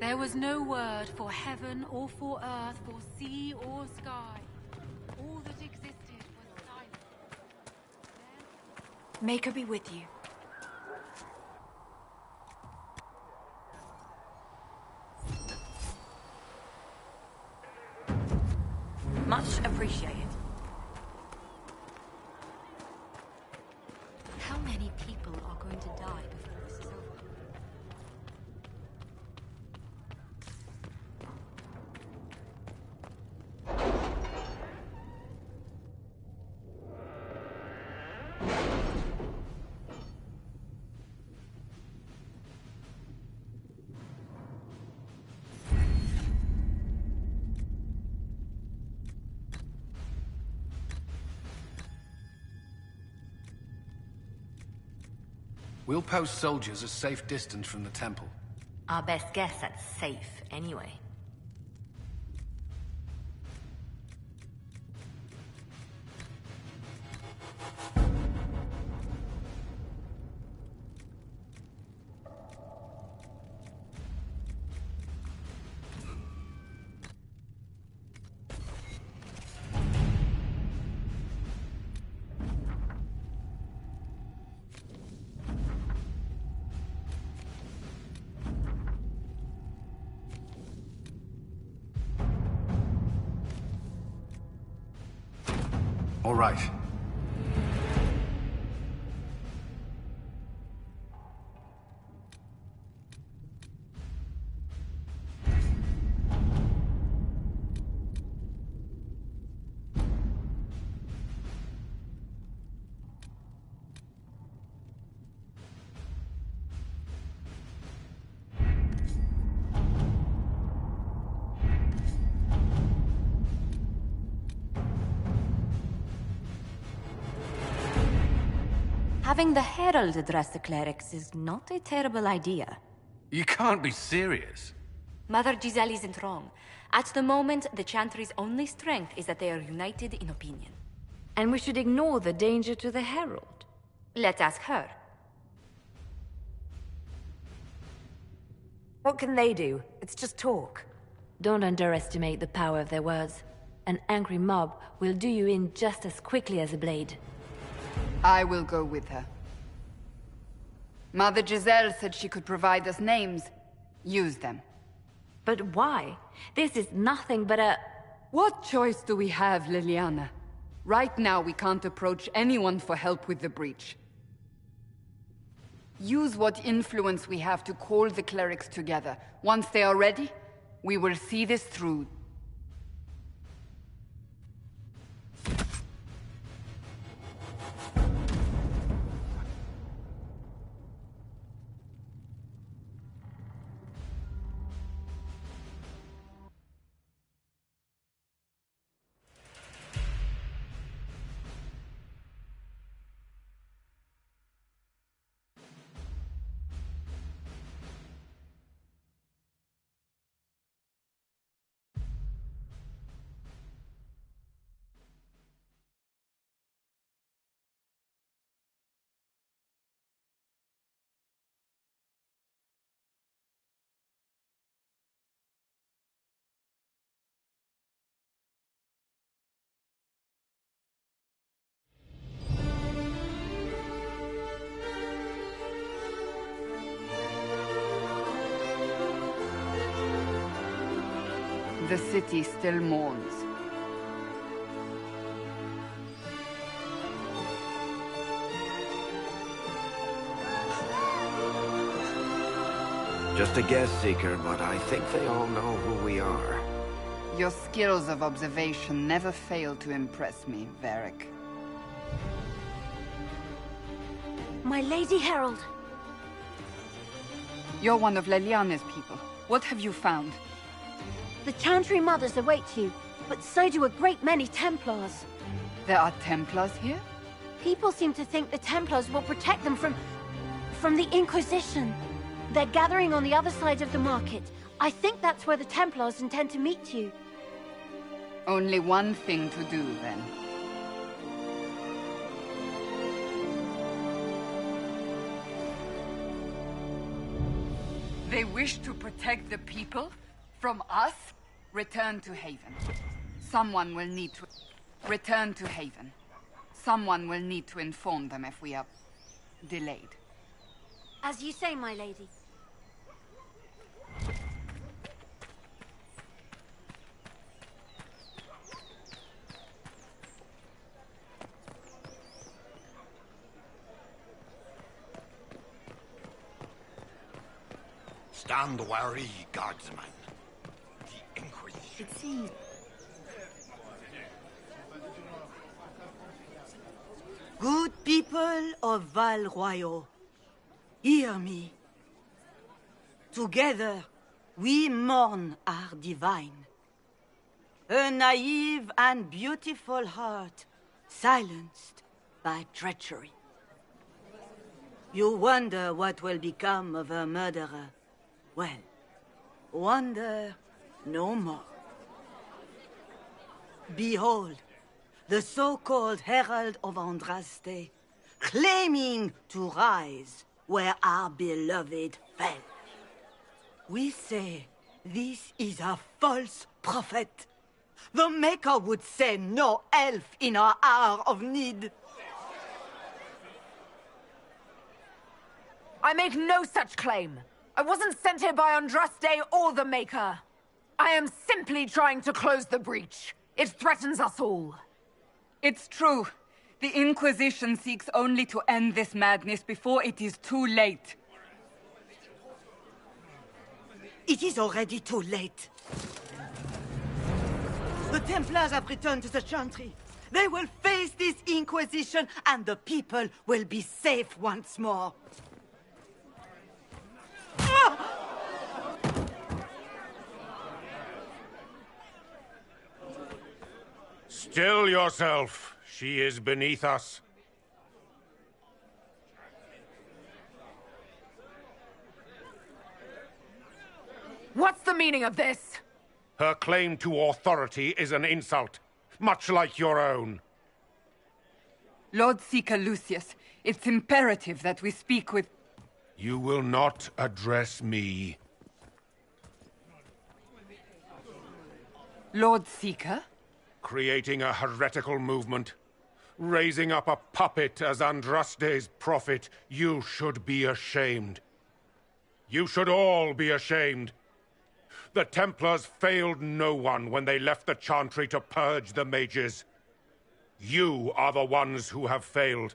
There was no word for heaven or for earth, for sea or sky. All that existed was silence. Maker be with you. Much appreciated. How many people are going to die before this is over? We'll post soldiers a safe distance from the temple. Our best guess at safe, anyway. All right. Having the Herald address the clerics is not a terrible idea. You can't be serious. Mother Giselle isn't wrong. At the moment, the Chantry's only strength is that they are united in opinion. And we should ignore the danger to the Herald. Let's ask her. What can they do? It's just talk. Don't underestimate the power of their words. An angry mob will do you in just as quickly as a blade. I will go with her. Mother Giselle said she could provide us names. Use them. But why? This is nothing but a... What choice do we have, Liliana? Right now, we can't approach anyone for help with the breach. Use what influence we have to call the clerics together. Once they are ready, we will see this through. The city still mourns. Just a guess, Seeker, but I think they all know who we are. Your skills of observation never fail to impress me, Varric. My Lady Herald! You're one of Leliana's people. What have you found? The Chantry Mothers await you, but so do a great many Templars. There are Templars here? People seem to think the Templars will protect them from the Inquisition. They're gathering on the other side of the market. I think that's where the Templars intend to meet you. Only one thing to do, then. They wish to protect the people from us. Return to Haven. Someone will need to... Return to Haven. Someone will need to inform them if we are delayed. As you say, my lady. Stand wary, guardsmen. The Inquisition. It seems... Good people of Val Royal, hear me. Together, we mourn our divine. A naive and beautiful heart, silenced by treachery. You wonder what will become of a murderer. Well, wonder no more. Behold, the so-called Herald of Andraste, claiming to rise where our beloved fell. We say this is a false prophet. The Maker would send no elf in our hour of need. I make no such claim. I wasn't sent here by Andraste or the Maker. I am simply trying to close the breach. It threatens us all. It's true. The Inquisition seeks only to end this madness before it is too late. It is already too late. The Templars have returned to the Chantry. They will face this Inquisition, and the people will be safe once more. Still yourself. She is beneath us. What's the meaning of this? Her claim to authority is an insult, much like your own. Lord Seeker Lucius, it's imperative that we speak with... You will not address me. Lord Seeker? Creating a heretical movement. Raising up a puppet as Andraste's prophet. You should be ashamed. You should all be ashamed. The Templars failed no one when they left the Chantry to purge the mages. You are the ones who have failed.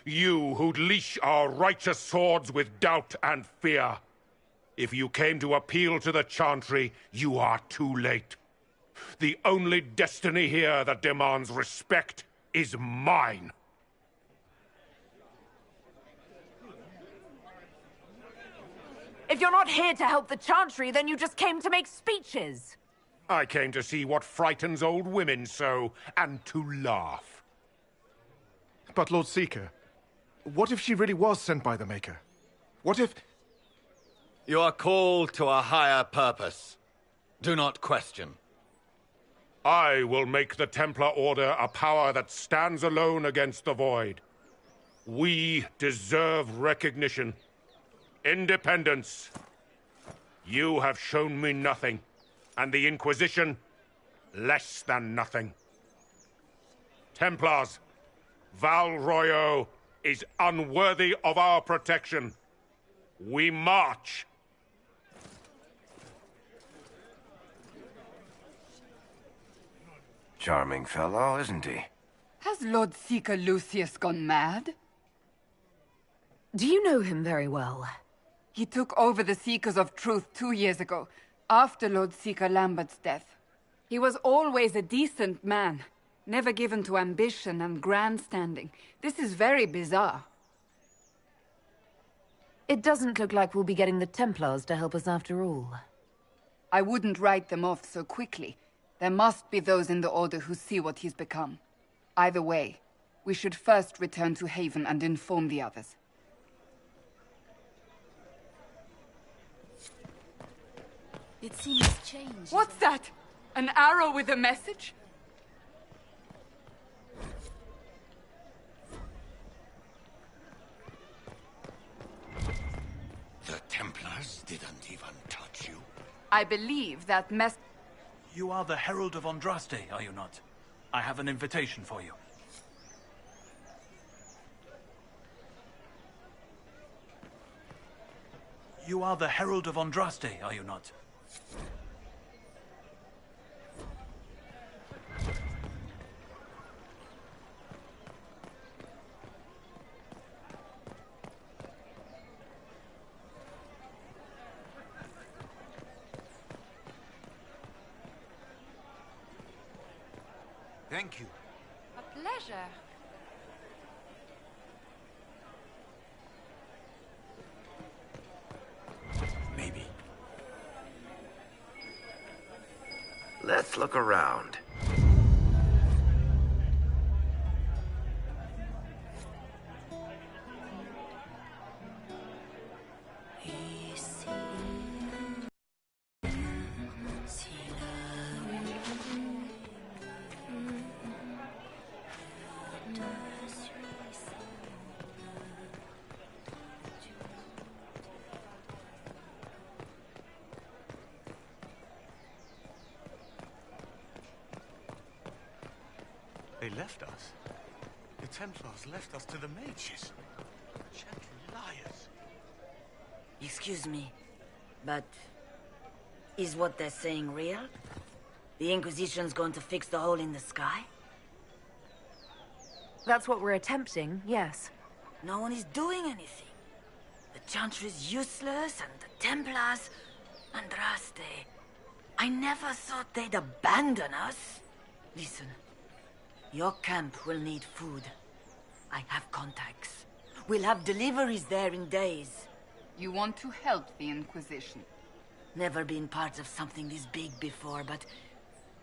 You who'd leash our righteous swords with doubt and fear. If you came to appeal to the Chantry, you are too late. The only destiny here that demands respect is mine. If you're not here to help the Chantry, then you just came to make speeches. I came to see what frightens old women so, and to laugh. But Lord Seeker, what if she really was sent by the Maker? What if... You are called to a higher purpose. Do not question. I will make the Templar Order a power that stands alone against the Void. We deserve recognition. Independence. You have shown me nothing, and the Inquisition, less than nothing. Templars, Val Royal is unworthy of our protection. We march. Charming fellow, isn't he? Has Lord Seeker Lucius gone mad? Do you know him very well? He took over the Seekers of Truth 2 years ago, after Lord Seeker Lambert's death. He was always a decent man, never given to ambition and grandstanding. This is very bizarre. It doesn't look like we'll be getting the Templars to help us after all. I wouldn't write them off so quickly. There must be those in the Order who see what he's become. Either way, we should first return to Haven and inform the others. It seems changed. What's that? An arrow with a message? The Templars didn't even I believe that You are the Herald of Andraste, are you not? I have an invitation for you. You are the Herald of Andraste, are you not? Thank you. A pleasure. Maybe. Let's look around. They left us. The Templars left us to the mages. Gentle liars. Excuse me, but is what they're saying real? The Inquisition's going to fix the hole in the sky? That's what we're attempting, yes. No one is doing anything. The Chantry is useless, and the Templars... Andraste. I never thought they'd abandon us. Listen, your camp will need food. I have contacts. We'll have deliveries there in days. You want to help the Inquisition? Never been part of something this big before, but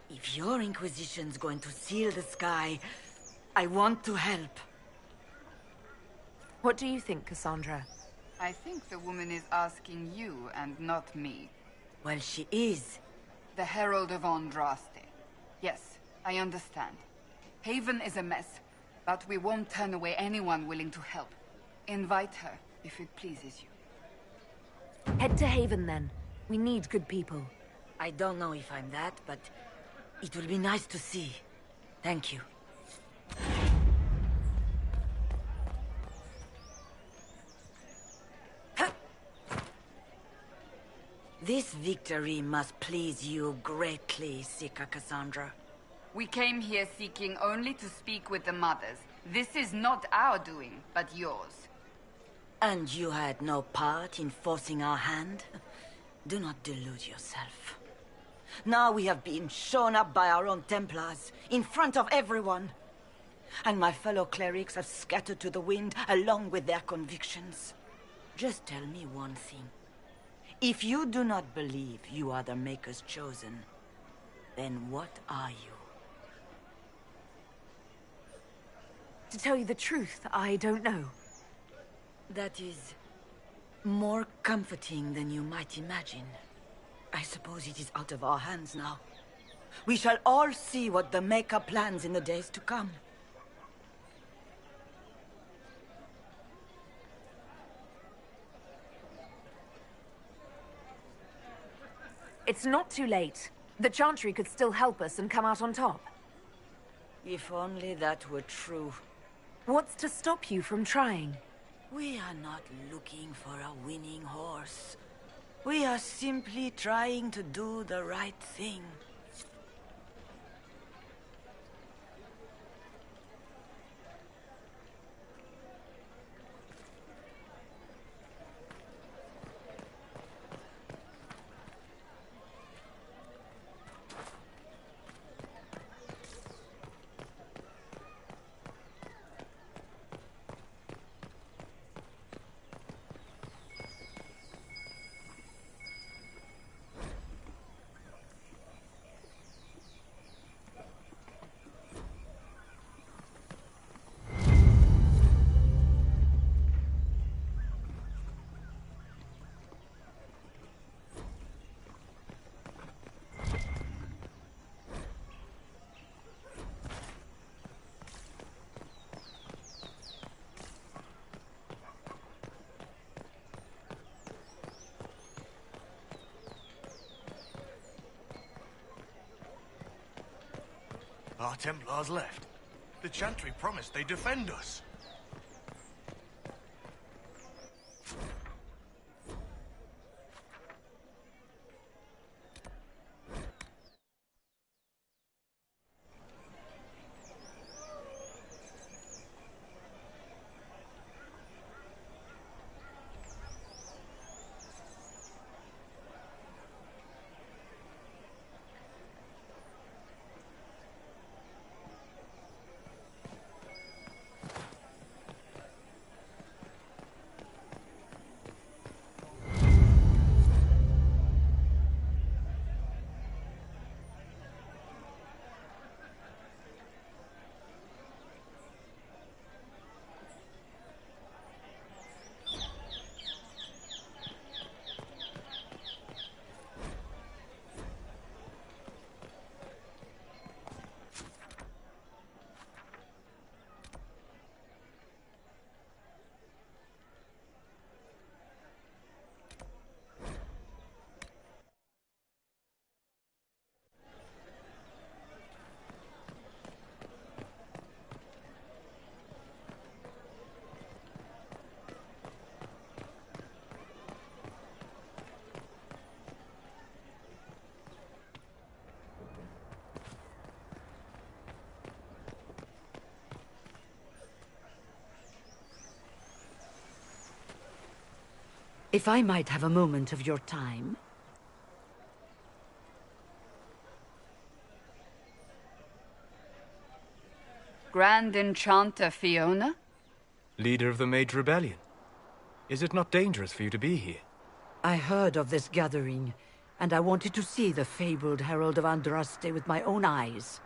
if your Inquisition's going to seal the sky, I want to help. What do you think, Cassandra? I think the woman is asking you and not me. Well, she is. The Herald of Andraste. Yes, I understand. Haven is a mess, but we won't turn away anyone willing to help. Invite her, if it pleases you. Head to Haven, then. We need good people. I don't know if I'm that, but it will be nice to see. Thank you. This victory must please you greatly, Sika Cassandra. We came here seeking only to speak with the mothers. This is not our doing, but yours. And you had no part in forcing our hand? Do not delude yourself. Now we have been shown up by our own Templars, in front of everyone. And my fellow clerics have scattered to the wind along with their convictions. Just tell me one thing. If you do not believe you are the Maker's chosen, then what are you? To tell you the truth, I don't know. That is more comforting than you might imagine. I suppose it is out of our hands now. We shall all see what the Maker plans in the days to come. It's not too late. The Chantry could still help us and come out on top. If only that were true. What's to stop you from trying? We are not looking for a winning horse. We are simply trying to do the right thing. Our Templars left. The Chantry promised they'd defend us. If I might have a moment of your time. Grand Enchanter Fiona? Leader of the Mage Rebellion. Is it not dangerous for you to be here? I heard of this gathering, and I wanted to see the fabled Herald of Andraste with my own eyes.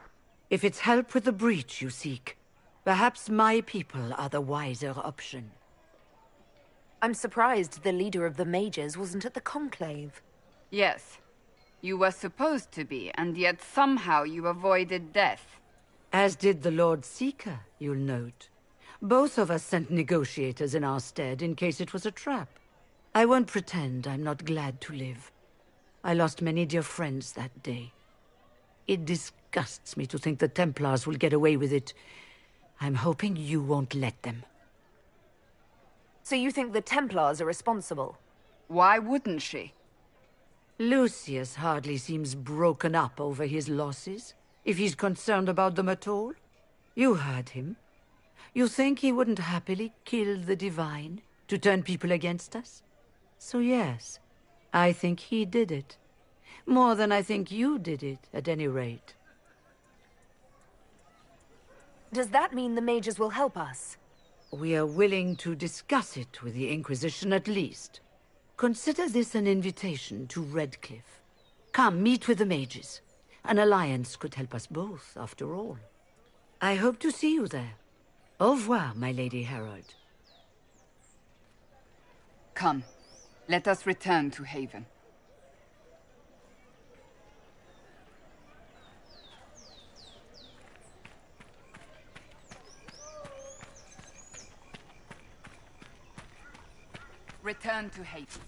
If it's help with the breach you seek, perhaps my people are the wiser option. I'm surprised the leader of the mages wasn't at the conclave. Yes. You were supposed to be, and yet somehow you avoided death. As did the Lord Seeker, you'll note. Both of us sent negotiators in our stead in case it was a trap. I won't pretend I'm not glad to live. I lost many dear friends that day. It disgusts me to think the Templars will get away with it. I'm hoping you won't let them. So you think the Templars are responsible? Why wouldn't she? Lucius hardly seems broken up over his losses, if he's concerned about them at all. You heard him. You think he wouldn't happily kill the Divine to turn people against us? So yes, I think he did it. More than I think you did it, at any rate. Does that mean the mages will help us? We are willing to discuss it with the Inquisition at least. Consider this an invitation to Redcliffe. Come, meet with the mages. An alliance could help us both, after all. I hope to see you there. Au revoir, my Lady Herald. Come, let us return to Haven. Return to Haven.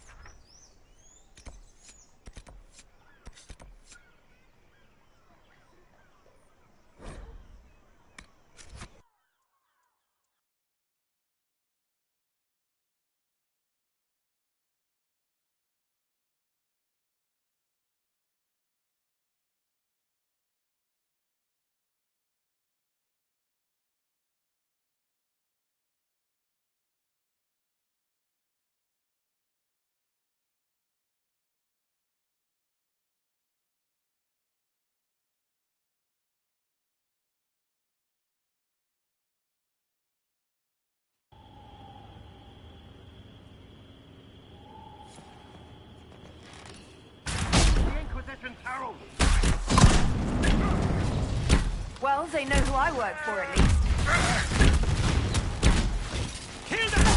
Well, they know who I work for, at least. Kill them!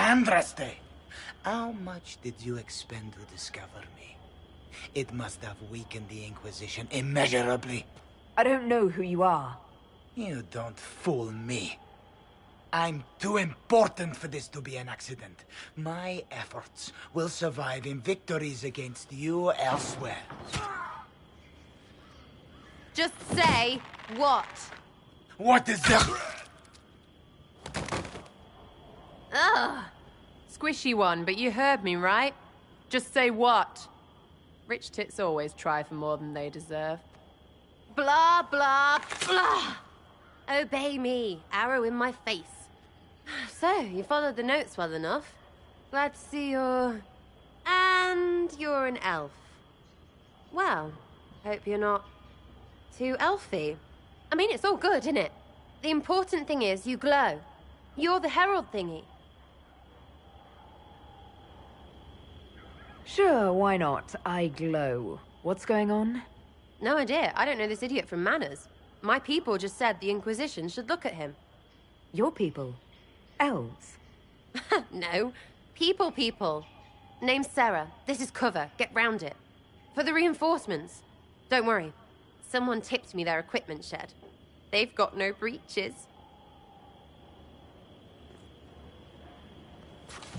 Andraste! How much did you expend to discover me? It must have weakened the Inquisition immeasurably. I don't know who you are. You don't fool me. I'm too important for this to be an accident. My efforts will survive in victories against you elsewhere. Just say what? What is that? Ugh. Squishy one, but you heard me, right? Just say what? Rich tits always try for more than they deserve. Blah, blah, blah. Obey me. Arrow in my face. So, you followed the notes well enough. Glad to see you're... And you're an elf. Well, hope you're not too elfy. I mean, it's all good, isn't it? The important thing is you glow. You're the herald thingy. Sure, why not? I glow. What's going on? No idea. I don't know this idiot from Manners. My people just said the Inquisition should look at him. Your people? Elves? No. People. Name's Sarah. This is cover. Get round it. For the reinforcements. Don't worry. Someone tipped me their equipment shed. They've got no breaches.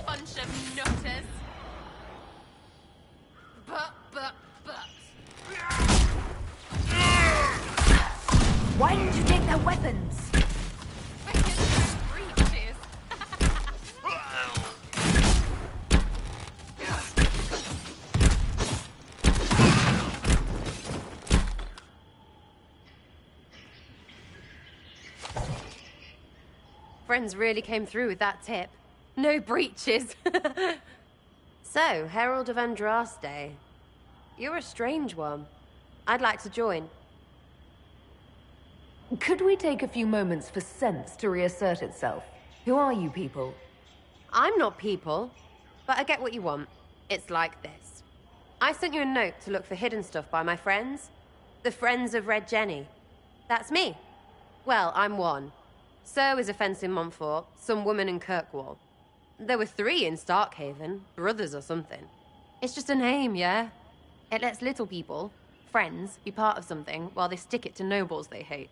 Bunch of nutters. But. Why didn't you take their weapons? Breaches. Friends really came through with that tip. No breaches. So, Herald of Andraste. You're a strange one. I'd like to join. Could we take a few moments for sense to reassert itself? Who are you people? I'm not people, but I get what you want. It's like this. I sent you a note to look for hidden stuff by my friends. The Friends of Red Jenny. That's me. Well, I'm one. So is a fence in Montfort, some woman in Kirkwall. There were 3 in Starkhaven, brothers or something. It's just a name, yeah? It lets little people, friends, be part of something while they stick it to nobles they hate.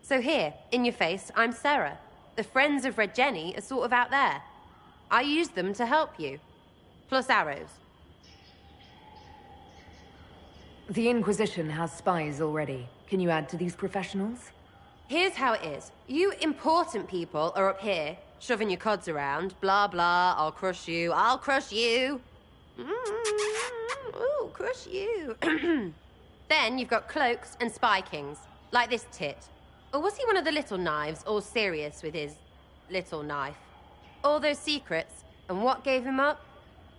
So here, in your face, I'm Sarah. The Friends of Red Jenny are sort of out there. I use them to help you. Plus arrows. The Inquisition has spies already. Can you add to these professionals? Here's how it is. You important people are up here, shoving your cods around. Blah, blah, I'll crush you, I'll crush you. Ooh, crush you. Then you've got cloaks and spy kings, like this tit. Or was he one of the little knives, all serious with his little knife? All those secrets, and what gave him up?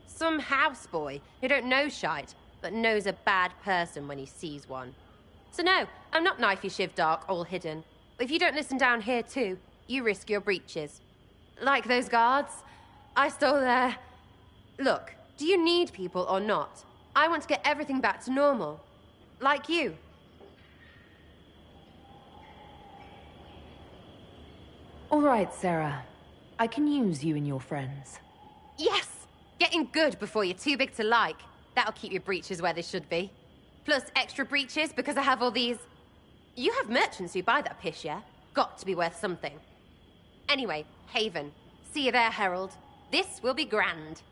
Some houseboy who don't know shite, but knows a bad person when he sees one. So no, I'm not knifey shiv dark, all hidden. If you don't listen down here too, you risk your breeches. Like those guards, I stole their... Look, do you need people or not? I want to get everything back to normal. Like you. All right, Sarah. I can use you and your friends. Yes! Getting good before you're too big to like. That'll keep your breeches where they should be. Plus extra breeches because I have all these... You have merchants who buy that piss, yeah? Got to be worth something. Anyway, Haven. See you there, Herald. This will be grand.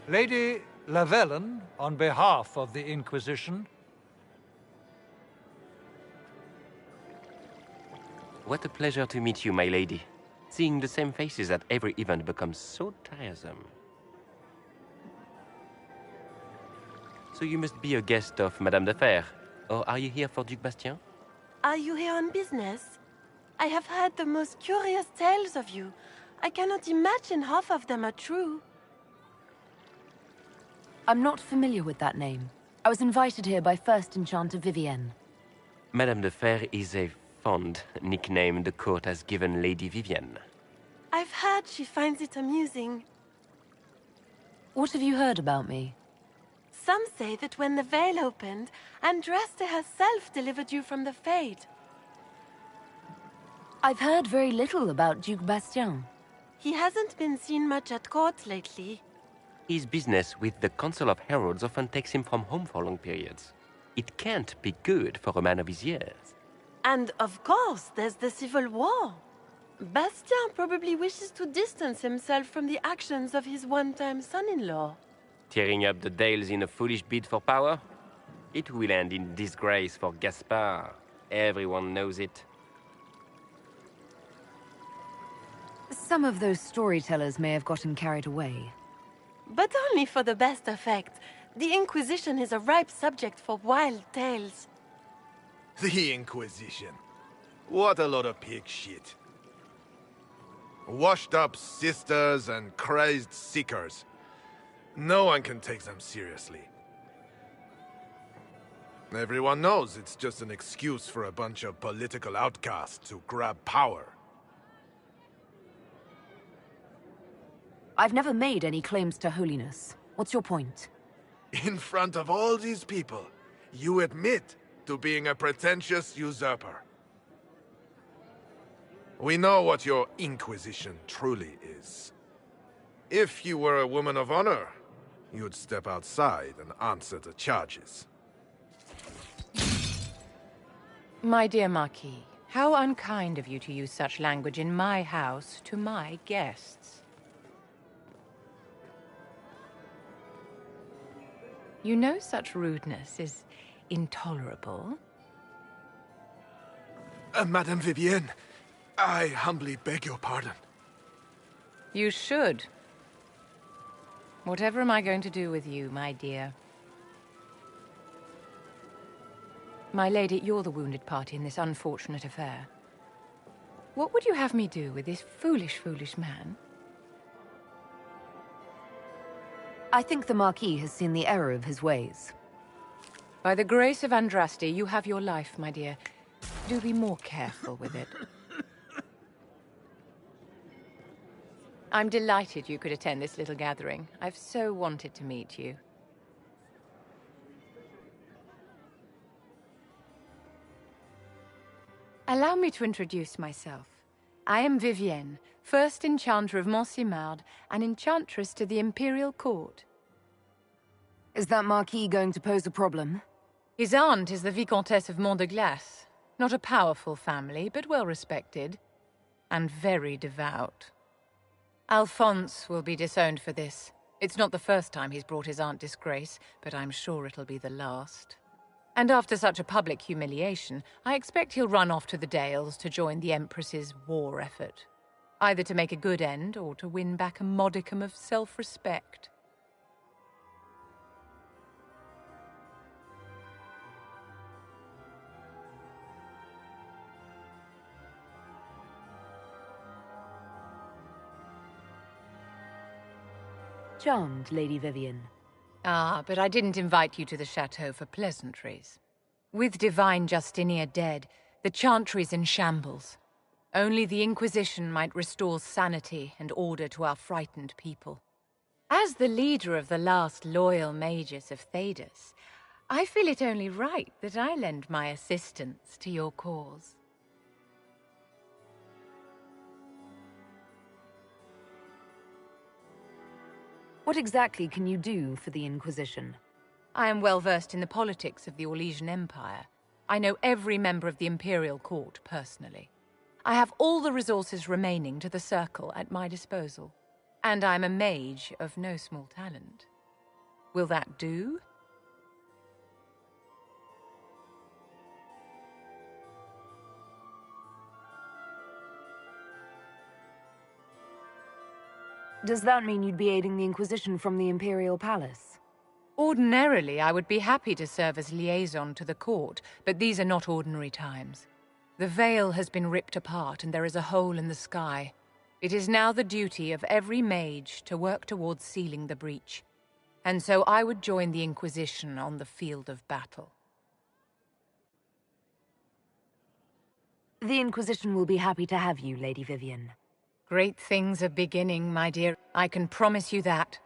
Lady Lavellen, on behalf of the Inquisition. What a pleasure to meet you, my lady. Seeing the same faces at every event becomes so tiresome. So you must be a guest of Madame de Fer, or are you here for Duc Bastien? Are you here on business? I have heard the most curious tales of you. I cannot imagine half of them are true. I'm not familiar with that name. I was invited here by First Enchanter Vivienne. Madame de Fer is a fond nickname the court has given Lady Vivienne. I've heard she finds it amusing. What have you heard about me? Some say that when the veil opened, Andraste herself delivered you from the Fade. I've heard very little about Duc Bastien. He hasn't been seen much at court lately. His business with the Council of Heralds often takes him from home for long periods. It can't be good for a man of his years. And of course, there's the Civil War. Bastien probably wishes to distance himself from the actions of his one-time son-in-law. Tearing up the Dales in a foolish bid for power? It will end in disgrace for Gaspard. Everyone knows it. Some of those storytellers may have gotten carried away. But only for the best effect. The Inquisition is a ripe subject for wild tales. The Inquisition. What a lot of pig shit. Washed up sisters and crazed seekers. No one can take them seriously. Everyone knows it's just an excuse for a bunch of political outcasts to grab power. I've never made any claims to holiness. What's your point? In front of all these people, you admit to being a pretentious usurper. We know what your Inquisition truly is. If you were a woman of honor, you'd step outside and answer the charges. My dear Marquis, how unkind of you to use such language in my house to my guests. You know such rudeness is intolerable. Madame Vivienne, I humbly beg your pardon. You should. Whatever am I going to do with you, my dear? My lady, you're the wounded party in this unfortunate affair. What would you have me do with this foolish, foolish man? I think the Marquis has seen the error of his ways. By the grace of Andraste, you have your life, my dear. Do be more careful with it. I'm delighted you could attend this little gathering. I've so wanted to meet you. Allow me to introduce myself. I am Vivienne, first Enchanter of Montsimard and Enchantress to the Imperial Court. Is that Marquis going to pose a problem? His aunt is the Vicomtesse of Mont de Glace. Not a powerful family, but well respected. And very devout. Alphonse will be disowned for this. It's not the first time he's brought his aunt disgrace, but I'm sure it'll be the last. And after such a public humiliation, I expect he'll run off to the Dales to join the Empress's war effort. Either to make a good end, or to win back a modicum of self-respect. Charmed, Lady Vivienne. Ah, but I didn't invite you to the chateau for pleasantries. With Divine Justinia dead, the Chantry's in shambles. Only the Inquisition might restore sanity and order to our frightened people. As the leader of the last loyal mages of Thedas, I feel it only right that I lend my assistance to your cause. What exactly can you do for the Inquisition? I am well versed in the politics of the Orlesian Empire. I know every member of the Imperial Court personally. I have all the resources remaining to the Circle at my disposal. And I'm a mage of no small talent. Will that do? Does that mean you'd be aiding the Inquisition from the Imperial Palace? Ordinarily, I would be happy to serve as liaison to the court, but these are not ordinary times. The veil has been ripped apart and there is a hole in the sky. It is now the duty of every mage to work towards sealing the breach. And so I would join the Inquisition on the field of battle. The Inquisition will be happy to have you, Lady Vivian. Great things are beginning, my dear. I can promise you that.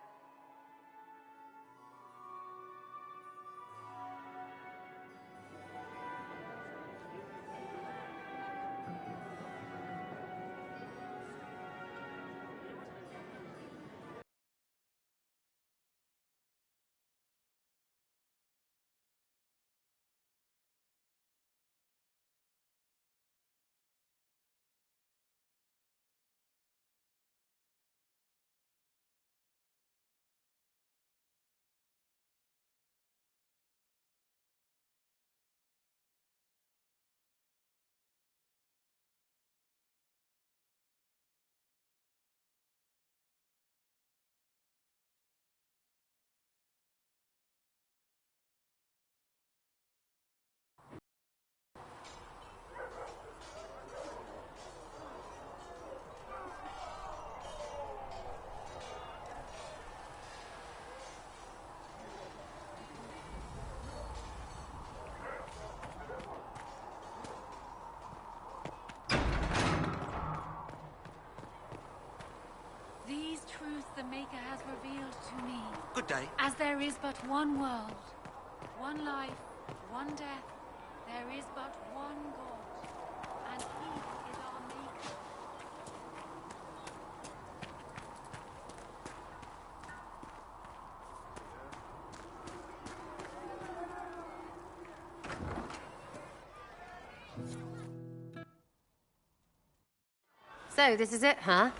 These truths the Maker has revealed to me. Good day. As there is but one world, one life, one death, there is but one God, and He is our Maker. So, this is it, huh?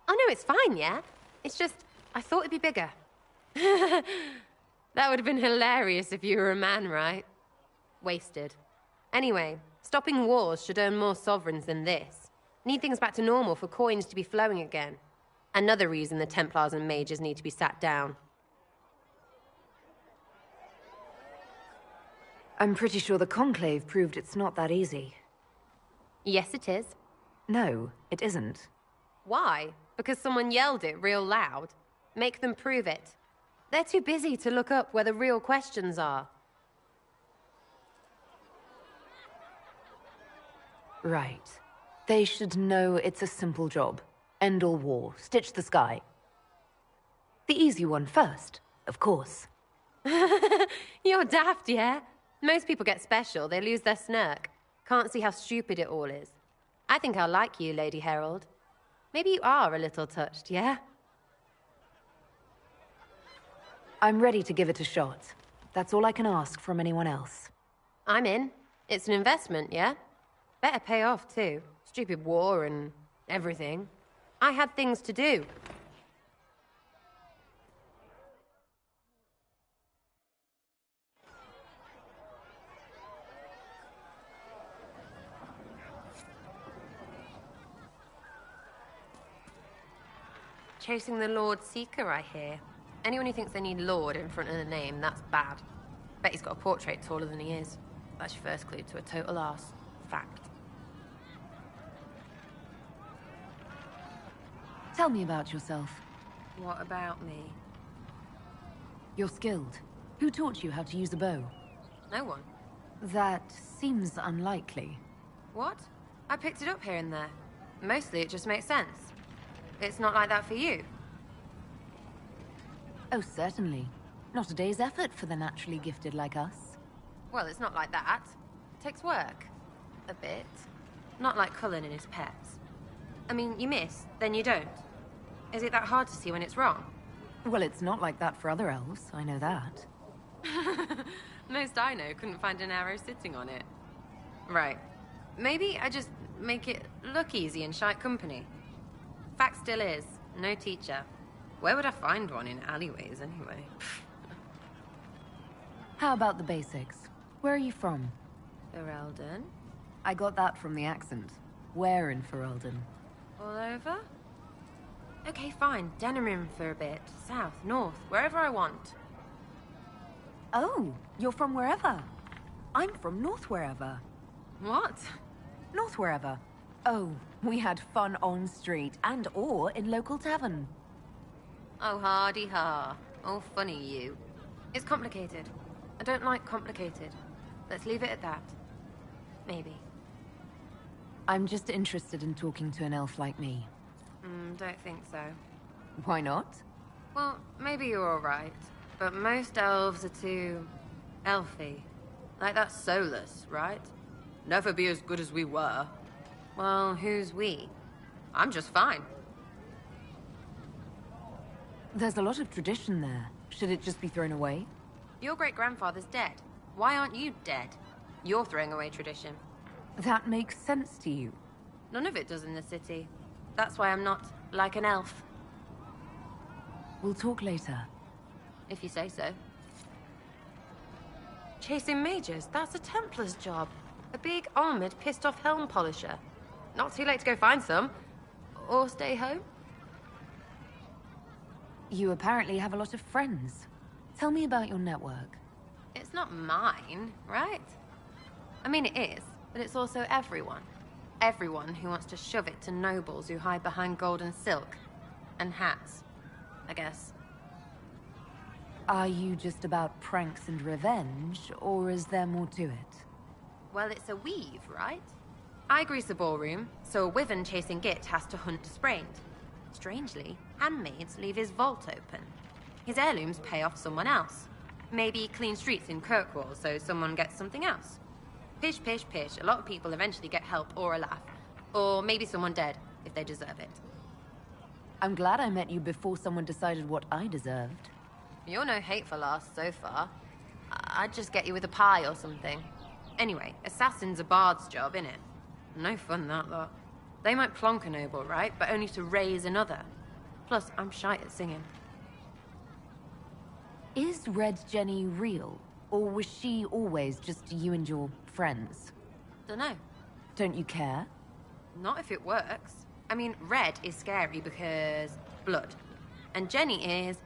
Oh no, it's fine, yeah? It's just, I thought it'd be bigger. That would have been hilarious if you were a man, right? Wasted. Anyway, stopping wars should earn more sovereigns than this. Need things back to normal for coins to be flowing again. Another reason the Templars and mages need to be sat down. I'm pretty sure the Conclave proved it's not that easy. Yes, it is. No, it isn't. Why? Because someone yelled it real loud? Make them prove it. They're too busy to look up where the real questions are. Right. They should know it's a simple job. End all war, stitch the sky. The easy one first, of course. You're daft, yeah? Most people get special, they lose their snark. Can't see how stupid it all is. I think I'll like you, Lady Herald. Maybe you are a little touched, yeah? I'm ready to give it a shot. That's all I can ask from anyone else. I'm in. It's an investment, yeah? Better pay off, too. Stupid war and everything. I had things to do. Chasing the Lord Seeker, I hear. Anyone who thinks they need Lord in front of the name, that's bad. Bet he's got a portrait taller than he is. That's your first clue to a total arse. Fact. Tell me about yourself. What about me? You're skilled. Who taught you how to use a bow? No one. That seems unlikely. What? I picked it up here and there. Mostly it just makes sense. It's not like that for you. Oh, certainly. Not a day's effort for the naturally gifted like us. Well, it's not like that. It takes work. A bit. Not like Cullen and his pets. I mean, you miss, then you don't. Is it that hard to see when it's wrong? Well, it's not like that for other elves, I know that. Most I know couldn't find an arrow sitting on it. Right. Maybe I just make it look easy in shite company. Fact still is, no teacher. Where would I find one in alleyways, anyway? How about the basics? Where are you from? Ferelden? I got that from the accent. Where in Ferelden? All over? Okay, fine. Denerim for a bit. South, north, wherever I want. Oh, you're from wherever. I'm from north wherever. What? North wherever. Oh, we had fun on street and or in local tavern. Oh, hardy ha. Oh, funny you. It's complicated. I don't like complicated. Let's leave it at that. Maybe. I'm just interested in talking to an elf like me. Don't think so. Why not? Well, maybe you're alright. But most elves are too... elfy. Like that's soulless, right? Never be as good as we were. Well, who's we? I'm just fine. There's a lot of tradition there. Should it just be thrown away? Your great-grandfather's dead. Why aren't you dead? You're throwing away tradition. That makes sense to you. None of it does in the city. That's why I'm not like an elf. We'll talk later. If you say so. Chasing mages, that's a Templar's job. A big, armored, pissed-off helm polisher. Not too late to go find some. Or stay home. You apparently have a lot of friends. Tell me about your network. It's not mine, right? I mean, it is, but it's also everyone. Everyone who wants to shove it to nobles who hide behind gold and silk. And hats, I guess. Are you just about pranks and revenge, or is there more to it? Well, it's a weave, right? I grease a ballroom, so a wyvern chasing Git has to hunt sprained. Strangely, handmaids leave his vault open. His heirlooms pay off someone else. Maybe clean streets in Kirkwall so someone gets something else. Pish, pish, pish. A lot of people eventually get help or a laugh. Or maybe someone dead, if they deserve it. I'm glad I met you before someone decided what I deserved. You're no hateful ass so far. I'd just get you with a pie or something. Anyway, assassin's a bard's job, innit? No fun, that lot. They might plonk a noble, right? But only to raise another. Plus, I'm shy at singing. Is Red Jenny real? Or was she always just you and your friends? Dunno. Don't you care? Not if it works. I mean, Red is scary because... blood. And Jenny is...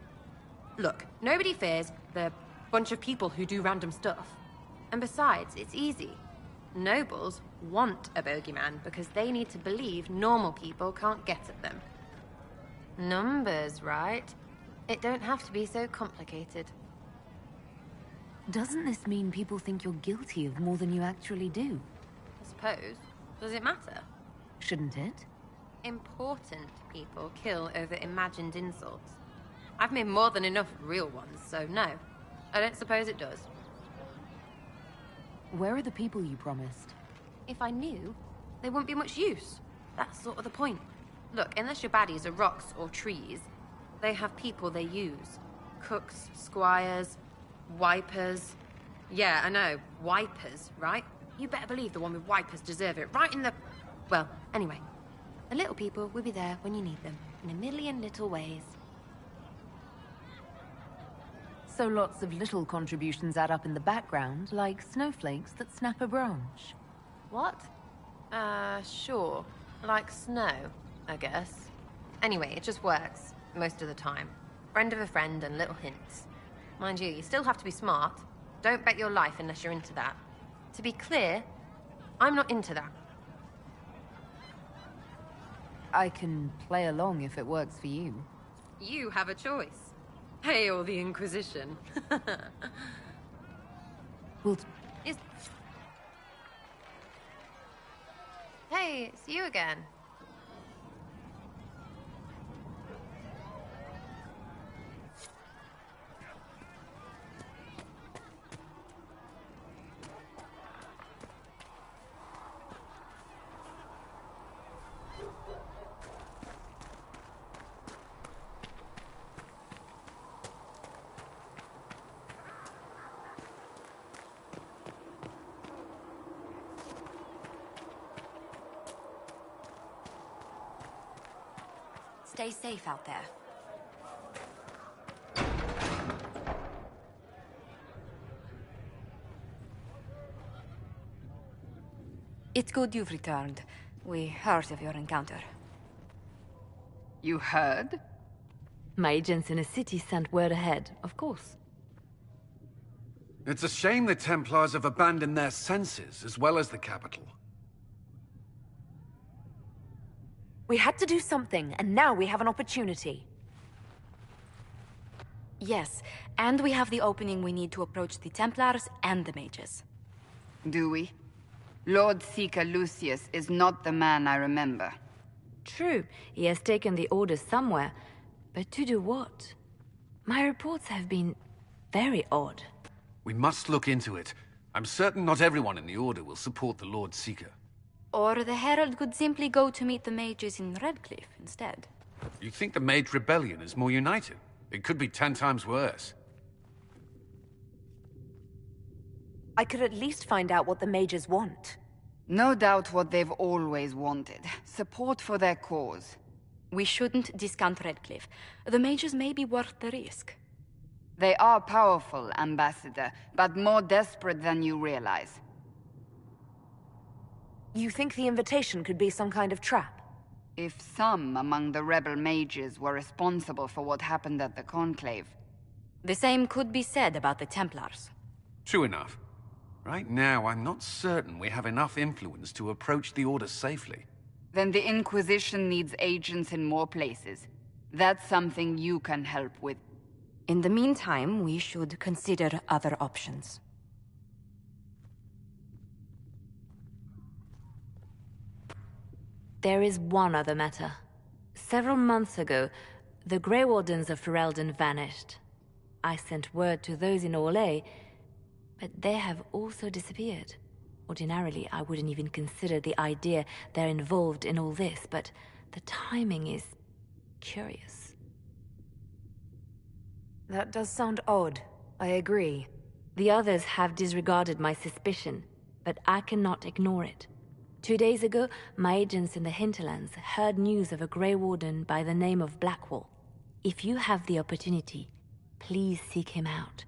Look, nobody fears the bunch of people who do random stuff. And besides, it's easy. Nobles want a bogeyman because they need to believe normal people can't get at them. Numbers, right? It don't have to be so complicated. Doesn't this mean people think you're guilty of more than you actually do? I suppose. Does it matter? Shouldn't it? Important people kill over imagined insults. I've made more than enough real ones, so no. I don't suppose it does. Where are the people you promised? If I knew, they wouldn't be much use. That's sort of the point. Look, unless your baddies are rocks or trees, they have people they use. Cooks, squires, wipers. Yeah, I know, wipers, right? You better believe the one with wipers deserve it, right in the... Well, anyway. The little people will be there when you need them, in a million little ways. So lots of little contributions add up in the background, like snowflakes that snap a branch. What? Sure. Like snow, I guess. Anyway, it just works, most of the time. Friend of a friend and little hints. Mind you still have to be smart. Don't bet your life unless you're into that. To be clear, I'm not into that. I can play along if it works for you. You have a choice. Hail the Inquisition. Hey, it's you again. Stay safe out there. It's good you've returned. We heard of your encounter. You heard? My agents in the city sent word ahead, of course. It's a shame the Templars have abandoned their senses, as well as the capital. We had to do something, and now we have an opportunity. Yes, and we have the opening we need to approach the Templars and the mages. Do we? Lord Seeker Lucius is not the man I remember. True, he has taken the orders somewhere, but to do what? My reports have been very odd. We must look into it. I'm certain not everyone in the Order will support the Lord Seeker. Or the Herald could simply go to meet the mages in Redcliffe instead. You think the Mage Rebellion is more united? It could be 10 times worse. I could at least find out what the mages want. No doubt what they've always wanted. Support for their cause. We shouldn't discount Redcliffe. The mages may be worth the risk. They are powerful, Ambassador, but more desperate than you realize. You think the invitation could be some kind of trap? If some among the rebel mages were responsible for what happened at the Conclave. The same could be said about the Templars. True enough. Right now, I'm not certain we have enough influence to approach the Order safely. Then the Inquisition needs agents in more places. That's something you can help with. In the meantime, we should consider other options. There is one other matter. Several months ago, the Grey Wardens of Ferelden vanished. I sent word to those in Orlais, but they have also disappeared. Ordinarily, I wouldn't even consider the idea they're involved in all this, but the timing is curious. That does sound odd. I agree. The others have disregarded my suspicion, but I cannot ignore it. 2 days ago, my agents in the hinterlands heard news of a Grey Warden by the name of Blackwall. If you have the opportunity, please seek him out.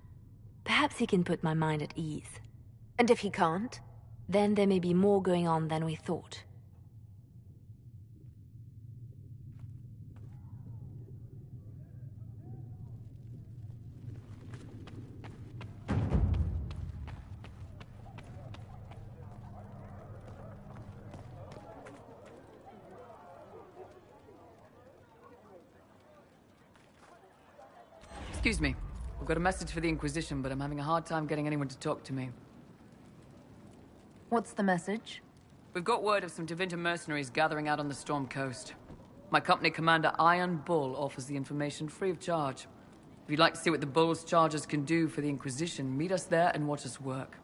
Perhaps he can put my mind at ease. And if he can't? Then there may be more going on than we thought. Excuse me. I've got a message for the Inquisition, but I'm having a hard time getting anyone to talk to me. What's the message? We've got word of some Tevinter mercenaries gathering out on the Storm Coast. My company commander, Iron Bull, offers the information free of charge. If you'd like to see what the Bull's charges can do for the Inquisition, meet us there and watch us work.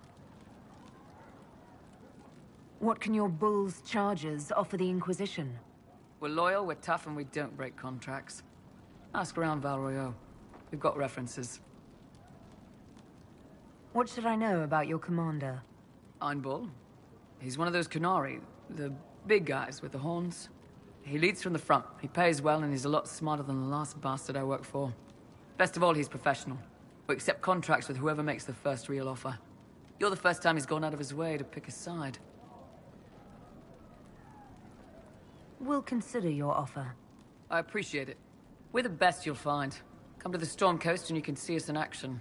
What can your Bull's charges offer the Inquisition? We're loyal, we're tough, and we don't break contracts. Ask around Val Royeaux. We've got references. What should I know about your commander? Iron Bull. He's one of those Kunari, the big guys with the horns. He leads from the front. He pays well, and he's a lot smarter than the last bastard I worked for. Best of all, he's professional. We accept contracts with whoever makes the first real offer. You're the first time he's gone out of his way to pick a side. We'll consider your offer. I appreciate it. We're the best you'll find. Come to the Storm Coast and you can see us in action.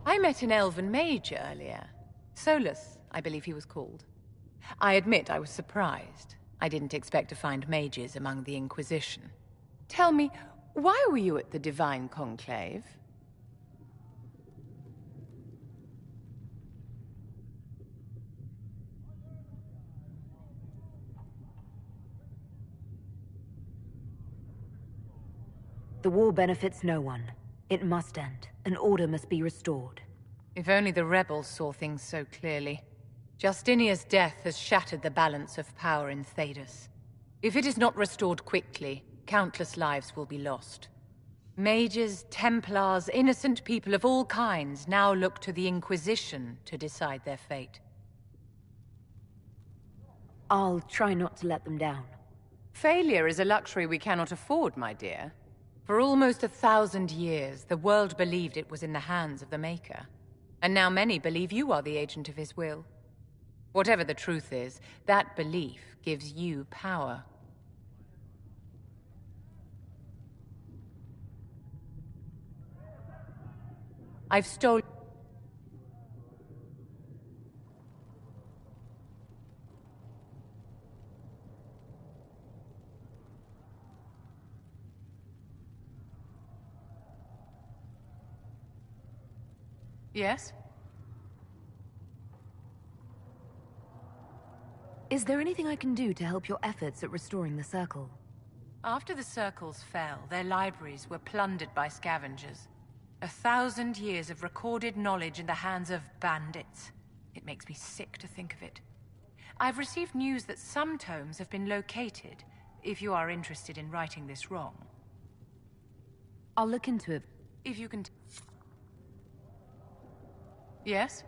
I met an elven mage earlier. Solus, I believe he was called. I admit I was surprised. I didn't expect to find mages among the Inquisition. Tell me, why were you at the Divine Conclave? The war benefits no one. It must end. An order must be restored. If only the rebels saw things so clearly. Justinia's death has shattered the balance of power in Thedas. If it is not restored quickly, countless lives will be lost. Mages, Templars, innocent people of all kinds now look to the Inquisition to decide their fate. I'll try not to let them down. Failure is a luxury we cannot afford, my dear. For almost 1,000 years, the world believed it was in the hands of the Maker. And now many believe you are the agent of his will. Whatever the truth is, that belief gives you power. I've stolen... Yes? Is there anything I can do to help your efforts at restoring the Circle? After the Circles fell, their libraries were plundered by scavengers. 1,000 years of recorded knowledge in the hands of bandits. It makes me sick to think of it. I've received news that some tomes have been located, if you are interested in righting this wrong. I'll look into it. If you can... Yes?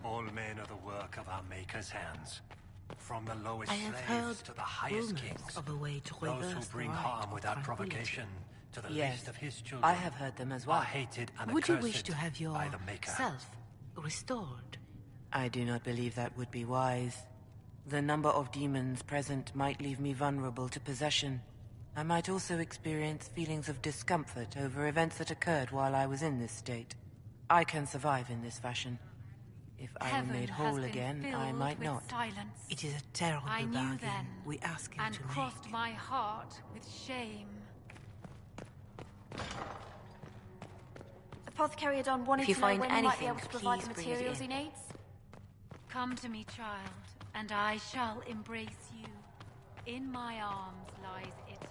All men are the work of our Maker's hands. From the lowest I have slaves heard to the highest rumors kings. of a way to Those who reverse bring the right harm of without tranquility. provocation to the Yes, least of his children. I have heard them as well. Are hated and Would you accursed wish to have your by the Maker. self restored? I do not believe that would be wise. The number of demons present might leave me vulnerable to possession. I might also experience feelings of discomfort over events that occurred while I was in this state. I can survive in this fashion. If I were Heaven made has whole been again, I filled might with not. Silence. It is a terrible I knew bargain then, we ask you and to crossed make. my heart with shame. Apothecary Adon wanted If you to know find when he might be anything, able to provide the please bring it materials in. he needs. Come to me, child, and I shall embrace you. In my arms lies eternity.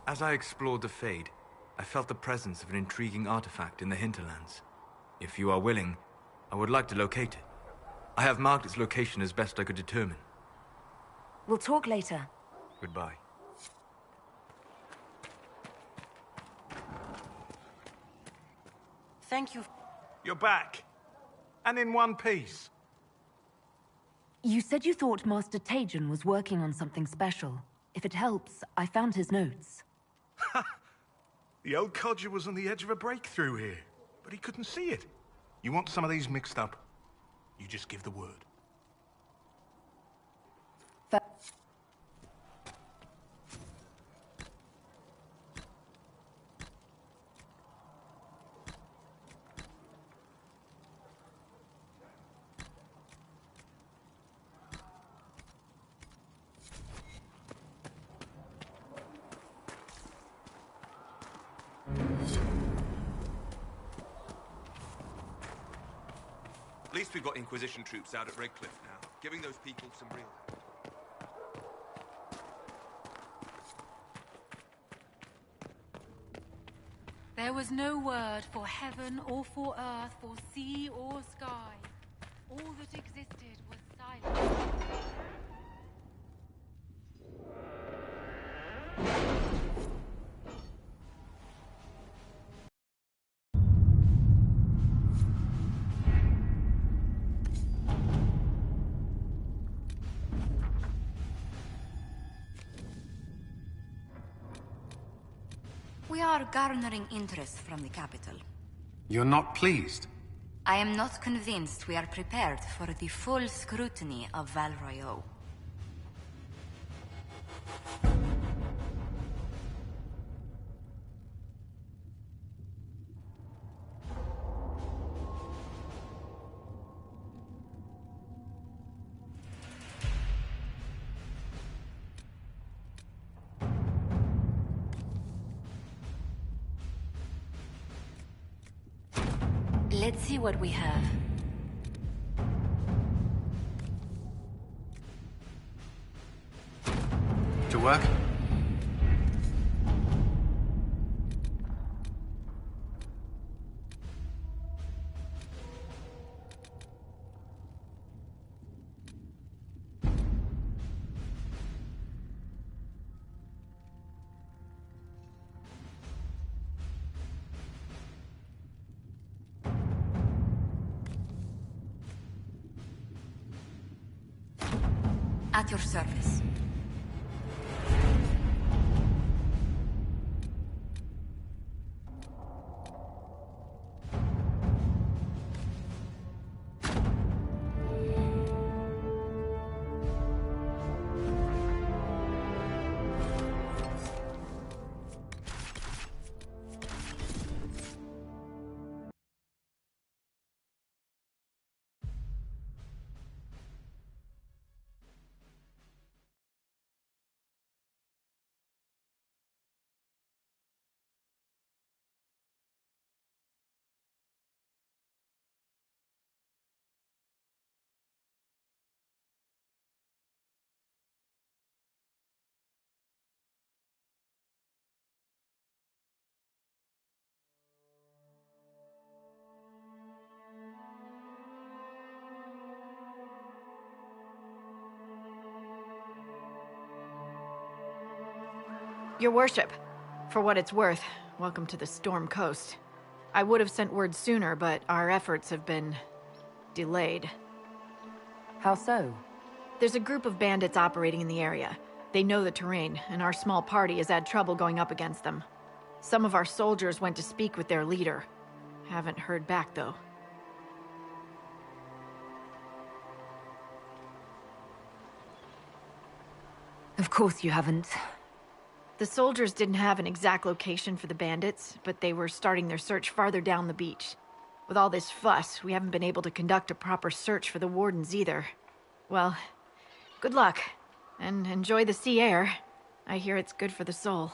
As I explored the Fade, I felt the presence of an intriguing artifact in the hinterlands. If you are willing, I would like to locate it. I have marked its location as best I could determine. We'll talk later. Goodbye. Thank you. You're back. And in one piece. You said you thought Master Tajan was working on something special. If it helps, I found his notes. The old codger was on the edge of a breakthrough here, but he couldn't see it. You want some of these mixed up? You just give the word. At least we've got Inquisition troops out at Redcliffe now, giving those people some real... There was no word for heaven or for earth, for sea or sky. All that existed was silence. We are garnering interest from the capital. You're not pleased? I am not convinced we are prepared for the full scrutiny of Val Royeaux. Let's see what we have. To work? At your service. Your worship, for what it's worth, welcome to the Storm Coast. I would have sent word sooner, but our efforts have been delayed. How so? There's a group of bandits operating in the area. They know the terrain, and our small party has had trouble going up against them. Some of our soldiers went to speak with their leader. Haven't heard back, though. Of course you haven't. The soldiers didn't have an exact location for the bandits, but they were starting their search farther down the beach. With all this fuss, we haven't been able to conduct a proper search for the wardens either. Well, good luck, and enjoy the sea air. I hear it's good for the soul.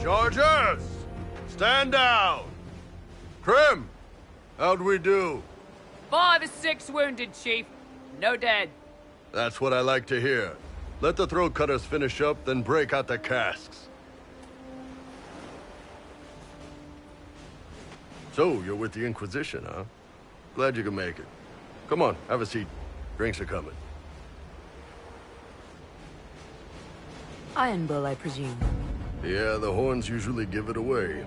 Chargers! Stand down! Krim! How'd we do? 5 or 6 wounded, Chief. No dead. That's what I like to hear. Let the throat cutters finish up, then break out the casks. So, you're with the Inquisition, huh? Glad you can make it. Come on, have a seat. Drinks are coming. Iron Bull, I presume. Yeah, the horns usually give it away.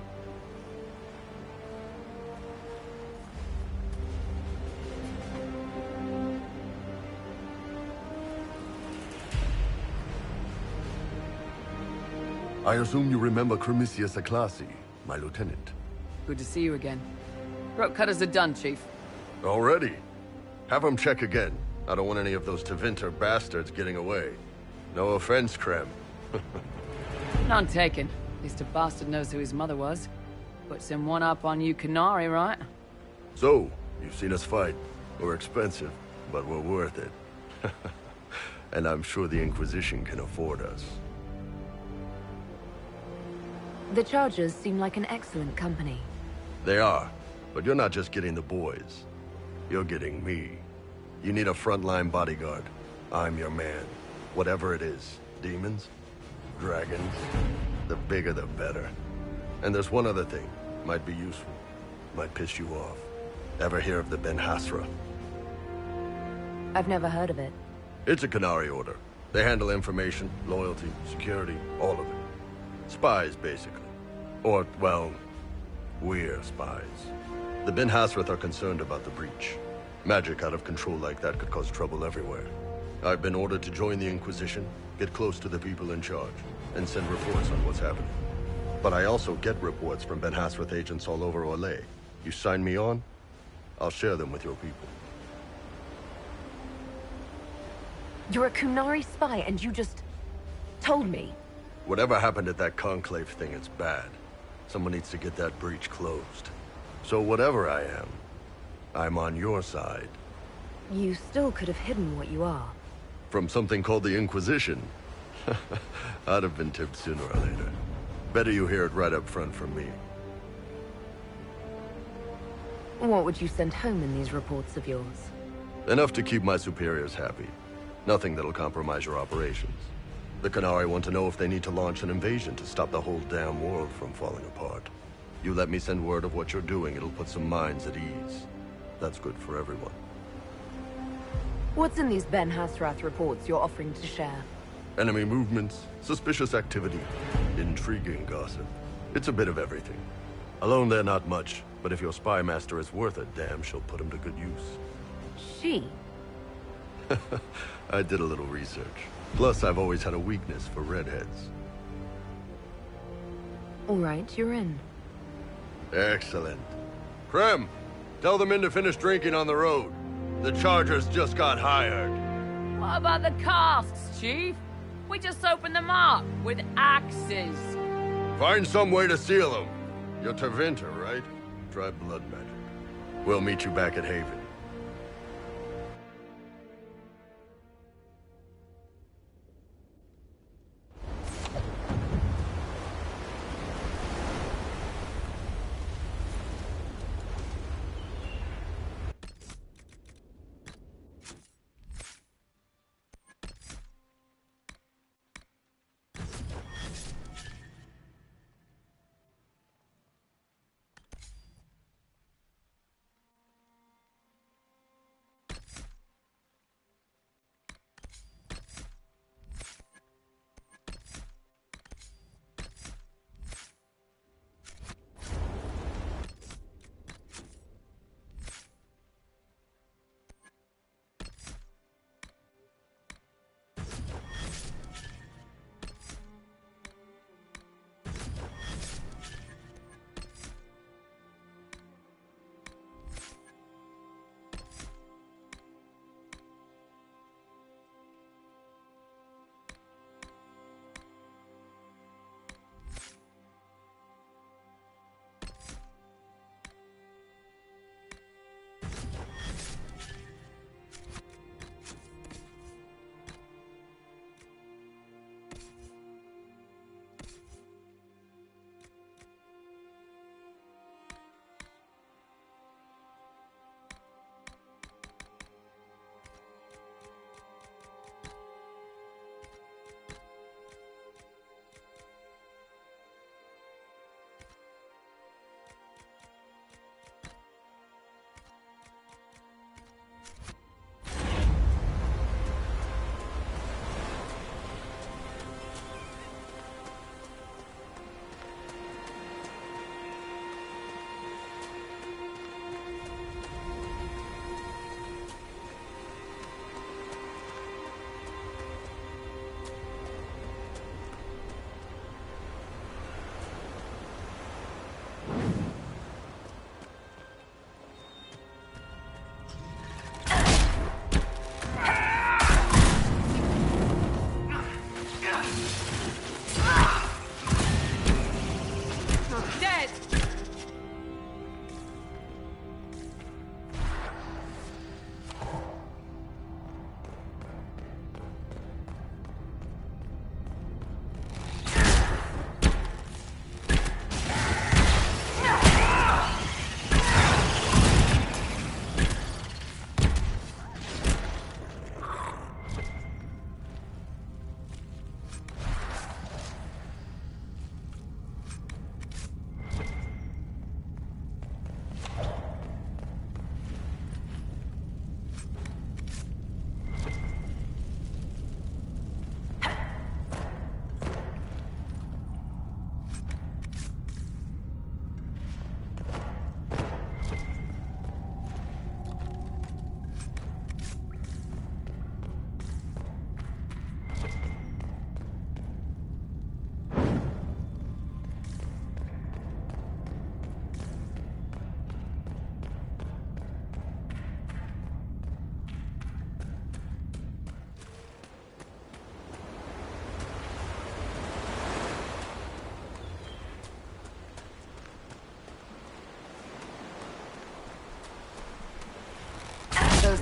I assume you remember Cremisius Aclassi, my lieutenant. Good to see you again. Throat cutters are done, Chief. Already? Have them check again. I don't want any of those Tevinter bastards getting away. No offense, Krem. None taken. At least a bastard knows who his mother was. Puts him one up on you Canary, right? So, you've seen us fight. We're expensive, but we're worth it. And I'm sure the Inquisition can afford us. The Chargers seem like an excellent company. They are, but you're not just getting the boys. You're getting me. You need a frontline bodyguard. I'm your man. Whatever it is. Demons? Dragons? The bigger the better. And there's one other thing. Might be useful. Might piss you off. Ever hear of the Ben Hasra? I've never heard of it. It's a Canary order. They handle information, loyalty, security, all of it. Spies, basically. Or, well, we're spies. The Ben Hasrath are concerned about the breach. Magic out of control like that could cause trouble everywhere. I've been ordered to join the Inquisition, get close to the people in charge, and send reports on what's happening. But I also get reports from Ben Hasrath agents all over Orlais. You sign me on, I'll share them with your people. You're a Kunari spy and you just told me. Whatever happened at that Conclave thing is bad. Someone needs to get that breach closed. So whatever I am, I'm on your side. You still could have hidden what you are. From something called the Inquisition. I'd have been tipped sooner or later. Better you hear it right up front from me. What would you send home in these reports of yours? Enough to keep my superiors happy. Nothing that'll compromise your operations. The Canary want to know if they need to launch an invasion to stop the whole damn world from falling apart. You let me send word of what you're doing, it'll put some minds at ease. That's good for everyone. What's in these Ben Hasrath reports you're offering to share? Enemy movements, suspicious activity, intriguing gossip. It's a bit of everything. Alone they're not much, but if your spy master is worth a damn, she'll put him to good use. She? I did a little research. Plus, I've always had a weakness for redheads. All right, you're in. Excellent. Krem, tell the men to finish drinking on the road. The Chargers just got hired. What about the casks, Chief? We just opened them up with axes. Find some way to seal them. You're Tevinter, right? Try blood magic. We'll meet you back at Haven.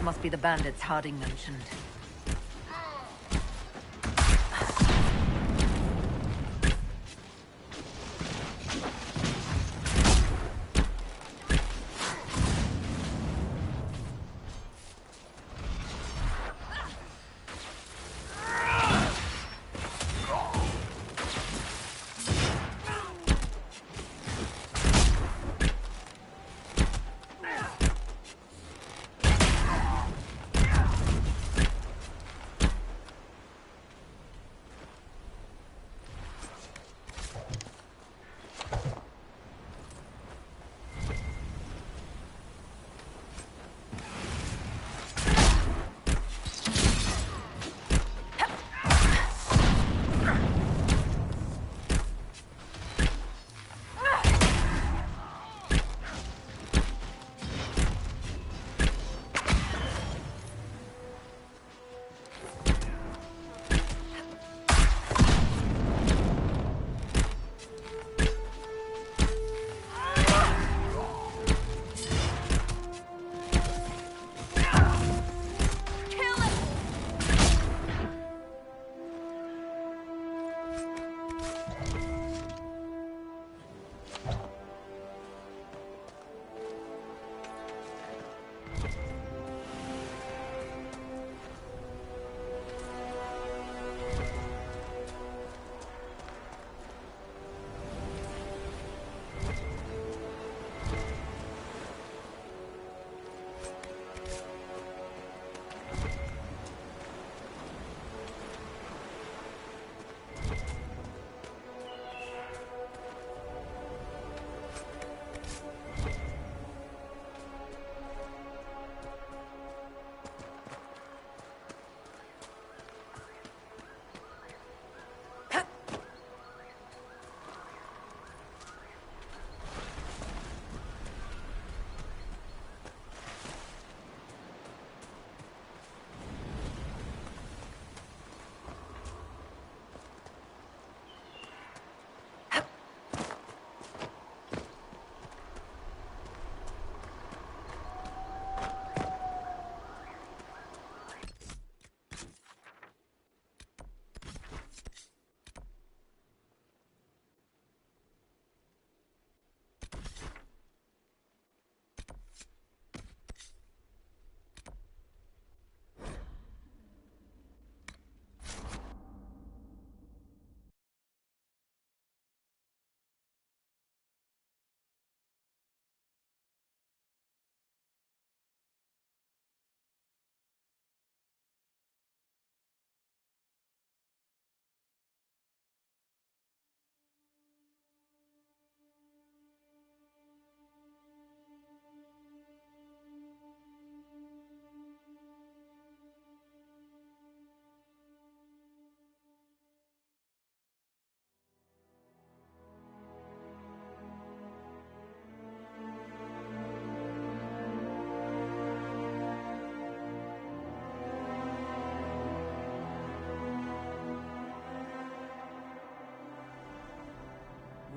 Those must be the bandits Harding mentioned.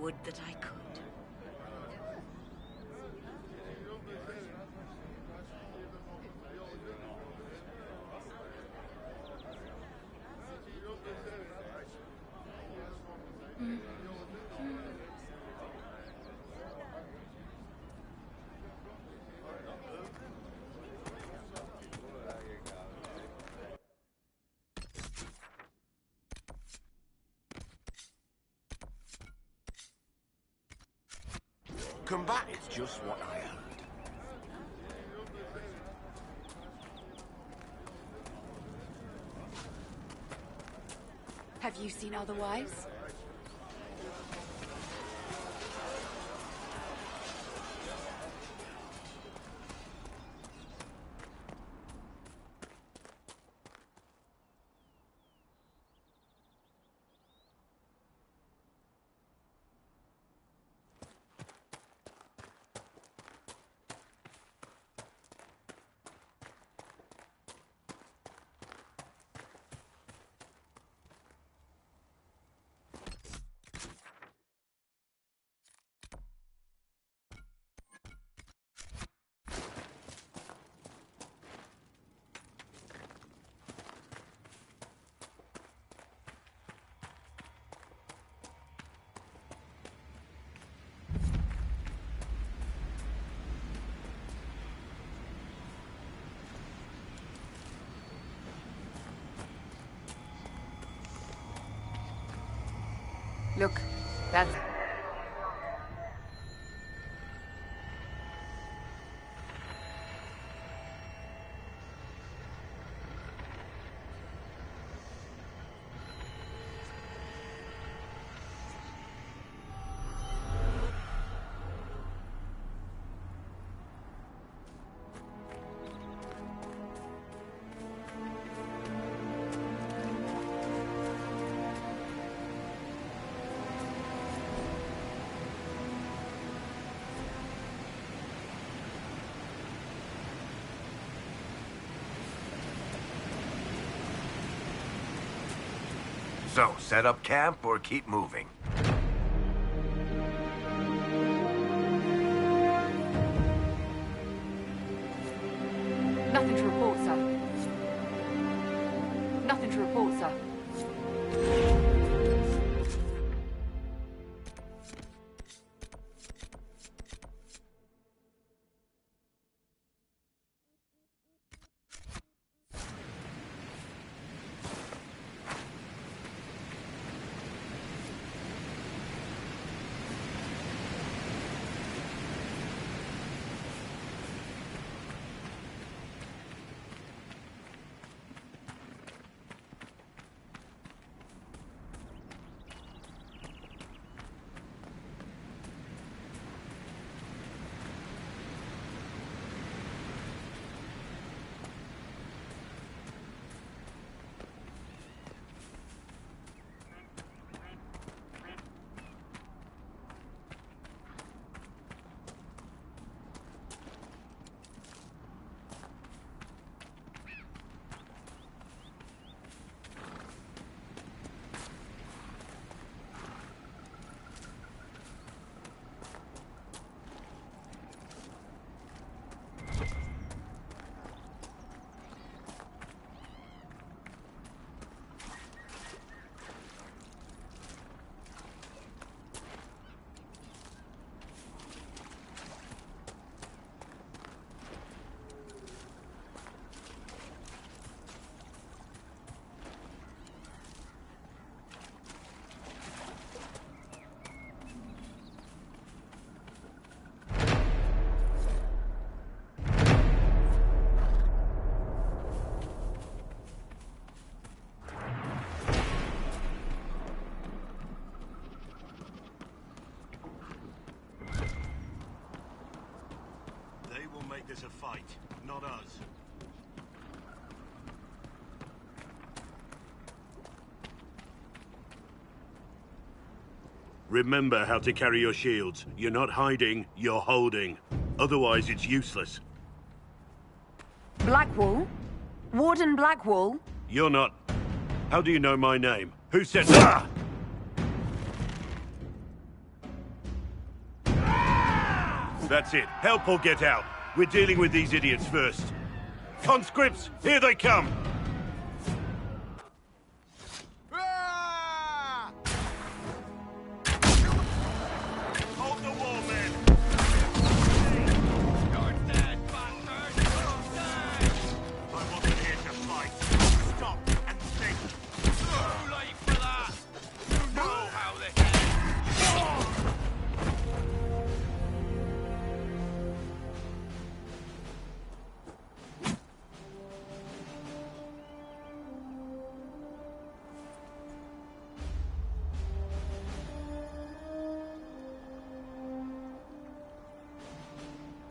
Would that I could. Combat is just what I heard. Have you seen otherwise? Look, that's... So, set up camp or keep moving? Nothing to report, sir. Nothing to report, sir. This a fight, not us. Remember how to carry your shields. You're not hiding, you're holding. Otherwise, it's useless. Blackwall? Warden Blackwall? You're not... How do you know my name? Who said... Ah! That's it. Help or get out. We're dealing with these idiots first. Conscripts, here they come! Hold the wall, men! You're dead, bastard! I wasn't here to fight. Stop and think. Too late for that! You know how this ends!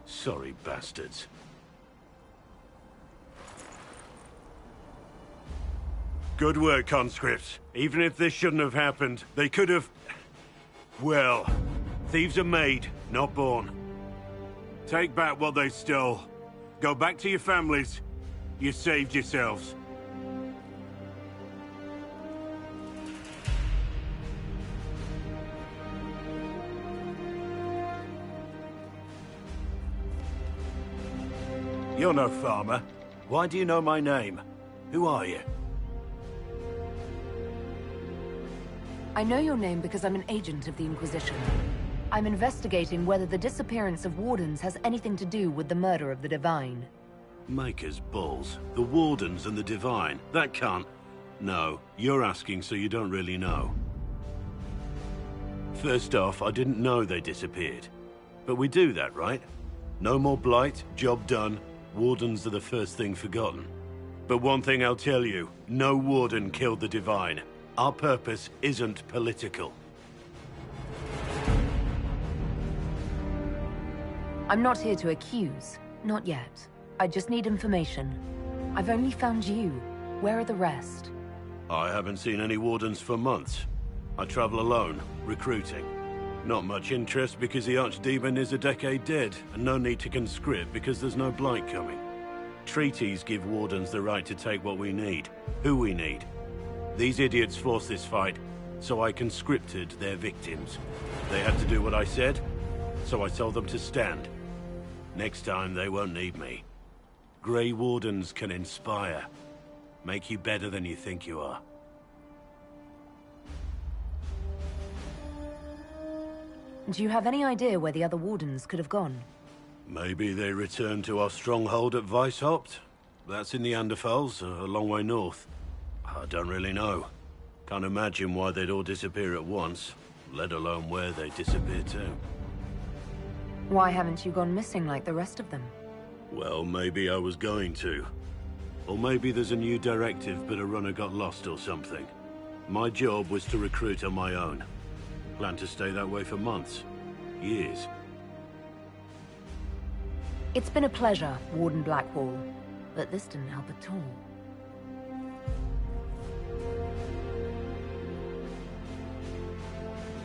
Sorry, bastards. Good work, conscripts. Even if this shouldn't have happened, they could have... Well, thieves are made, not born. Take back what they stole. Go back to your families. You saved yourselves. You're no farmer. Why do you know my name? Who are you? I know your name because I'm an agent of the Inquisition. I'm investigating whether the disappearance of Wardens has anything to do with the murder of the Divine. Maker's balls. The Wardens and the Divine. That can't... No, you're asking so you don't really know. First off, I didn't know they disappeared. But we do that, right? No more blight, job done. Wardens are the first thing forgotten. But one thing I'll tell you, no warden killed the Divine. Our purpose isn't political. I'm not here to accuse. Not yet. I just need information. I've only found you. Where are the rest? I haven't seen any wardens for months. I travel alone, recruiting. Not much interest because the Archdemon is a decade dead, and no need to conscript because there's no blight coming. Treaties give wardens the right to take what we need, who we need. These idiots forced this fight, so I conscripted their victims. They had to do what I said, so I told them to stand. Next time, they won't need me. Grey Wardens can inspire. Make you better than you think you are. Do you have any idea where the other Wardens could have gone? Maybe they returned to our stronghold at Weishaupt? That's in the Anderfels, a long way north. I don't really know. Can't imagine why they'd all disappear at once, let alone where they disappear to. Why haven't you gone missing like the rest of them? Well, maybe I was going to. Or maybe there's a new directive, but a runner got lost or something. My job was to recruit on my own. Plan to stay that way for months. Years. It's been a pleasure, Warden Blackwall. But this didn't help at all.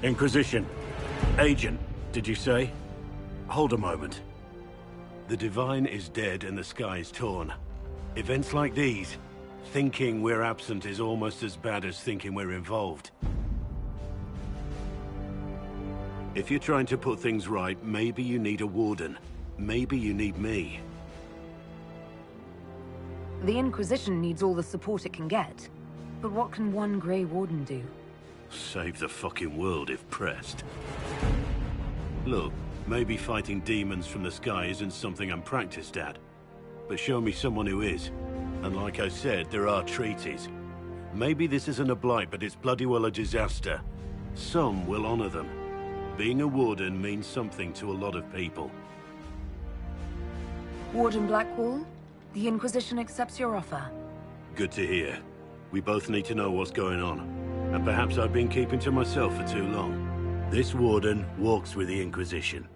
Inquisition. Agent, did you say? Hold a moment. The Divine is dead and the sky is torn. Events like these, thinking we're absent is almost as bad as thinking we're involved. If you're trying to put things right, maybe you need a warden. Maybe you need me. The Inquisition needs all the support it can get. But what can one Grey Warden do? Save the fucking world if pressed. Look, maybe fighting demons from the sky isn't something I'm practiced at. But show me someone who is. And like I said, there are treaties. Maybe this isn't a blight, but it's bloody well a disaster. Some will honor them. Being a warden means something to a lot of people. Warden Blackwall, the Inquisition accepts your offer. Good to hear. We both need to know what's going on. And perhaps I've been keeping to myself for too long. This warden walks with the Inquisition.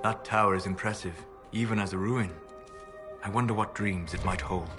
That tower is impressive, even as a ruin. I wonder what dreams it might hold.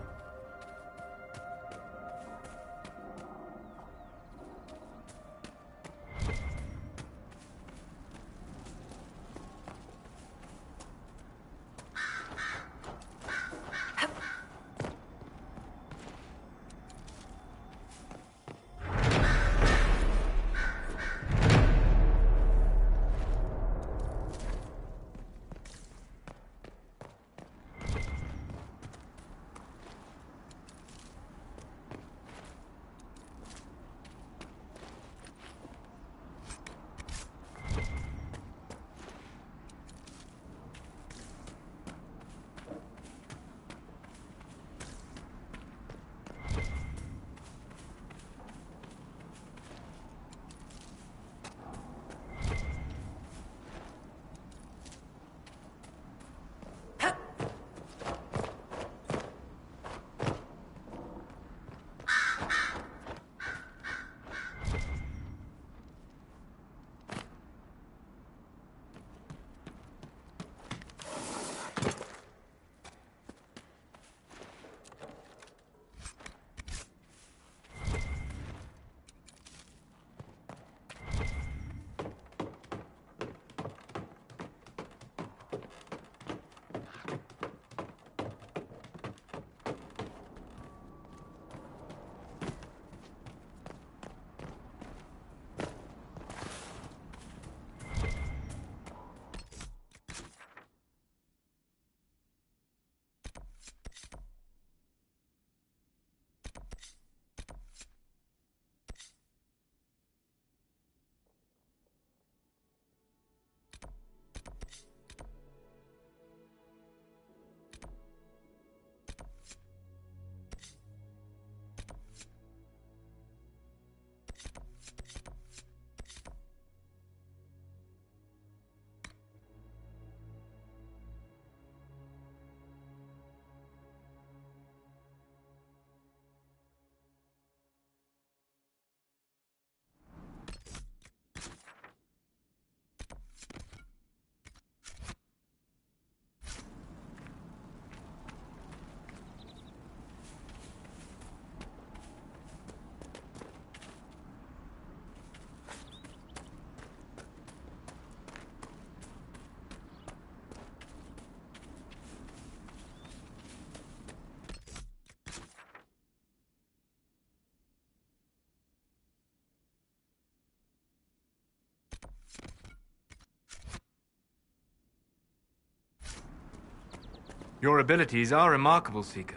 Your abilities are remarkable, Seeker.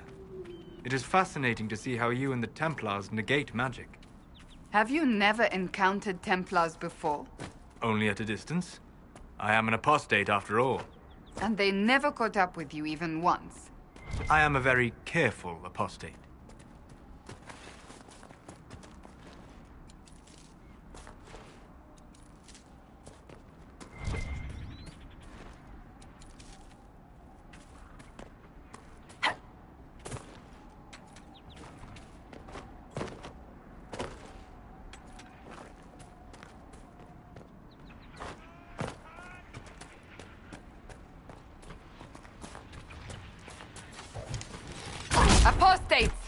It is fascinating to see how you and the Templars negate magic. Have you never encountered Templars before? Only at a distance. I am an apostate after all. And they never caught up with you even once? I am a very careful apostate. Apostates!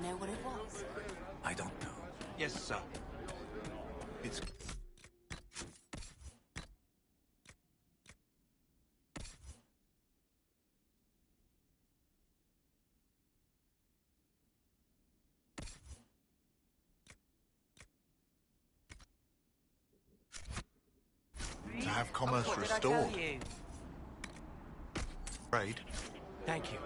know what it was? I don't know. Yes, sir. It's... To have commerce What did I restored. tell you? Trade. Thank you.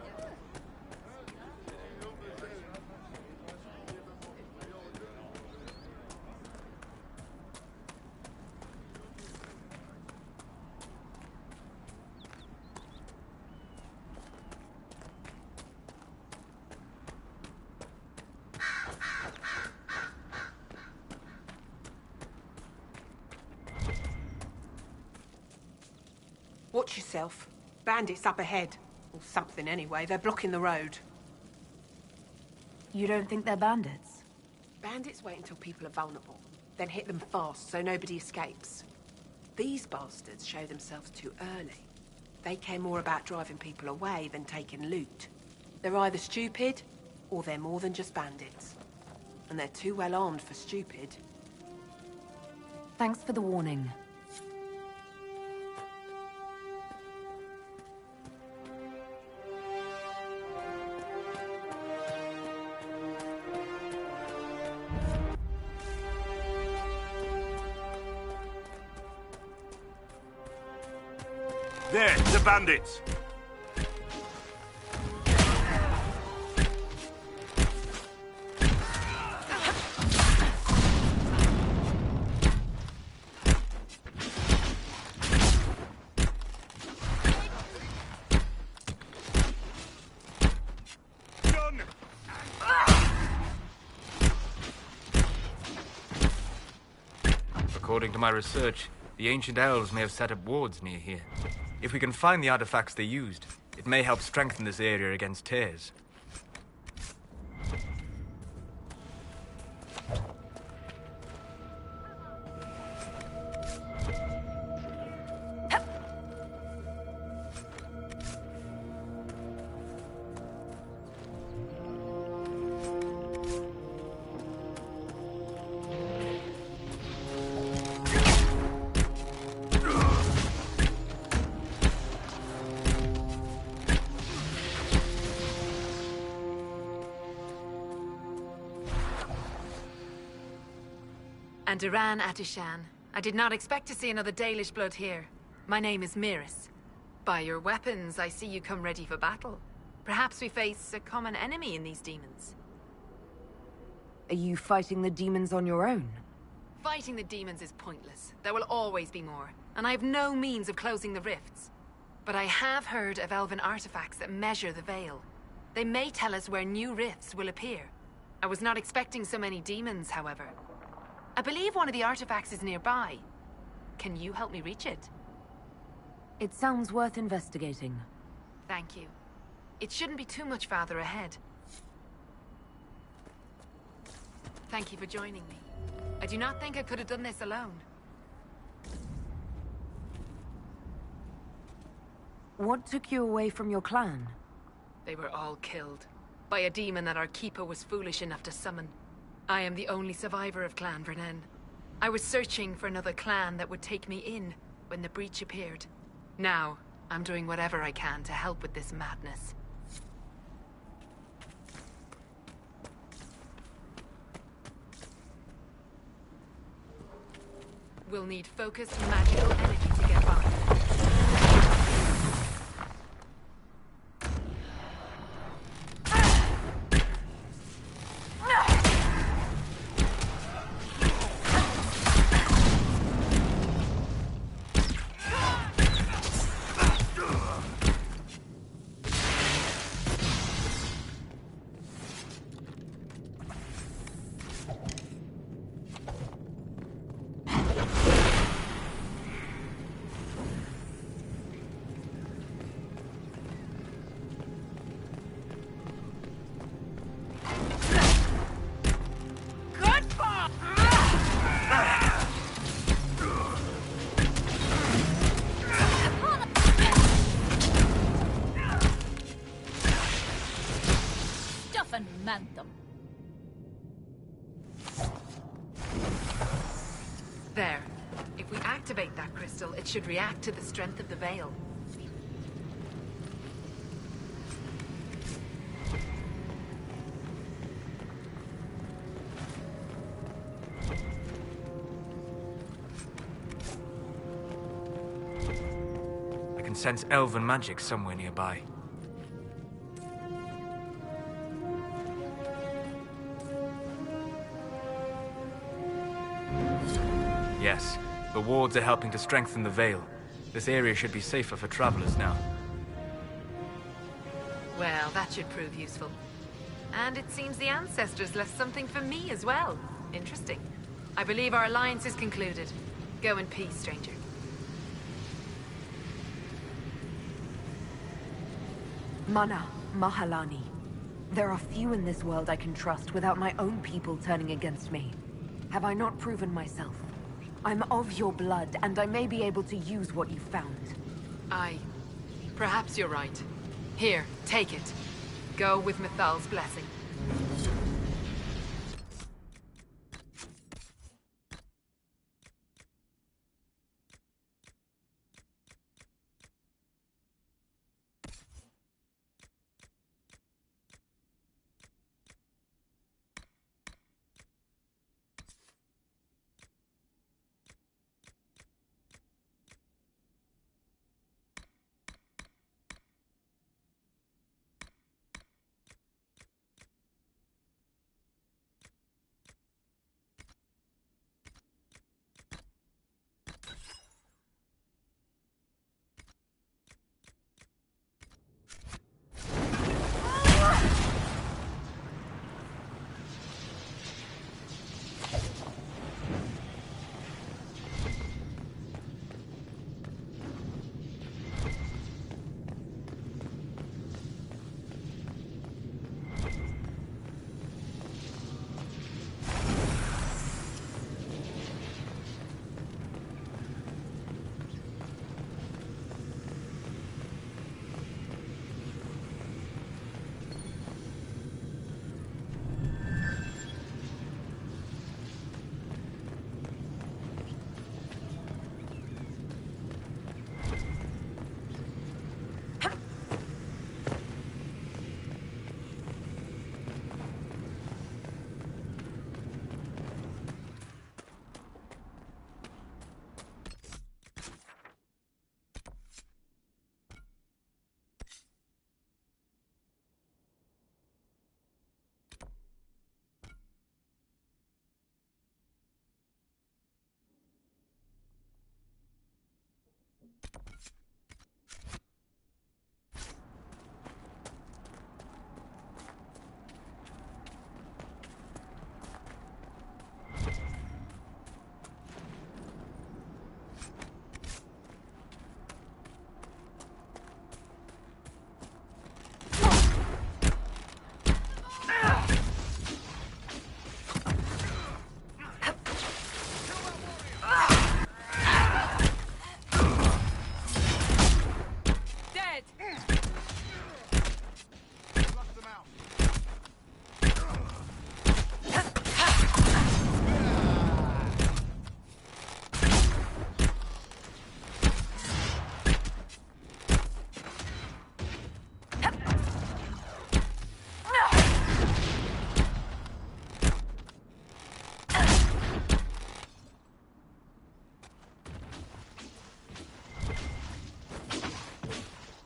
Watch yourself. Bandits up ahead. Or something anyway. They're blocking the road. You don't think they're bandits? Bandits wait until people are vulnerable, then hit them fast so nobody escapes. These bastards show themselves too early. They care more about driving people away than taking loot. They're either stupid, or they're more than just bandits. And they're too well armed for stupid. Thanks for the warning. There, the bandits! According to my research, the ancient elves may have set up wards near here. If we can find the artifacts they used, it may help strengthen this area against tears. And Duran Atishan. I did not expect to see another Dalish blood here. My name is Miris. By your weapons, I see you come ready for battle. Perhaps we face a common enemy in these demons. Are you fighting the demons on your own? Fighting the demons is pointless. There will always be more, and I have no means of closing the rifts. But I have heard of elven artifacts that measure the veil. They may tell us where new rifts will appear. I was not expecting so many demons, however. I believe one of the artifacts is nearby. Can you help me reach it? It sounds worth investigating. Thank you. It shouldn't be too much farther ahead. Thank you for joining me. I do not think I could have done this alone. What took you away from your clan? They were all killed by a demon that our keeper was foolish enough to summon. I am the only survivor of Clan Vernen. I was searching for another clan that would take me in when the breach appeared. Now, I'm doing whatever I can to help with this madness. We'll need focused magical energy to get by. There. If we activate that crystal, it should react to the strength of the veil. I can sense elven magic somewhere nearby. Yes, the wards are helping to strengthen the veil. This area should be safer for travelers now. Well, that should prove useful. And it seems the ancestors left something for me as well. Interesting. I believe our alliance is concluded. Go in peace, stranger. Mana, Mahalani. There are few in this world I can trust without my own people turning against me. Have I not proven myself? I'm of your blood, and I may be able to use what you found. Perhaps you're right. Here, take it. Go with Mithal's blessing.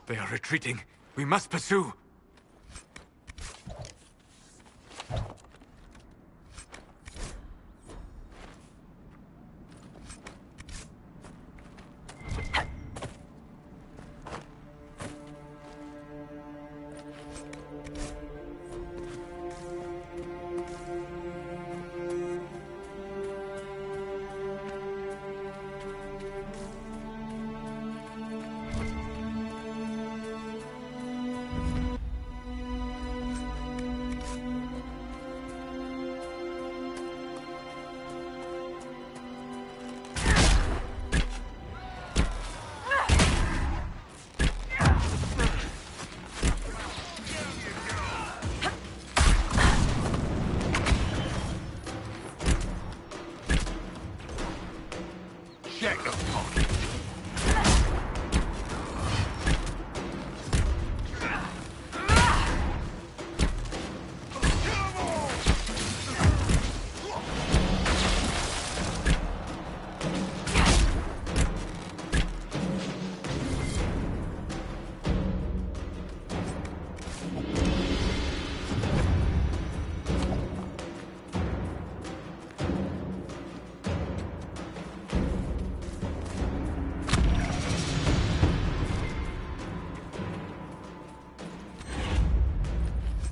They are retreating. We must pursue.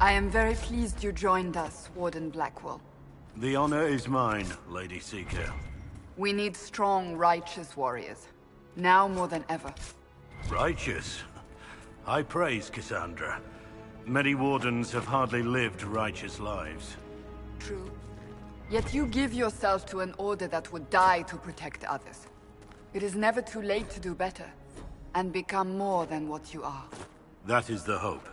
I am very pleased you joined us, Warden Blackwell. The honor is mine, Lady Seeker. We need strong, righteous warriors. Now more than ever. Righteous? I praise Cassandra. Many wardens have hardly lived righteous lives. True. Yet you give yourself to an order that would die to protect others. It is never too late to do better, and become more than what you are. That is the hope.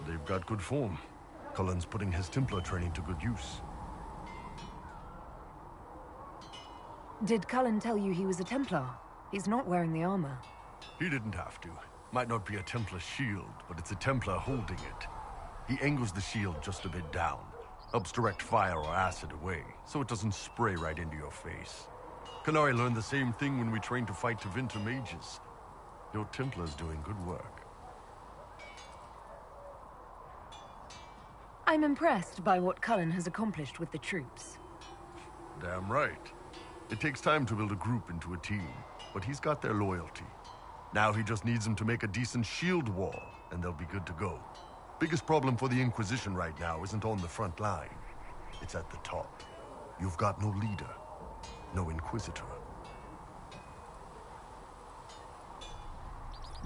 They've got good form. Cullen's putting his Templar training to good use. Did Cullen tell you he was a Templar? He's not wearing the armor. He didn't have to. Might not be a Templar shield, but it's a Templar holding it. He angles the shield just a bit down. Helps direct fire or acid away, so it doesn't spray right into your face. Canary learned the same thing when we trained to fight Tevinter mages. Your Templar's doing good work. I'm impressed by what Cullen has accomplished with the troops. Damn right. It takes time to build a group into a team, but he's got their loyalty. Now he just needs them to make a decent shield wall, and they'll be good to go. Biggest problem for the Inquisition right now isn't on the front line. It's at the top. You've got no leader, no Inquisitor.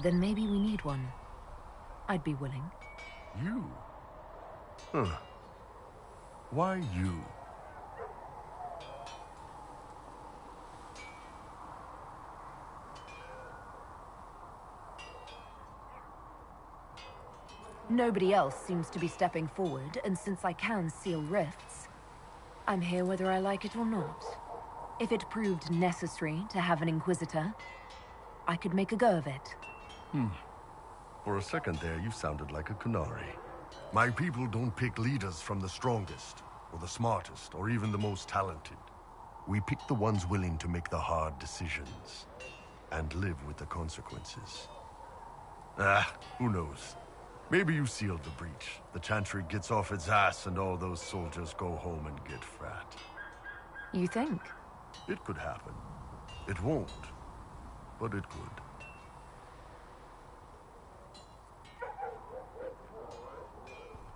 Then maybe we need one. I'd be willing. You? Huh. Why you? Nobody else seems to be stepping forward, and since I can seal rifts, I'm here whether I like it or not. If it proved necessary to have an Inquisitor, I could make a go of it. For a second there, you sounded like a Canary. My people don't pick leaders from the strongest, or the smartest, or even the most talented. We pick the ones willing to make the hard decisions, and live with the consequences. Who knows? Maybe you sealed the breach. The Chantry gets off its ass and all those soldiers go home and get fat. You think? It could happen. It won't, but it could.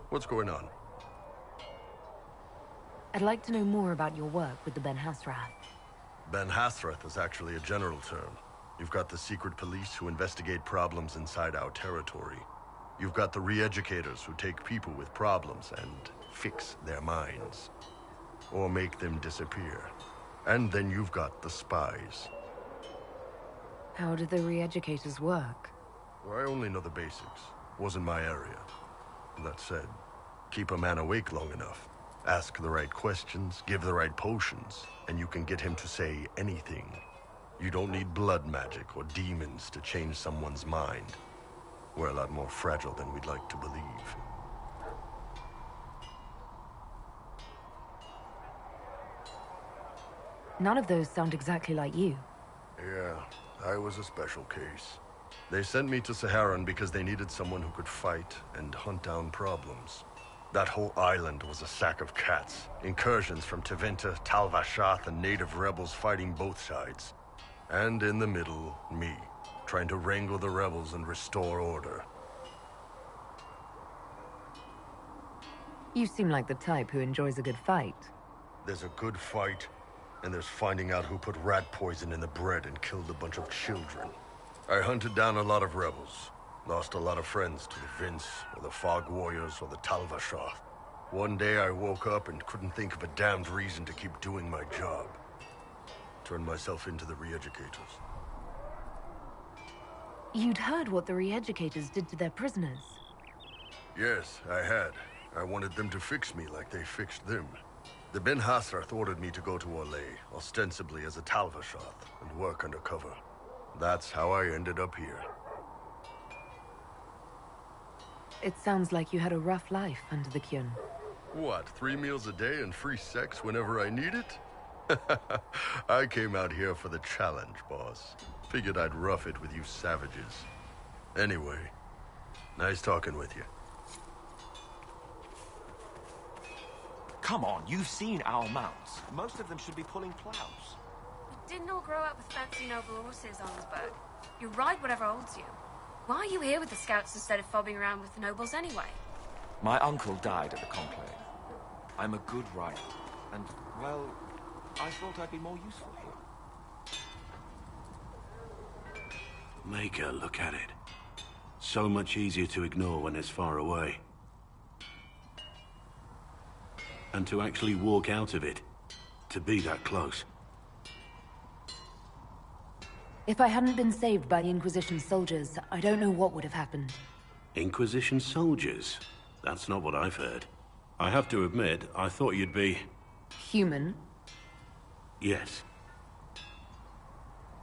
What's going on? I'd like to know more about your work with the Ben Hasrath. Ben Hasrath is actually a general term. You've got the secret police who investigate problems inside our territory. You've got the re-educators who take people with problems and fix their minds. Or make them disappear. And then you've got the spies. How do the re-educators work? Well, I only know the basics. Wasn't my area. That said, keep a man awake long enough. Ask the right questions, give the right potions, and you can get him to say anything. You don't need blood magic or demons to change someone's mind. We're a lot more fragile than we'd like to believe. None of those sound exactly like you. Yeah, I was a special case. They sent me to Saharan because they needed someone who could fight and hunt down problems. That whole island was a sack of cats. Incursions from Tevinter, Tal Vashath, and native rebels fighting both sides. And in the middle, me, trying to wrangle the rebels and restore order. You seem like the type who enjoys a good fight. There's a good fight, and there's finding out who put rat poison in the bread and killed a bunch of children. I hunted down a lot of rebels. Lost a lot of friends to the Vince, or the Fog Warriors, or the Tal Vashath. One day I woke up and couldn't think of a damned reason to keep doing my job. Turned myself into the re-educators. You'd heard what the re-educators did to their prisoners. Yes, I had. I wanted them to fix me like they fixed them. The Ben Hasrath ordered me to go to Orlais, ostensibly as a Tal Vashath, and work undercover. That's how I ended up here. It sounds like you had a rough life under the Kyun. What, 3 meals a day and free sex whenever I need it? I came out here for the challenge, boss. Figured I'd rough it with you savages. Anyway, nice talking with you. Come on, you've seen our mounts. Most of them should be pulling plows. We didn't all grow up with fancy noble horses, Arnsberg. You ride whatever holds you. Why are you here with the scouts instead of fobbing around with the nobles anyway? My uncle died at the conclave. I'm a good rider, and, well, I thought I'd be more useful here. Maker, look at it. So much easier to ignore when it's far away. And to actually walk out of it. To be that close. If I hadn't been saved by the Inquisition soldiers, I don't know what would have happened. Inquisition soldiers? That's not what I've heard. I have to admit, I thought you'd be... Human? Yes.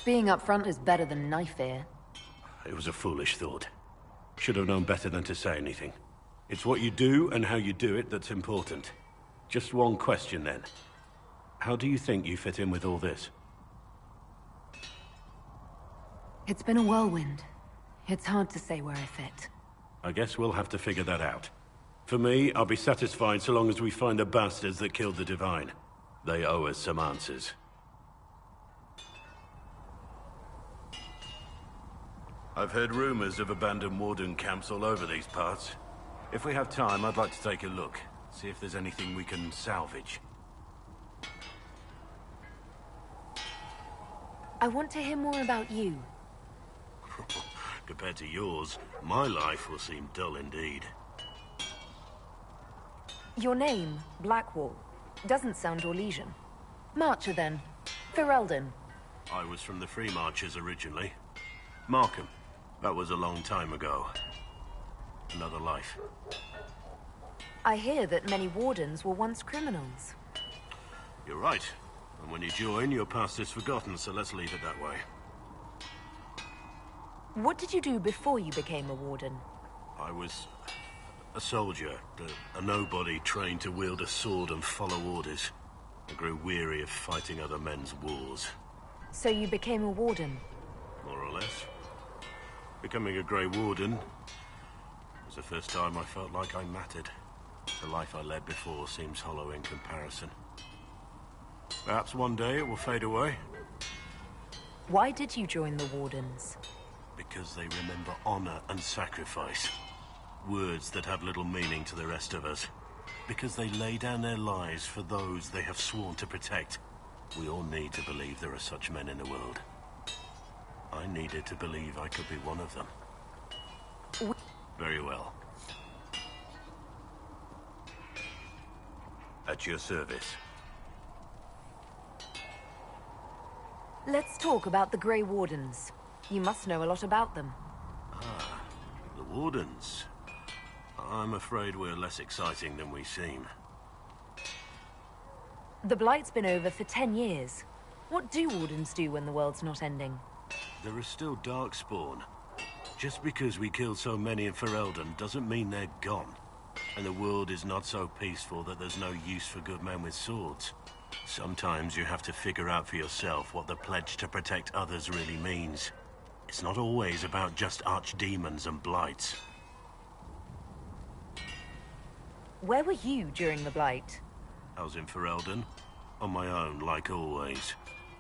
Being up front is better than knife fear. It was a foolish thought. Should have known better than to say anything. It's what you do and how you do it that's important. Just one question then. How do you think you fit in with all this? It's been a whirlwind. It's hard to say where I fit. I guess we'll have to figure that out. For me, I'll be satisfied so long as we find the bastards that killed the Divine. They owe us some answers. I've heard rumors of abandoned warden camps all over these parts. If we have time, I'd like to take a look. See if there's anything we can salvage. I want to hear more about you. Compared to yours, my life will seem dull indeed. Your name, Blackwall, doesn't sound Orlesian. Marcher then. Ferelden. I was from the Free Marchers originally. Markham. That was a long time ago. Another life. I hear that many wardens were once criminals. You're right. And when you join, your past is forgotten, so let's leave it that way. What did you do before you became a warden? I was a soldier, a nobody trained to wield a sword and follow orders. I grew weary of fighting other men's wars. So you became a warden? More or less. Becoming a Grey Warden was the first time I felt like I mattered. The life I led before seems hollow in comparison. Perhaps one day it will fade away. Why did you join the Wardens? Because they remember honor and sacrifice. Words that have little meaning to the rest of us. Because they lay down their lives for those they have sworn to protect. We all need to believe there are such men in the world. I needed to believe I could be one of them. Very well. At your service. Let's talk about the Grey Wardens. You must know a lot about them. Ah, the Wardens. I'm afraid we're less exciting than we seem. The Blight's been over for 10 years. What do Wardens do when the world's not ending? There is still Darkspawn. Just because we killed so many in Ferelden doesn't mean they're gone. And the world is not so peaceful that there's no use for good men with swords. Sometimes you have to figure out for yourself what the pledge to protect others really means. It's not always about just archdemons and blights. Where were you during the Blight? I was in Ferelden, on my own, like always.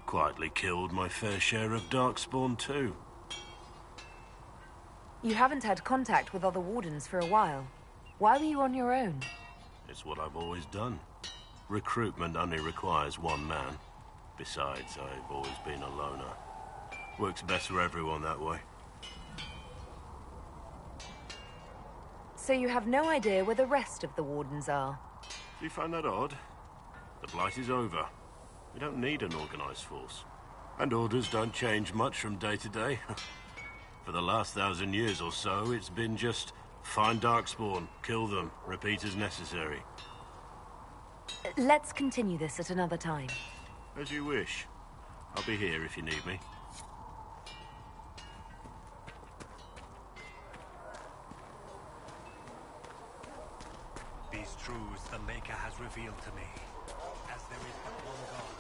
Quietly killed my fair share of Darkspawn too. You haven't had contact with other Wardens for a while. Why were you on your own? It's what I've always done. Recruitment only requires one man. Besides, I've always been a loner. Works best for everyone that way. So you have no idea where the rest of the Wardens are? Do you find that odd? The Blight is over. We don't need an organized force. And orders don't change much from day to day. For the last 1,000 years or so, it's been just find Darkspawn, kill them, repeat as necessary. Let's continue this at another time. As you wish. I'll be here if you need me. These truths the Maker has revealed to me. As there is but one God,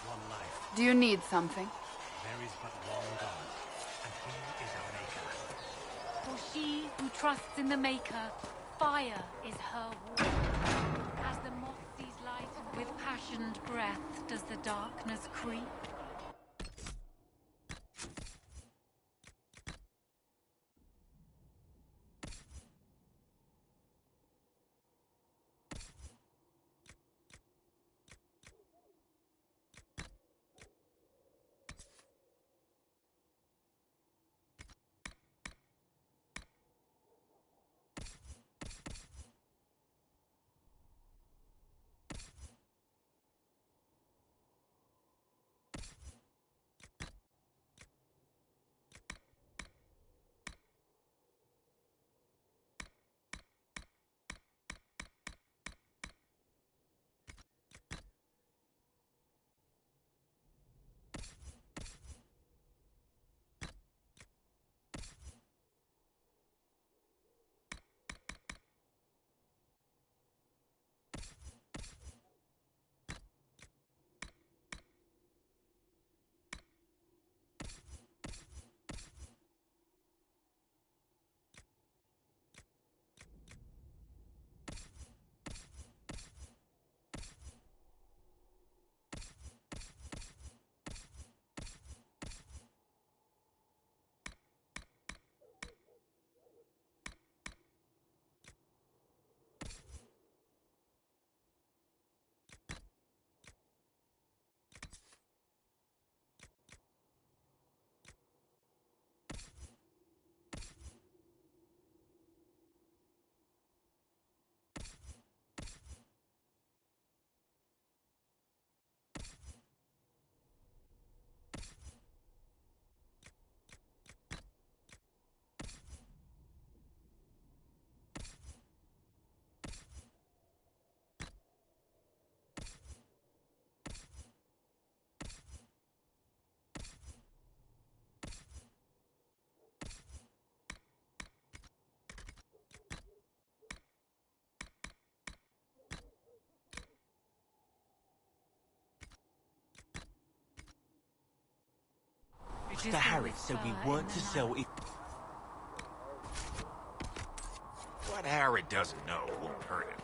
one life. Do you need something? There is but one God, and he is our Maker. For she who trusts in the Maker, fire is her war. As the moth sees light, with passioned breath does the darkness creep. Mr. Harris said we weren't to sell it. What Harry doesn't know won't hurt him.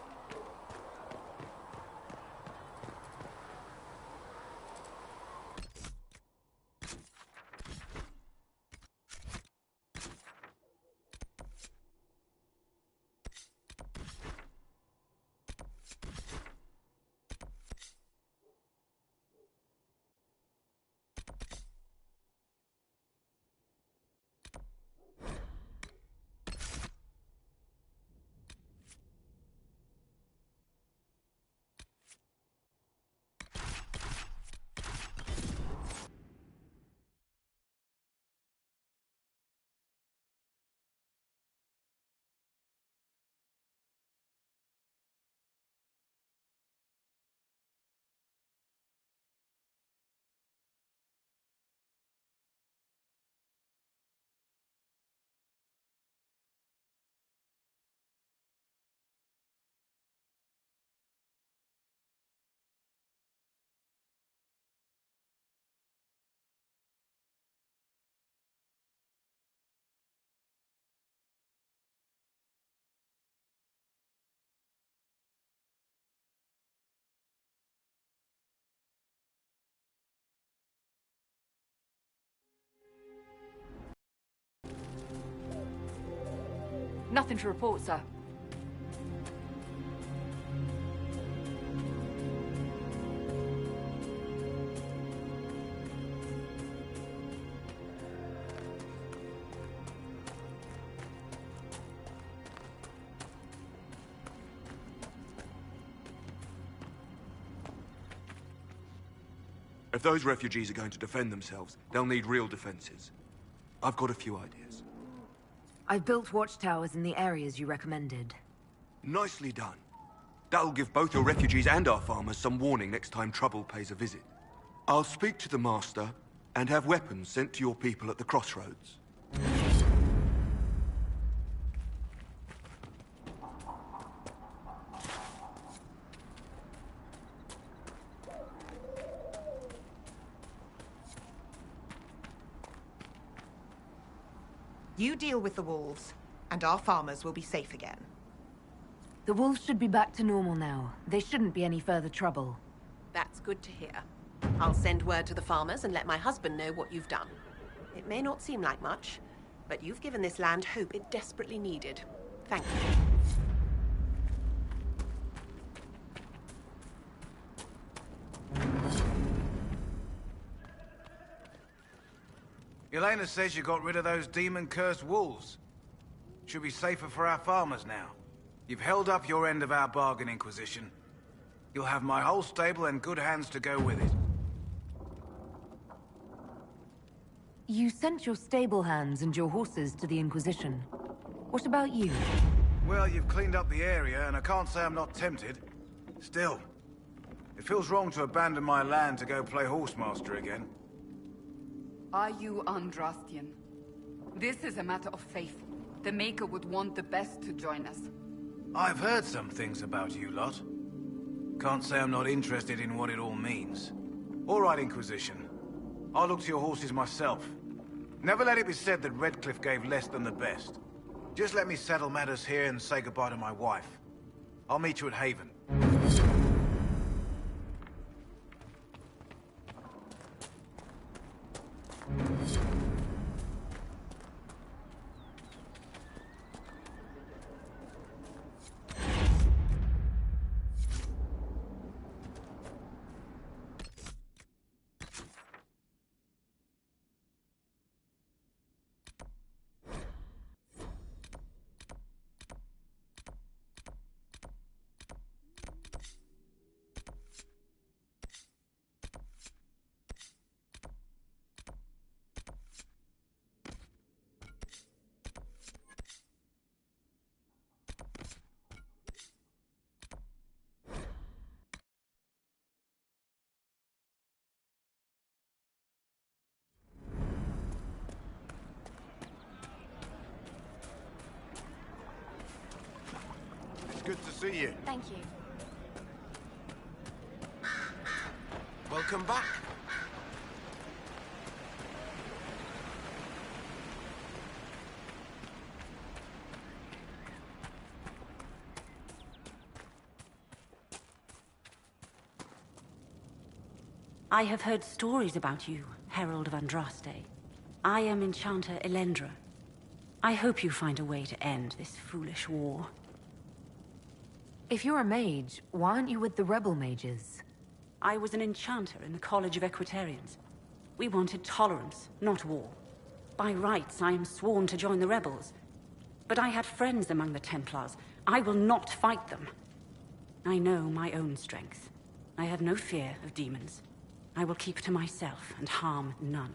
Nothing to report, sir. If those refugees are going to defend themselves, they'll need real defenses. I've got a few ideas. I've built watchtowers in the areas you recommended. Nicely done. That'll give both your refugees and our farmers some warning next time trouble pays a visit. I'll speak to the Master and have weapons sent to your people at the crossroads. You deal with the wolves, and our farmers will be safe again. The wolves should be back to normal now. They shouldn't be any further trouble. That's good to hear. I'll send word to the farmers and let my husband know what you've done. It may not seem like much, but you've given this land hope it desperately needed. Thank you. Elena says you got rid of those demon-cursed wolves. Should be safer for our farmers now. You've held up your end of our bargain, Inquisition. You'll have my whole stable and good hands to go with it. You sent your stable hands and your horses to the Inquisition. What about you? Well, you've cleaned up the area, and I can't say I'm not tempted. Still, it feels wrong to abandon my land to go play horsemaster again. Are you Andrastian? This is a matter of faith. The Maker would want the best to join us. I've heard some things about you lot. Can't say I'm not interested in what it all means. All right, Inquisition. I'll look to your horses myself. Never let it be said that Redcliffe gave less than the best. Just let me settle matters here and say goodbye to my wife. I'll meet you at Haven. Good to see you. Thank you. Welcome back. I have heard stories about you, Herald of Andraste. I am Enchanter Elendra. I hope you find a way to end this foolish war. If you're a mage, why aren't you with the rebel mages? I was an enchanter in the College of Equitarians. We wanted tolerance, not war. By rights, I am sworn to join the rebels. But I had friends among the Templars. I will not fight them. I know my own strength. I have no fear of demons. I will keep to myself and harm none.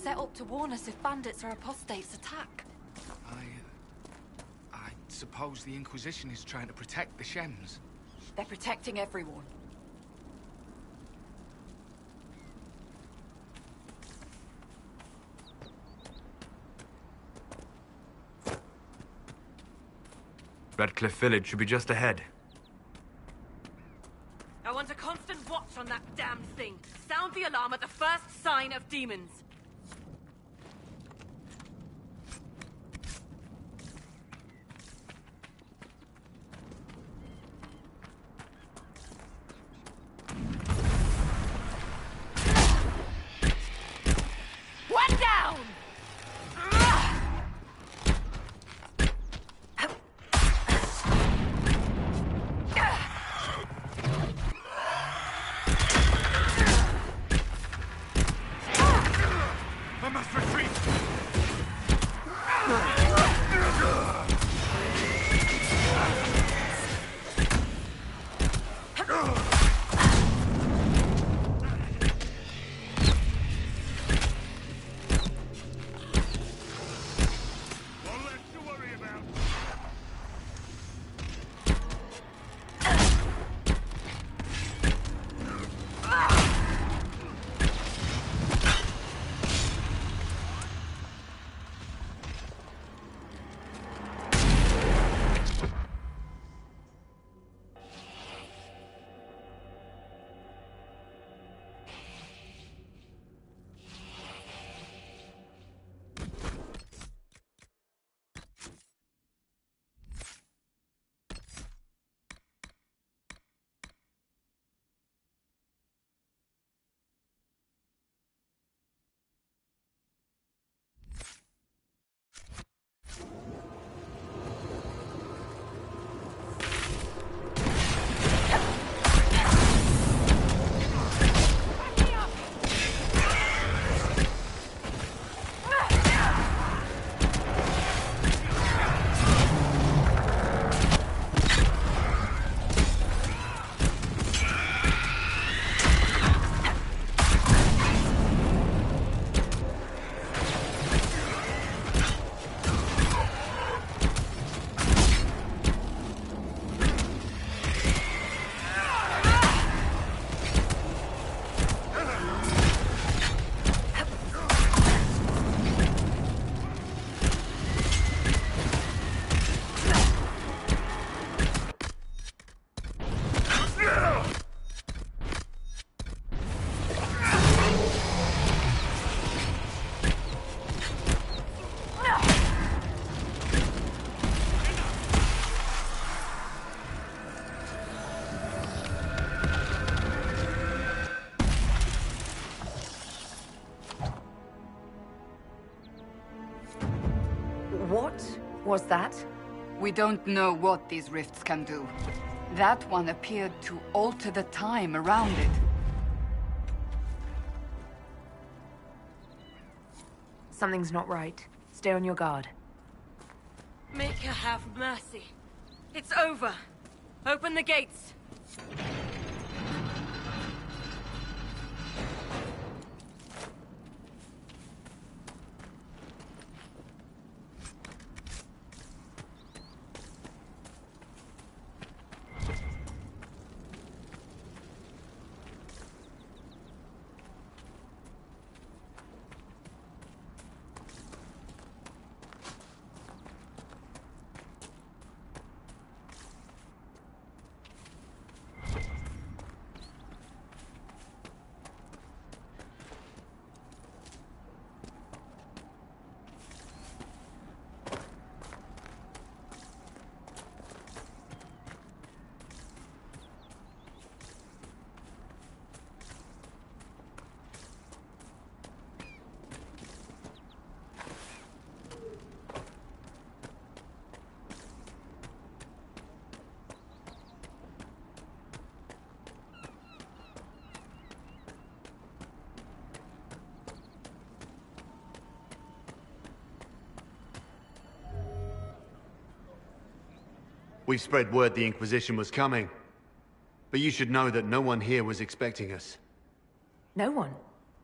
set up to warn us if bandits or apostates attack. I suppose the Inquisition is trying to protect the Shems. They're protecting everyone. Redcliffe Village should be just ahead. I want a constant watch on that damned thing. Sound the alarm at the first sign of demons. One down! I must retreat! One less to worry about. What was that? We don't know what these rifts can do. That one appeared to alter the time around it. Something's not right. Stay on your guard. Make her have mercy. It's over. Open the gates. We spread word the Inquisition was coming. But you should know that no one here was expecting us. No one?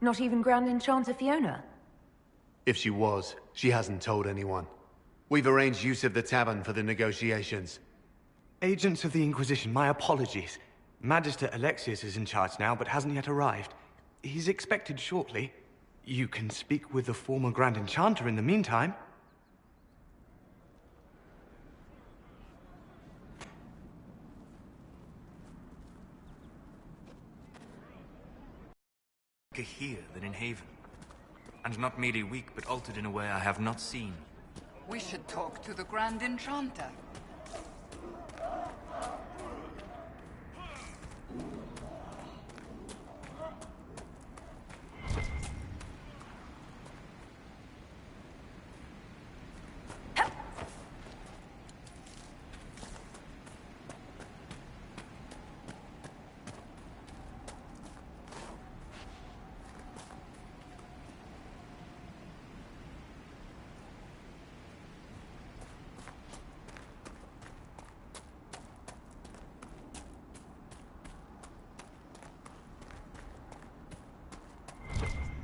Not even Grand Enchanter Fiona? If she was, she hasn't told anyone. We've arranged use of the tavern for the negotiations. Agents of the Inquisition, my apologies. Magister Alexius is in charge now, but hasn't yet arrived. He's expected shortly. You can speak with the former Grand Enchanter in the meantime. Here than in Haven. And not merely weak, but altered in a way I have not seen. We should talk to the Grand Enchanter.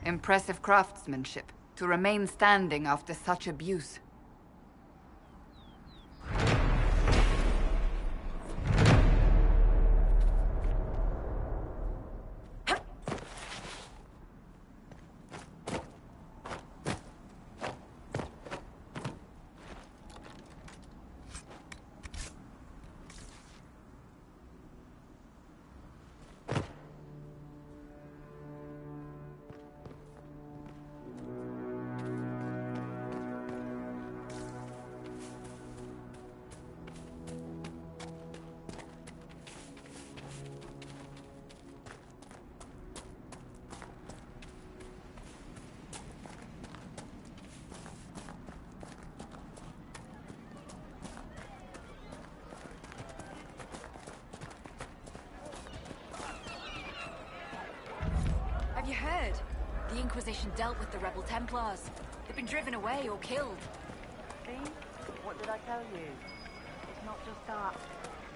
Impressive craftsmanship, to remain standing after such abuse. Have you heard? The Inquisition dealt with the rebel Templars. They've been driven away or killed. See? What did I tell you? It's not just that.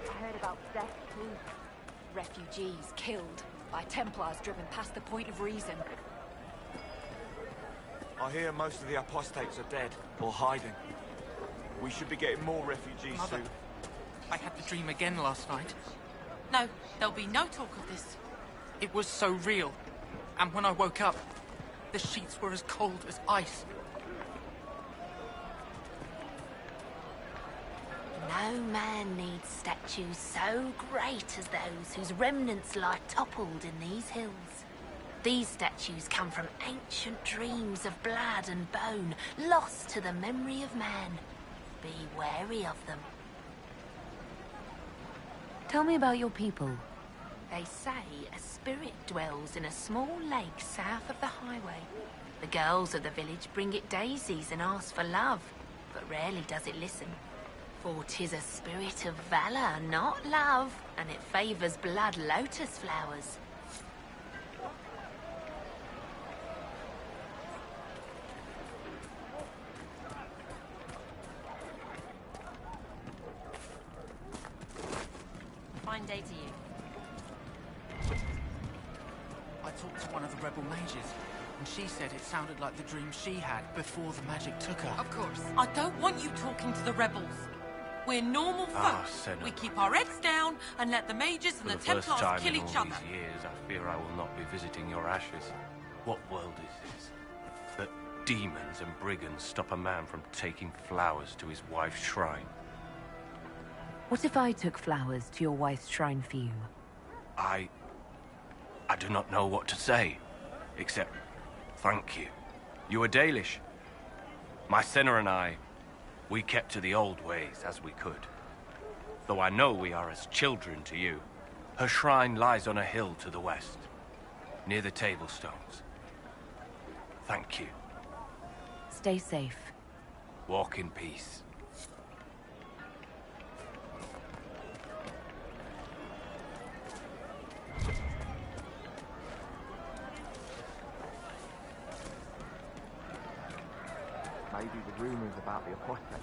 I heard about death too. Refugees killed by Templars driven past the point of reason. I hear most of the apostates are dead or hiding. We should be getting more refugees Mother, soon. I had the dream again last night. No, there'll be no talk of this. It was so real. And when I woke up, the sheets were as cold as ice. No man needs statues so great as those whose remnants lie toppled in these hills. These statues come from ancient dreams of blood and bone, lost to the memory of man. Be wary of them. Tell me about your people. They say a spirit dwells in a small lake south of the highway. The girls of the village bring it daisies and ask for love, but rarely does it listen. For 'tis a spirit of valor, not love, and it favors blood lotus flowers. Fine day to you. I talked to one of the rebel mages, and she said it sounded like the dream she had before the magic took her. Of course. I don't want you talking to the rebels. We're normal folk. Senna. We keep our heads down and let the mages and For the the first Templars time kill in each all other. these years, I fear I will not be visiting your ashes. What world is this? That demons and brigands stop a man from taking flowers to his wife's shrine? What if I took flowers to your wife's shrine for you? I do not know what to say, except thank you. You are Dalish. My Senna and I, we kept to the old ways as we could. Though I know we are as children to you. Her shrine lies on a hill to the west, near the Tablestones. Thank you. Stay safe. Walk in peace. Maybe the rumors about the apostate.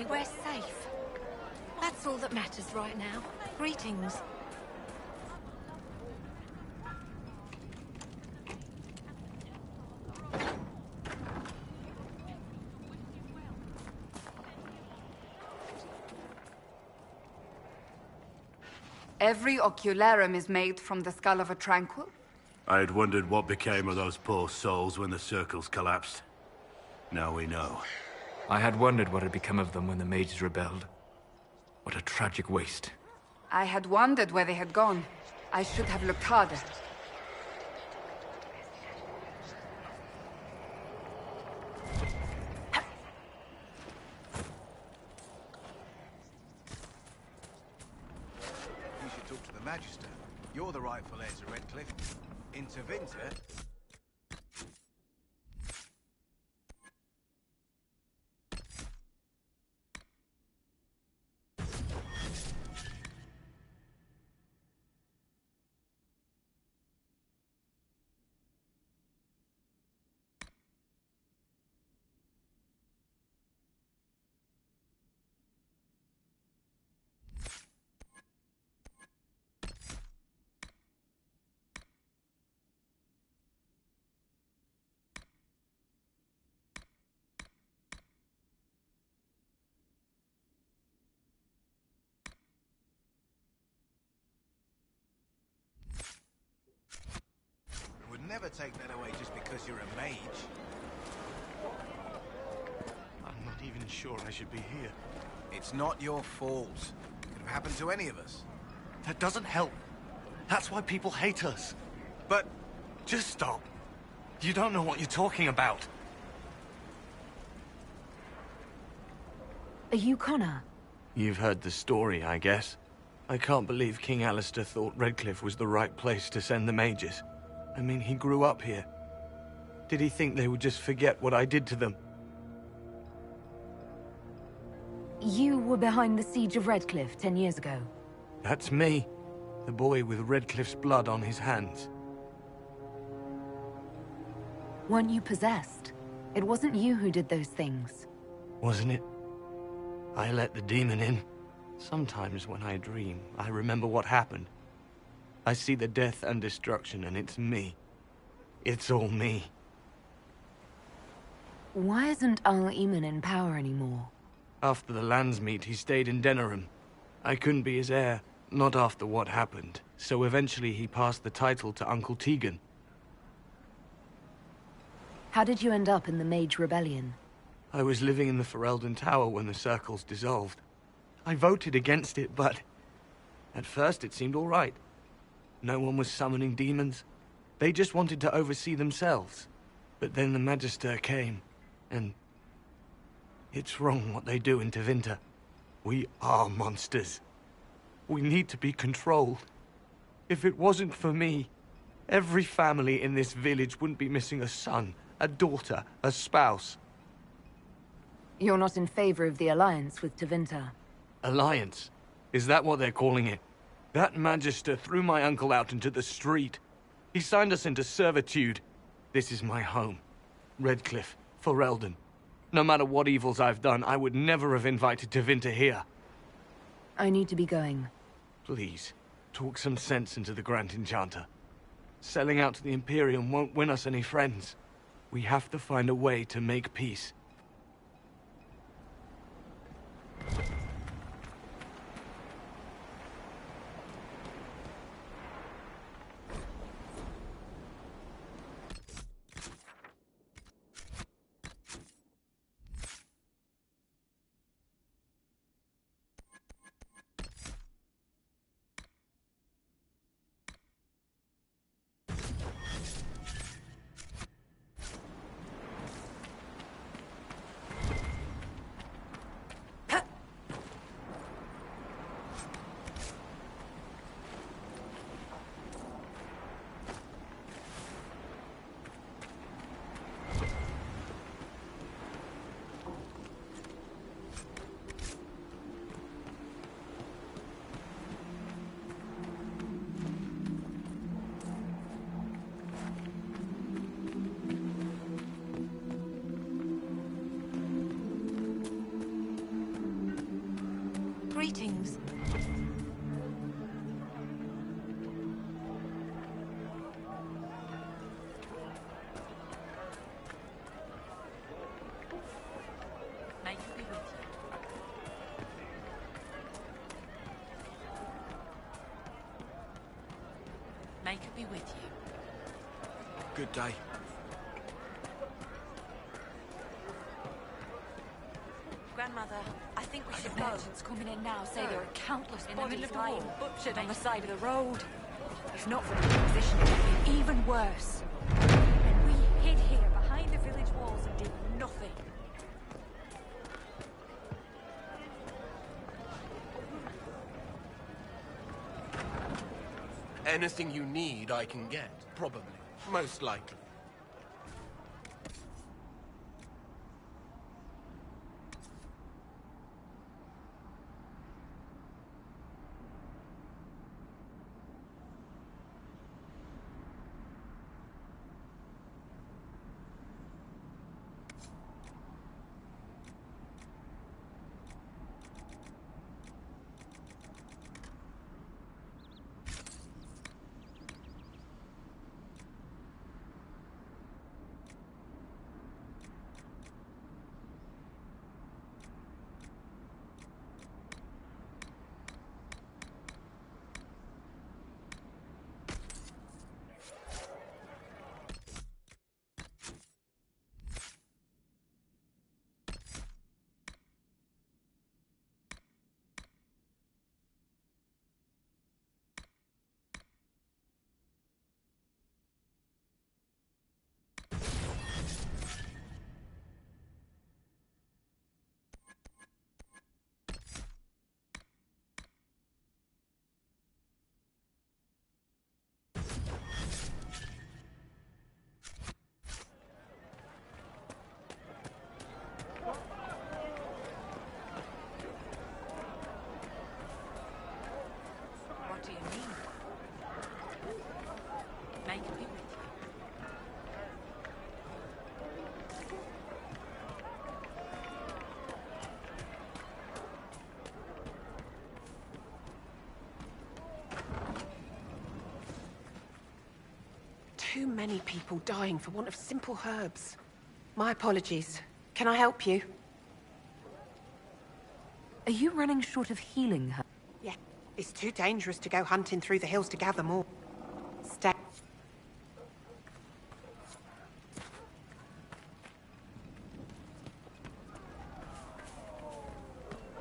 everywhere safe. That's all that matters right now. Greetings. Every ocularum is made from the skull of a tranquil? I had wondered what became of those poor souls when the circles collapsed. Now we know. I had wondered what had become of them when the mages rebelled. What a tragic waste. I had wondered where they had gone. I should have looked harder. You should talk to the Magister. You're the rightful heir to Redcliffe. In Tevinter, never take that away just because you're a mage. I'm not even sure I should be here. It's not your fault. Could have happened to any of us. That doesn't help. That's why people hate us. But just stop. You don't know what you're talking about. Are you Connor? You've heard the story, I guess. I can't believe King Alistair thought Redcliffe was the right place to send the mages. I mean, he grew up here. Did he think they would just forget what I did to them? You were behind the siege of Redcliffe 10 years ago. That's me. The boy with Redcliffe's blood on his hands. Weren't you possessed? It wasn't you who did those things. Wasn't it? I let the demon in. Sometimes when I dream, I remember what happened. I see the death and destruction, and it's me. It's all me. Why isn't Al-Eamon in power anymore? After the Landsmeet, he stayed in Denerim. I couldn't be his heir, not after what happened, so eventually he passed the title to Uncle Tegan. How did you end up in the Mage Rebellion? I was living in the Ferelden Tower when the circles dissolved. I voted against it, but at first it seemed all right. No one was summoning demons. They just wanted to oversee themselves. But then the Magister came, and it's wrong what they do in Tevinter. We are monsters. We need to be controlled. If it wasn't for me, every family in this village wouldn't be missing a son, a daughter, a spouse. You're not in favor of the alliance with Tevinter? Alliance? Is that what they're calling it? That Magister threw my uncle out into the street. He signed us into servitude. This is my home. Redcliffe, Ferelden. No matter what evils I've done, I would never have invited Tevinter here. I need to be going. Please, talk some sense into the Grand Enchanter. Selling out to the Imperium won't win us any friends. We have to find a way to make peace. things. May you be with you. May it be with you. Good day. Grandmother, I think we should go. Merchants coming in now say there are countless bodies lying butchered on the side of the road. If not for the Inquisition, it would be even worse. And we hid here behind the village walls and did nothing. Anything you need, I can get. Probably. Most likely. What do you mean? May it be with you. Too many people dying for want of simple herbs. My apologies. Can I help you? Are you running short of healing herbs? Yeah. It's too dangerous to go hunting through the hills to gather more. Stay.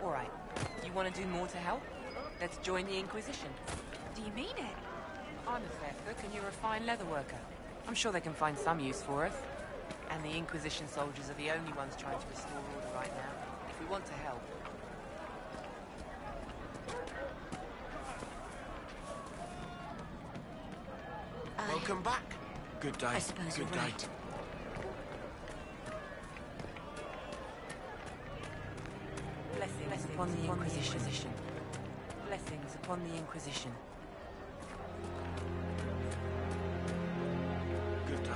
All right. You want to do more to help? Let's join the Inquisition. Do you mean it? I'm a fair cook and you're a fine leather worker. I'm sure they can find some use for us. And the Inquisition soldiers are the only ones trying to restore order right now. If we want to help. Welcome back. Good day. I suppose you're Good day. right. Blessings upon the Inquisition. Blessings upon the Inquisition. Good day.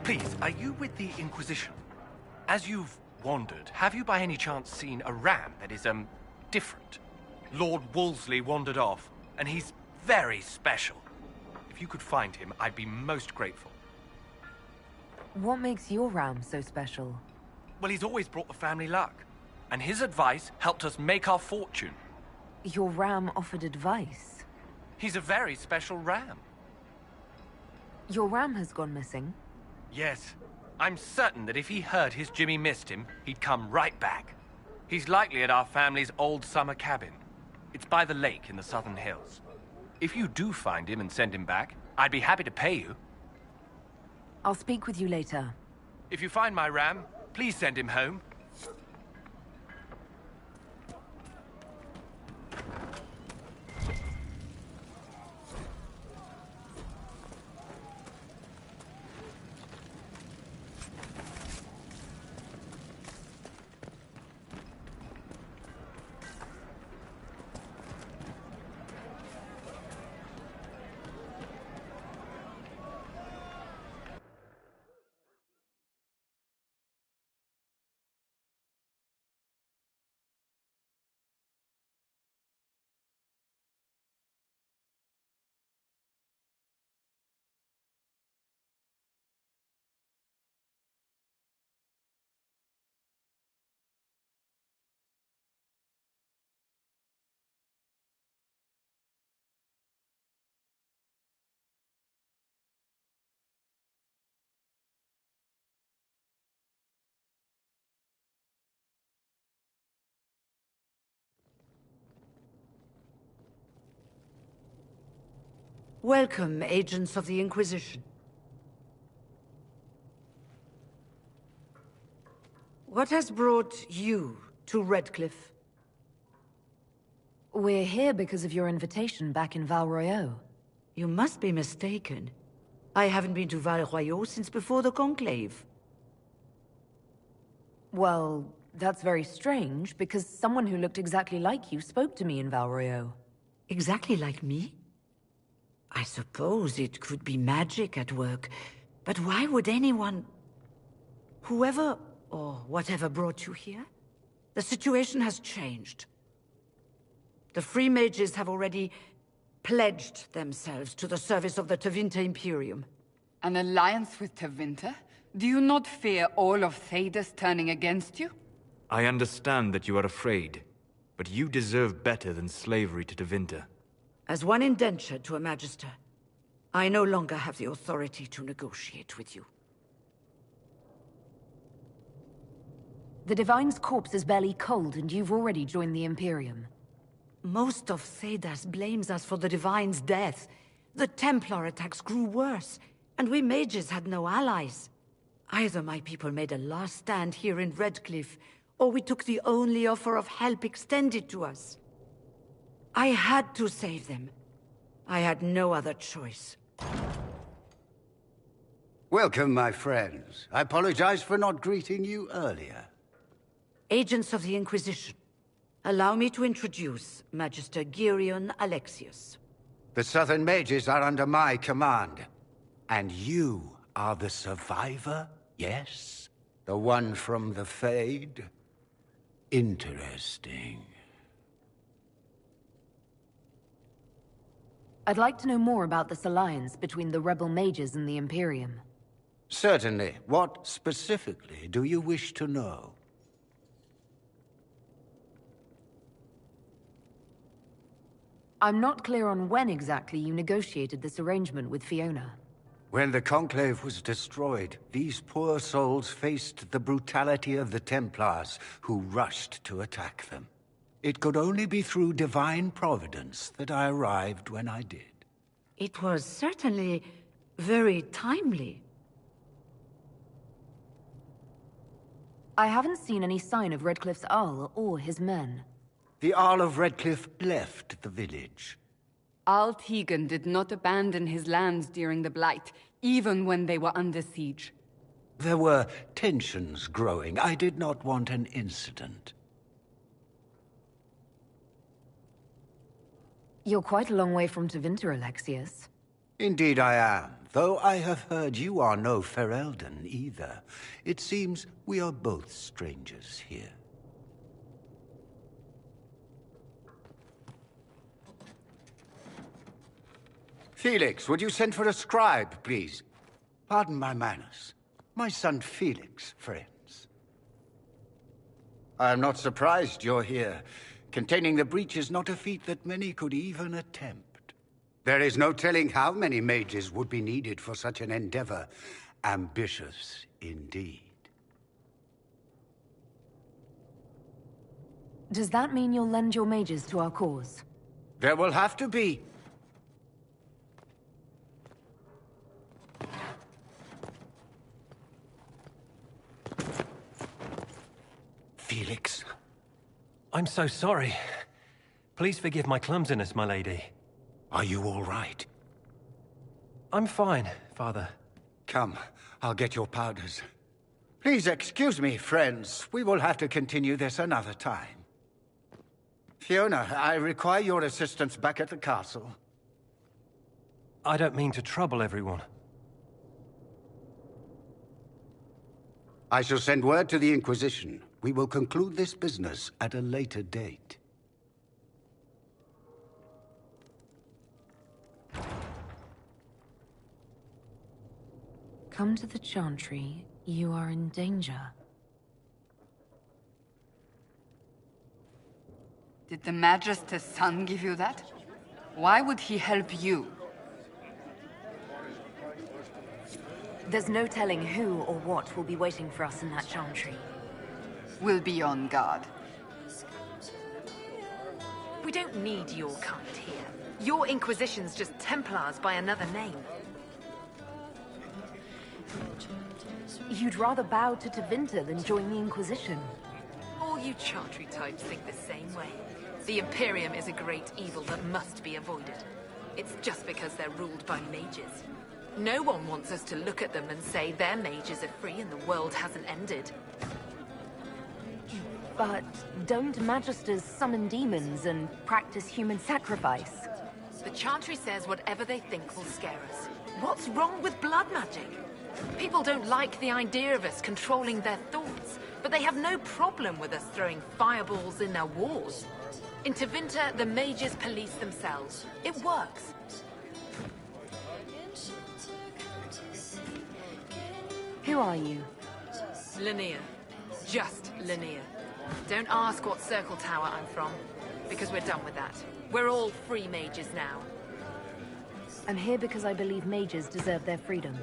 Please, are you with the Inquisition? As you've wandered, have you by any chance seen a ram that is, different? Lord Wolseley wandered off, and he's very special. If you could find him, I'd be most grateful. What makes your ram so special? Well, he's always brought the family luck, and his advice helped us make our fortune. Your ram offered advice? He's a very special ram. Your ram has gone missing? Yes. I'm certain that if he heard his Jimmy missed him, he'd come right back. He's likely at our family's old summer cabin. It's by the lake in the southern hills. If you do find him and send him back, I'd be happy to pay you. I'll speak with you later. If you find my ram, please send him home. Welcome, agents of the Inquisition. What has brought you to Redcliffe? We're here because of your invitation back in Val Royeaux. You must be mistaken. I haven't been to Val Royeaux since before the Conclave. Well, that's very strange, because someone who looked exactly like you spoke to me in Val Royeaux. Exactly like me? I suppose it could be magic at work, but why would anyone... Whoever or whatever brought you here? The situation has changed. The Free Mages have already pledged themselves to the service of the Tevinter Imperium. An alliance with Tevinter? Do you not fear all of Thedas turning against you? I understand that you are afraid, but you deserve better than slavery to Tevinter. As one indentured to a Magister, I no longer have the authority to negotiate with you. The Divine's corpse is barely cold, and you've already joined the Imperium. Most of Thedas blames us for the Divine's death. The Templar attacks grew worse, and we mages had no allies. Either my people made a last stand here in Redcliffe, or we took the only offer of help extended to us. I had to save them. I had no other choice. Welcome, my friends. I apologize for not greeting you earlier. Agents of the Inquisition, allow me to introduce Magister Girion Alexius. The Southern Mages are under my command. And you are the survivor, yes? The one from the Fade? Interesting. I'd like to know more about this alliance between the rebel mages and the Imperium. Certainly. What specifically do you wish to know? I'm not clear on when exactly you negotiated this arrangement with Fiona. When the Conclave was destroyed, these poor souls faced the brutality of the Templars, who rushed to attack them. It could only be through divine providence that I arrived when I did. It was certainly very timely. I haven't seen any sign of Redcliffe's Arl or his men. The Arl of Redcliffe left the village. Arl Tegan did not abandon his lands during the Blight, even when they were under siege. There were tensions growing. I did not want an incident. You're quite a long way from Tevinter, Alexius. Indeed I am, though I have heard you are no Ferelden either. It seems we are both strangers here. Felix, would you send for a scribe, please? Pardon my manners. My son Felix, friends. I am not surprised you're here. Containing the breach is not a feat that many could even attempt. There is no telling how many mages would be needed for such an endeavor. Ambitious, indeed. Does that mean you'll lend your mages to our cause? There will have to be. Felix. I'm so sorry. Please forgive my clumsiness, my lady. Are you all right? I'm fine, Father. Come, I'll get your powders. Please excuse me, friends. We will have to continue this another time. Fiona, I require your assistance back at the castle. I don't mean to trouble everyone. I shall send word to the Inquisition. We will conclude this business at a later date. Come to the Chantry. You are in danger. Did the Magister's son give you that? Why would he help you? There's no telling who or what will be waiting for us in that Chantry. We'll be on guard. We don't need your kind here. Your Inquisition's just Templars by another name. You'd rather bow to Tevinter than join the Inquisition. All you Chantry types think the same way. The Imperium is a great evil that must be avoided. It's just because they're ruled by mages. No one wants us to look at them and say their mages are free and the world hasn't ended. But don't Magisters summon demons and practice human sacrifice? The Chantry says whatever they think will scare us. What's wrong with blood magic? People don't like the idea of us controlling their thoughts, but they have no problem with us throwing fireballs in their wars. In Tevinter, the mages police themselves. It works. Who are you? Linnea. Just Linnea. Don't ask what Circle Tower I'm from, because we're done with that. We're all free mages now. I'm here because I believe mages deserve their freedom.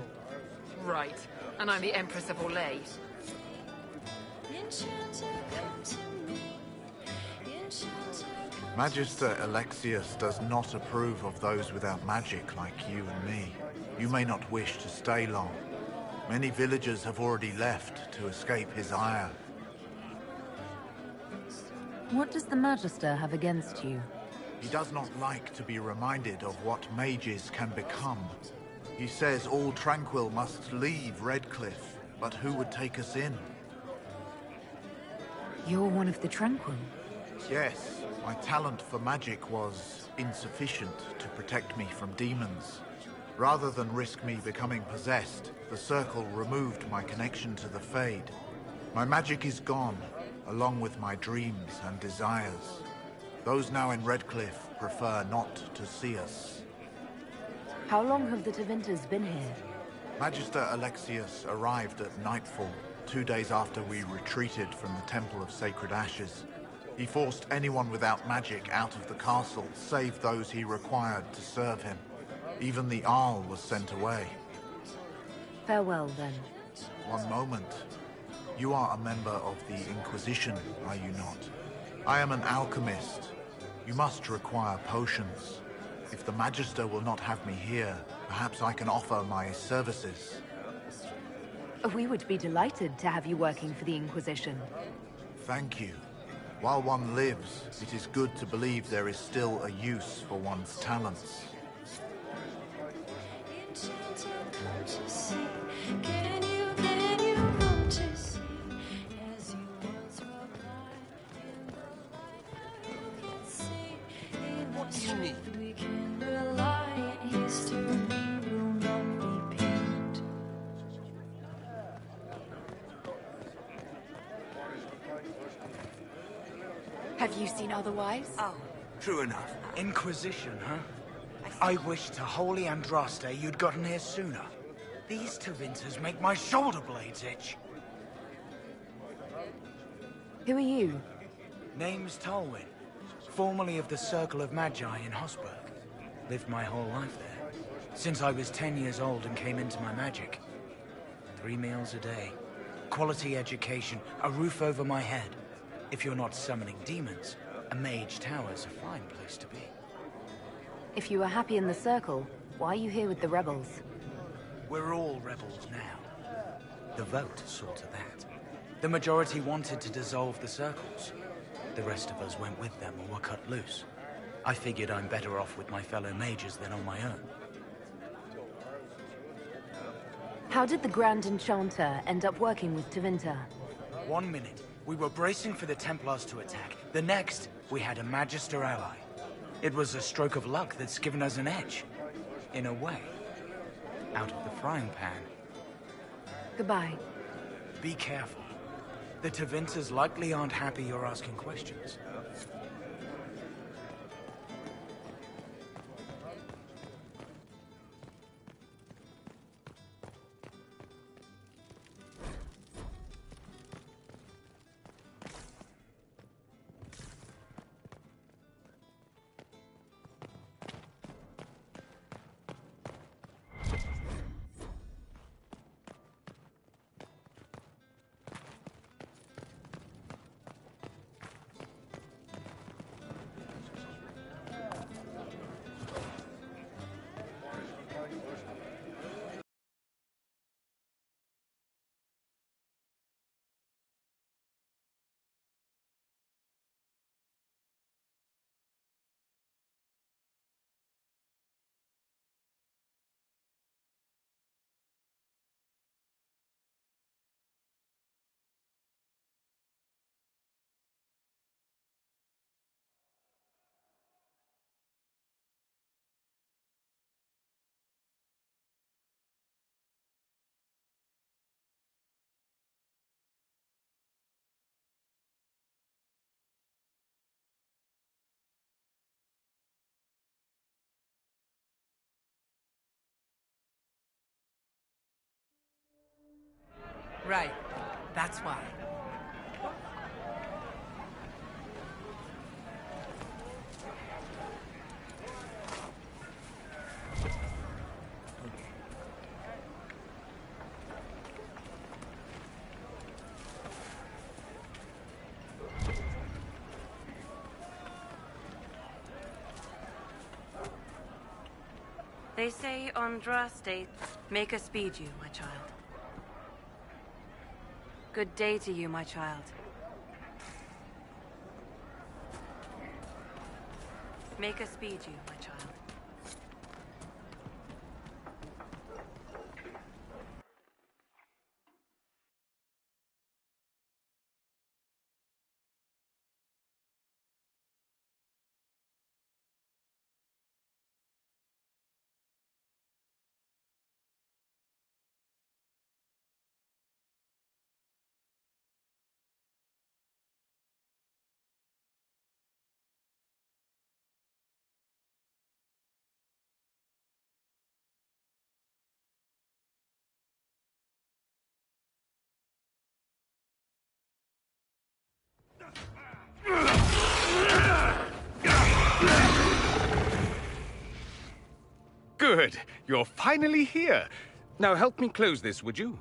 Right. And I'm the Empress of Orlais. Magister Alexius does not approve of those without magic like you and me. You may not wish to stay long. Many villagers have already left to escape his ire. What does the Magister have against you? He does not like to be reminded of what mages can become. He says all Tranquil must leave Redcliffe, but who would take us in? You're one of the Tranquil. Yes, my talent for magic was insufficient to protect me from demons. Rather than risk me becoming possessed, the Circle removed my connection to the Fade. My magic is gone, along with my dreams and desires. Those now in Redcliffe prefer not to see us. How long have the Tevinters been here? Magister Alexius arrived at nightfall, 2 days after we retreated from the Temple of Sacred Ashes. He forced anyone without magic out of the castle, save those he required to serve him. Even the Arl was sent away. Farewell, then. One moment. You are a member of the Inquisition, are you not? I am an alchemist. You must require potions. If the Magister will not have me here, perhaps I can offer my services. We would be delighted to have you working for the Inquisition. Thank you. While one lives, it is good to believe there is still a use for one's talents. What do you need? Have you seen otherwise? Oh. True enough. Inquisition, huh? I wish to holy Andraste you'd gotten here sooner. These Tevinters make my shoulder blades itch. Who are you? Name's Tolwyn. Formerly of the Circle of Magi in Hosberg. Lived my whole life there. Since I was 10 years old and came into my magic. 3 meals a day. Quality education. A roof over my head. If you're not summoning demons, a mage tower's a fine place to be. If you were happy in the Circle, why are you here with the rebels? We're all rebels now. The vote saw to that. The majority wanted to dissolve the Circles. The rest of us went with them or were cut loose. I figured I'm better off with my fellow mages than on my own. How did the Grand Enchanter end up working with Tevinter? 1 minute, we were bracing for the Templars to attack. The next, we had a Magister ally. It was a stroke of luck that's given us an edge. In a way. Out of the frying pan. Goodbye. Be careful. The Tevinters likely aren't happy you're asking questions. Right. That's why. They say Andraste, make us speed you, my child. Good day to you, my child. Make us speed you, my child. Good. You're finally here. Now help me close this, would you?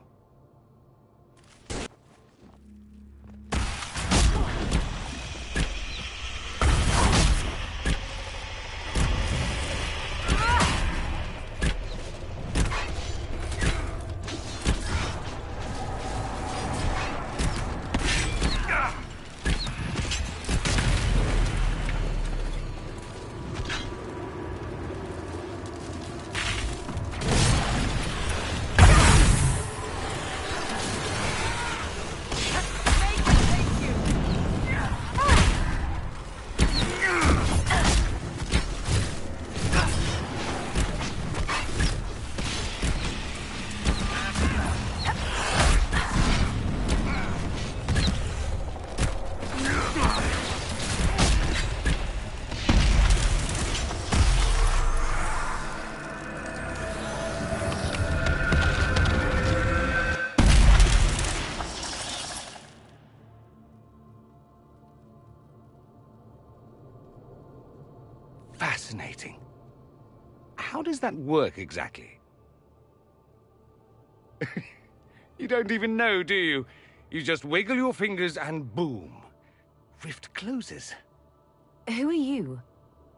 Fascinating. How does that work exactly? You don't even know, do you? You just wiggle your fingers and boom. Rift closes. Who are you?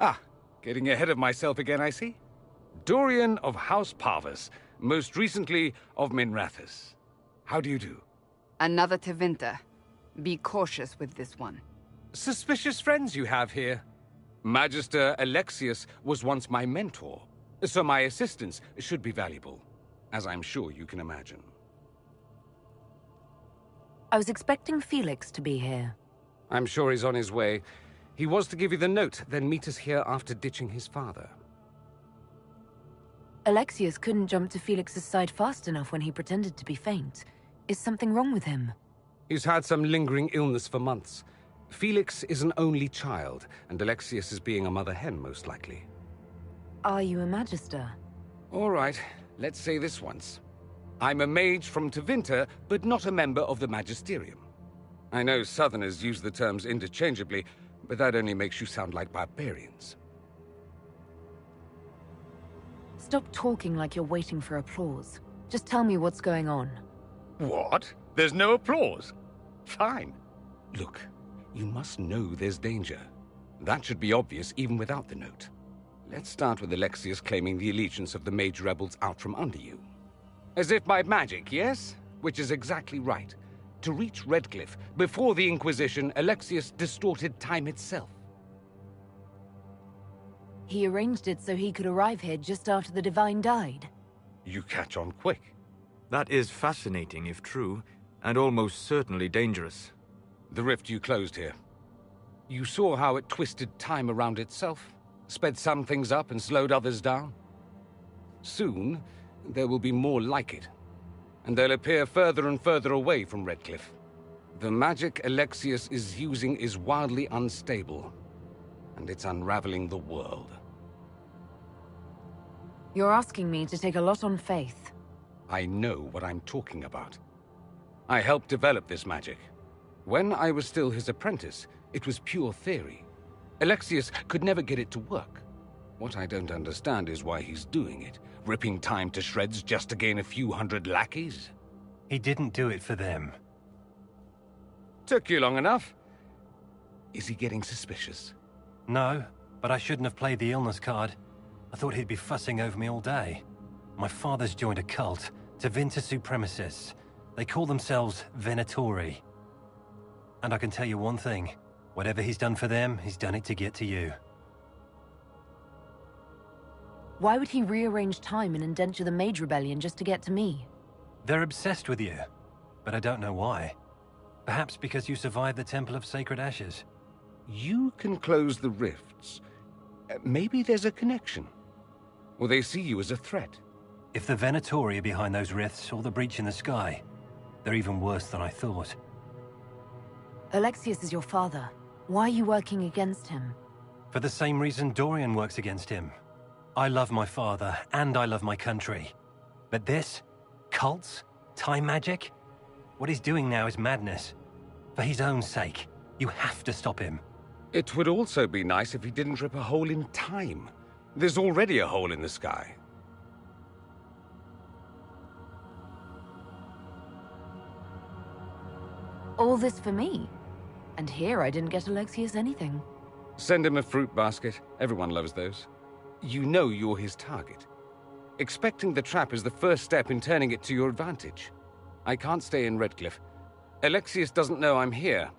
Ah, getting ahead of myself again, I see. Dorian of House Parvus, most recently of Minrathous. How do you do? Another Tevinter. Be cautious with this one. Suspicious friends you have here. Magister Alexius was once my mentor, so my assistance should be valuable, as I'm sure you can imagine. I was expecting Felix to be here. I'm sure he's on his way. He was to give you the note, then meet us here after ditching his father. Alexius couldn't jump to Felix's side fast enough when he pretended to be faint. Is something wrong with him? He's had some lingering illness for months. Felix is an only child, and Alexius is being a mother hen, most likely. Are you a Magister? All right, let's say this once. I'm a mage from Tevinter, but not a member of the Magisterium. I know Southerners use the terms interchangeably, but that only makes you sound like barbarians. Stop talking like you're waiting for applause. Just tell me what's going on. What? There's no applause? Fine. Look, you must know there's danger. That should be obvious even without the note. Let's start with Alexius claiming the allegiance of the mage rebels out from under you. As if by magic, yes? Which is exactly right. To reach Redcliffe, before the Inquisition, Alexius distorted time itself. He arranged it so he could arrive here just after the Divine died. You catch on quick. That is fascinating if true, and almost certainly dangerous. The rift you closed here. You saw how it twisted time around itself, sped some things up and slowed others down. Soon, there will be more like it, and they'll appear further and further away from Redcliffe. The magic Alexius is using is wildly unstable, and it's unraveling the world. You're asking me to take a lot on faith. I know what I'm talking about. I helped develop this magic. When I was still his apprentice, it was pure theory. Alexius could never get it to work. What I don't understand is why he's doing it, ripping time to shreds just to gain a few hundred lackeys. He didn't do it for them. Took you long enough. Is he getting suspicious? No, but I shouldn't have played the illness card. I thought he'd be fussing over me all day. My father's joined a cult, Tevinter Supremacists. They call themselves Venatori. And I can tell you one thing. Whatever he's done for them, he's done it to get to you. Why would he rearrange time and indenture the Mage Rebellion just to get to me? They're obsessed with you, but I don't know why. Perhaps because you survived the Temple of Sacred Ashes. You can close the rifts. Maybe there's a connection. Or they see you as a threat. If the Venatori are behind those rifts or the breach in the sky, they're even worse than I thought. Alexius is your father. Why are you working against him? For the same reason Dorian works against him. I love my father, and I love my country. But this? Cults? Time magic? What he's doing now is madness. For his own sake, you have to stop him. It would also be nice if he didn't rip a hole in time. There's already a hole in the sky. All this for me? And here I didn't get Alexius anything. Send him a fruit basket. Everyone loves those. You know you're his target. Expecting the trap is the first step in turning it to your advantage. I can't stay in Redcliffe. Alexius doesn't know I'm here,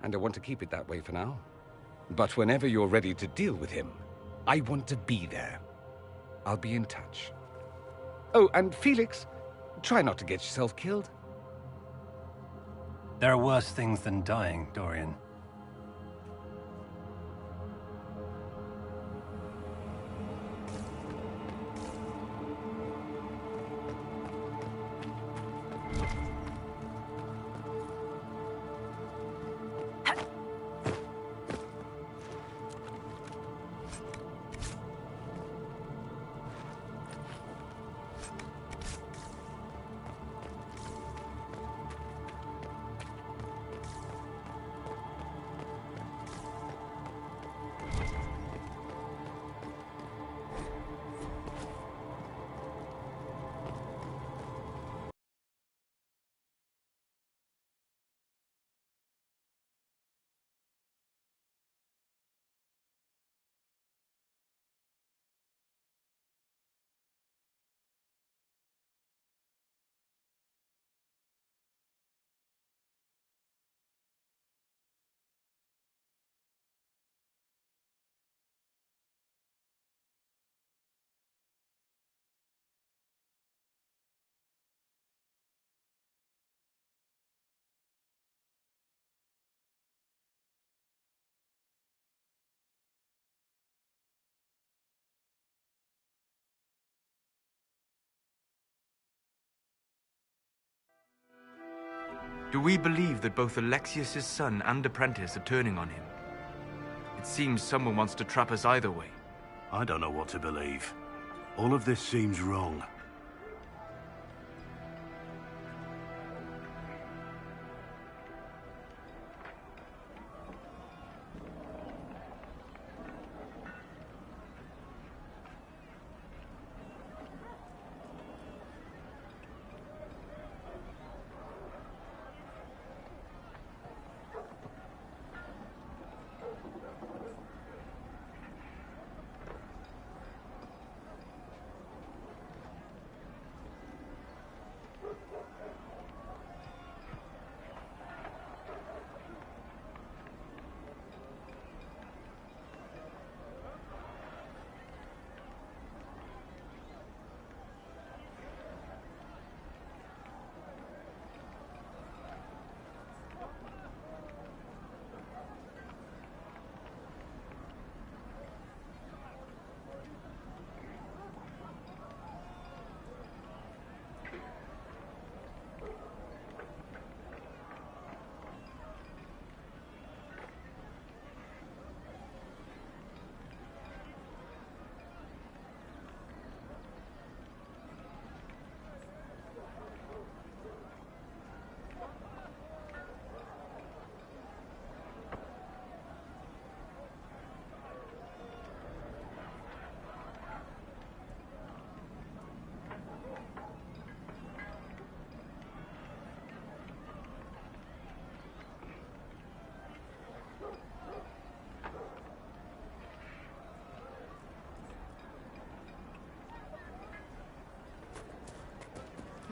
and I want to keep it that way for now. But whenever you're ready to deal with him, I want to be there. I'll be in touch. Oh, and Felix, try not to get yourself killed. There are worse things than dying, Dorian. Do we believe that both Alexius's son and apprentice are turning on him? It seems someone wants to trap us either way. I don't know what to believe. All of this seems wrong.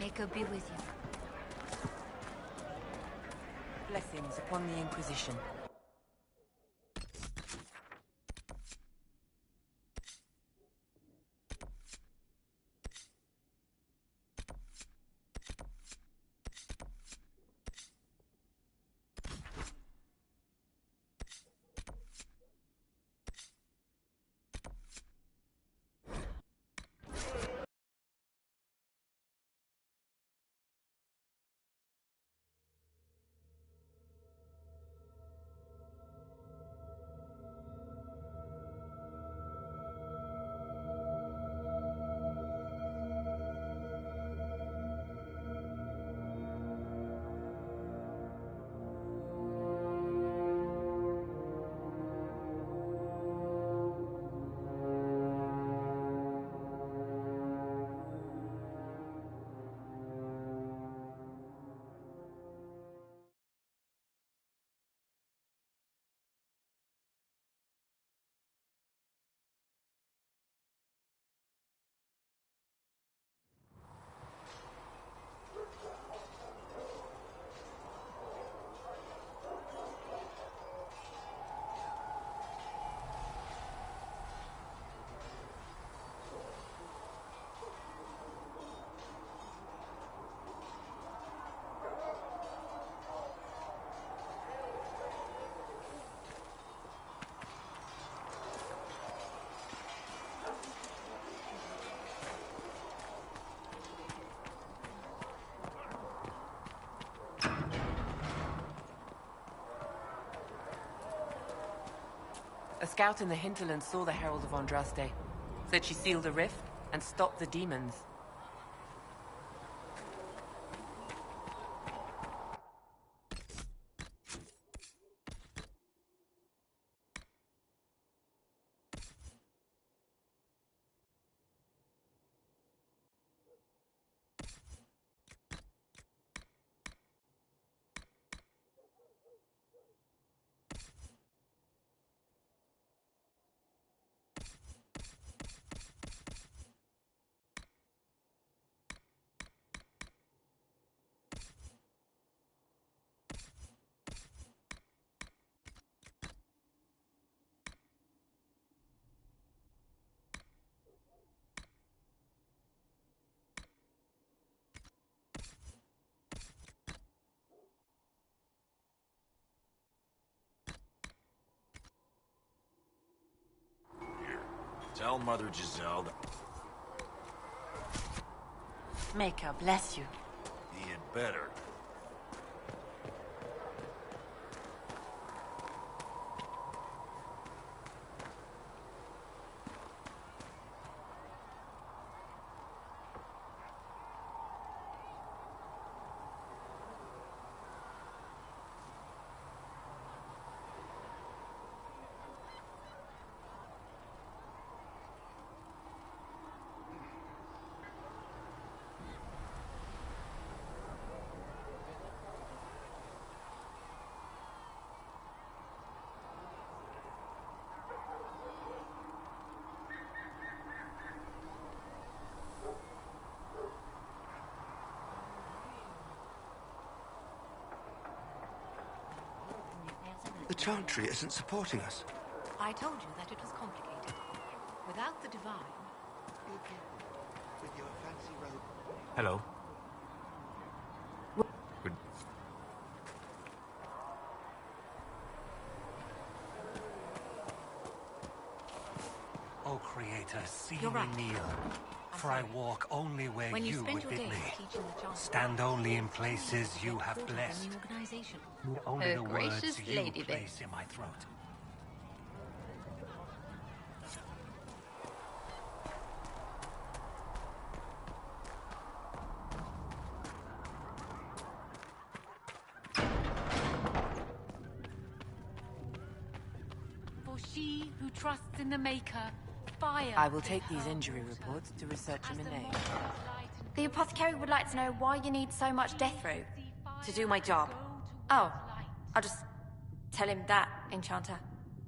May God be with you. Blessings upon the Inquisition. A scout in the hinterlands saw the Herald of Andraste. Said she sealed a rift and stopped the demons. Tell Mother Giselle that... May God bless you. He had better. The Chantry isn't supporting us. I told you that it was complicated. Without the Divine... With your fancy robe. Hello. Good. O Creator, see You're me right. kneel, for I walk only where When you you spend would your bid days me. teaching the Chantry, Stand only in places you have thought of blessed. a new organization. Only A the gracious words you lady there. place in my throat. For she who trusts in the Maker, fire. I will take these injury reports to research him in name. The apothecary would like to know why you need so much death root. To do my job. Oh, I'll just tell him that, Enchanter.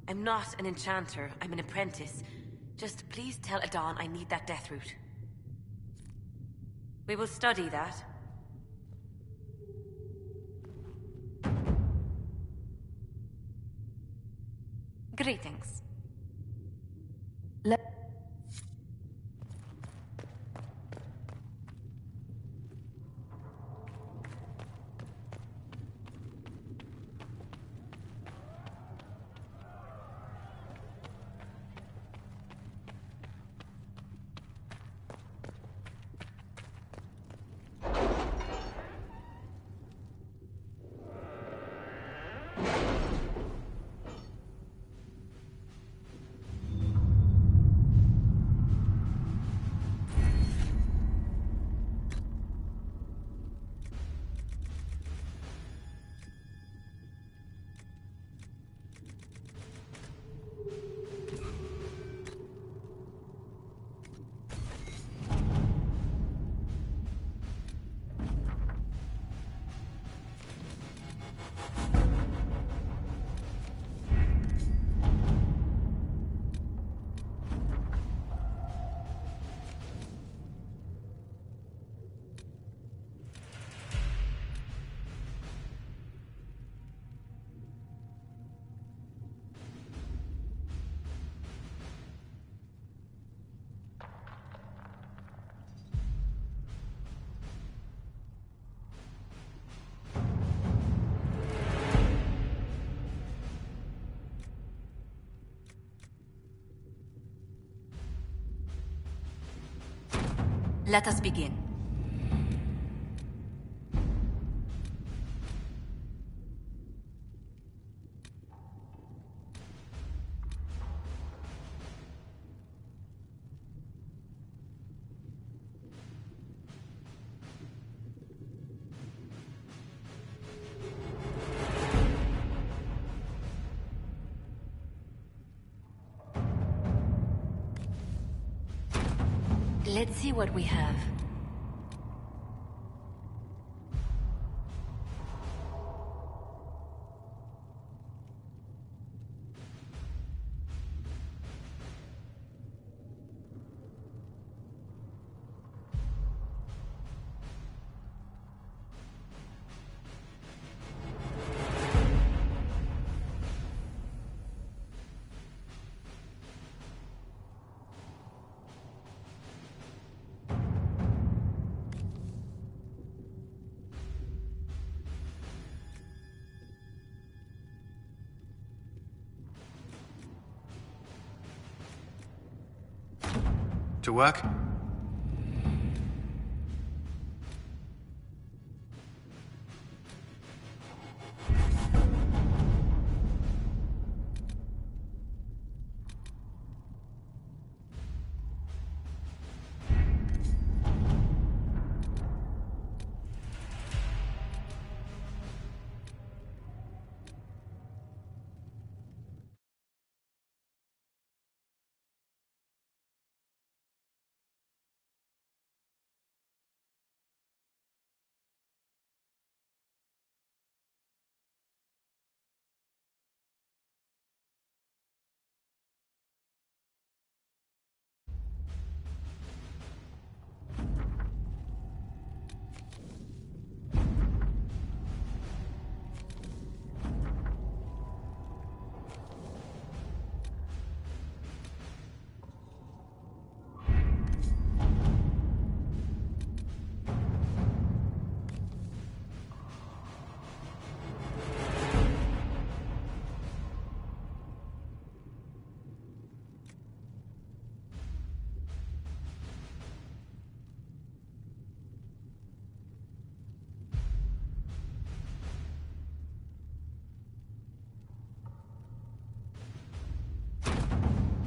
I'm not an enchanter, I'm an apprentice. Just please tell Adon I need that death root. We will study that. Greetings. Let us begin. Let's see what we have. To work?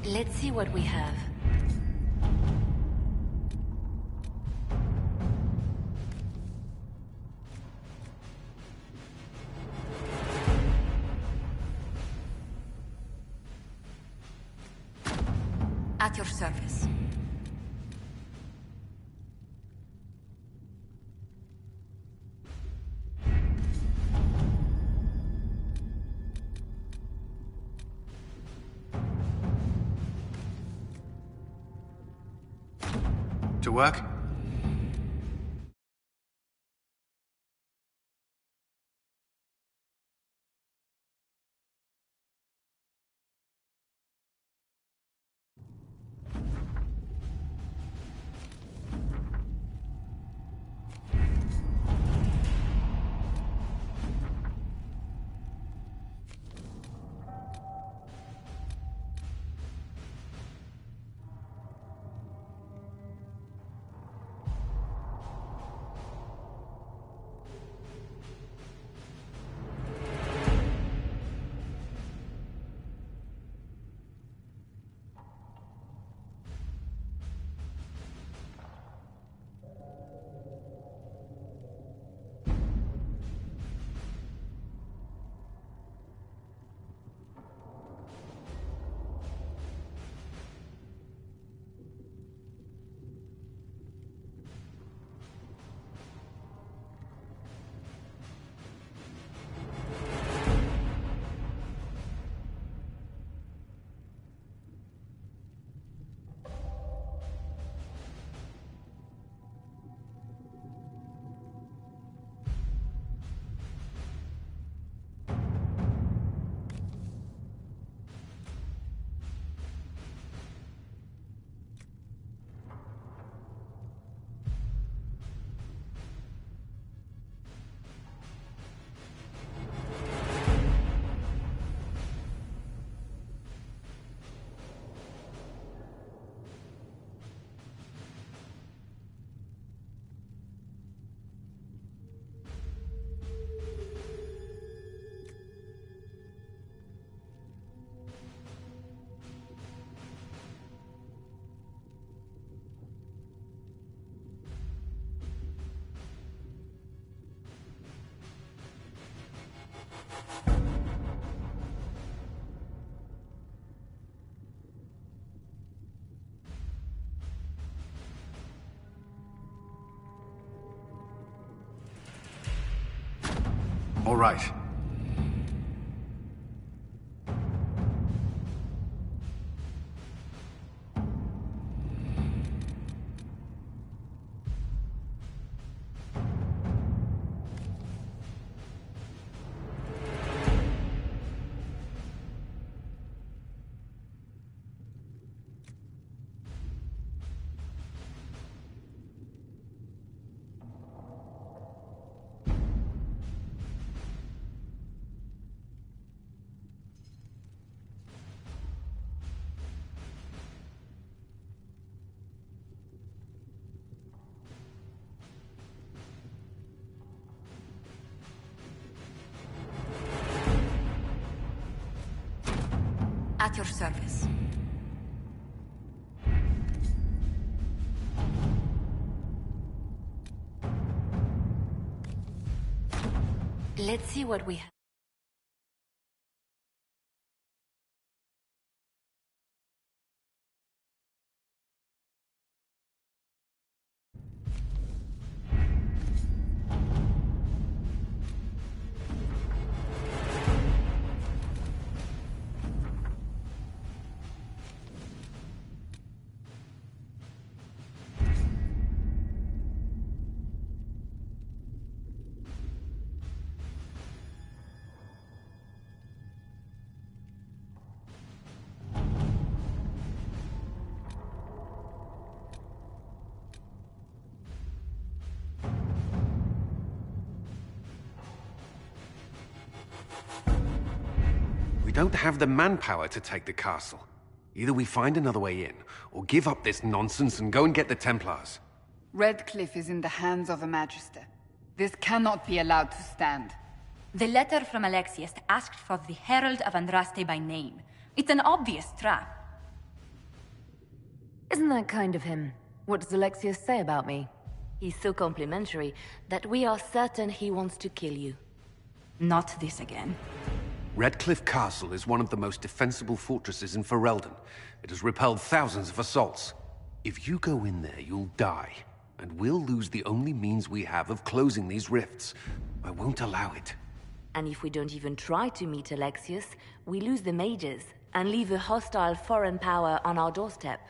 Let's see what we have. At your service. To work? All right. At your service. Let's see what we have. We don't have the manpower to take the castle. Either we find another way in, or give up this nonsense and go and get the Templars. Redcliffe is in the hands of a Magister. This cannot be allowed to stand. The letter from Alexius asked for the Herald of Andraste by name. It's an obvious trap. Isn't that kind of him? What does Alexius say about me? He's so complimentary that we are certain he wants to kill you. Not this again. Redcliffe Castle is one of the most defensible fortresses in Ferelden. It has repelled thousands of assaults. If you go in there, you'll die. And we'll lose the only means we have of closing these rifts. I won't allow it. And if we don't even try to meet Alexius, we lose the mages and leave a hostile foreign power on our doorstep.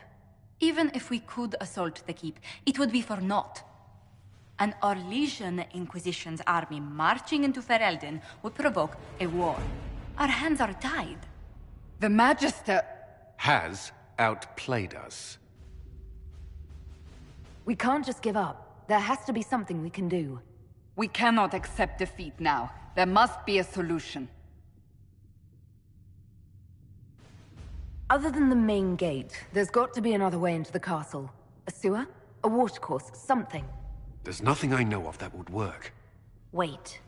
Even if we could assault the keep, it would be for naught. An Orlesian Inquisition's army marching into Ferelden would provoke a war. Our hands are tied. The Magister has outplayed us. We can't just give up. There has to be something we can do. We cannot accept defeat now. There must be a solution. Other than the main gate, there's got to be another way into the castle. A sewer? A watercourse? Something. There's nothing I know of that would work. Wait.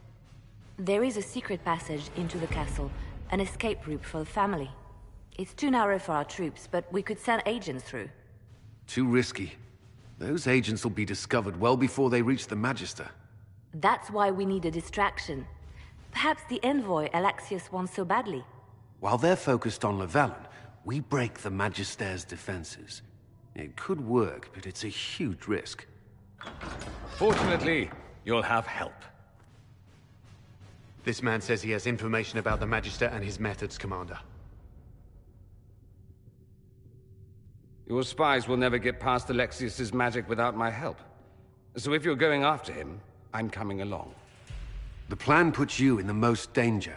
There is a secret passage into the castle, an escape route for the family. It's too narrow for our troops, but we could send agents through. Too risky. Those agents will be discovered well before they reach the Magister. That's why we need a distraction. Perhaps the envoy Alexius wants so badly. While they're focused on Llewellyn, we break the Magister's defenses. It could work, but it's a huge risk. Fortunately, you'll have help. This man says he has information about the Magister and his methods, Commander. Your spies will never get past Alexius's magic without my help. So if you're going after him, I'm coming along. The plan puts you in the most danger.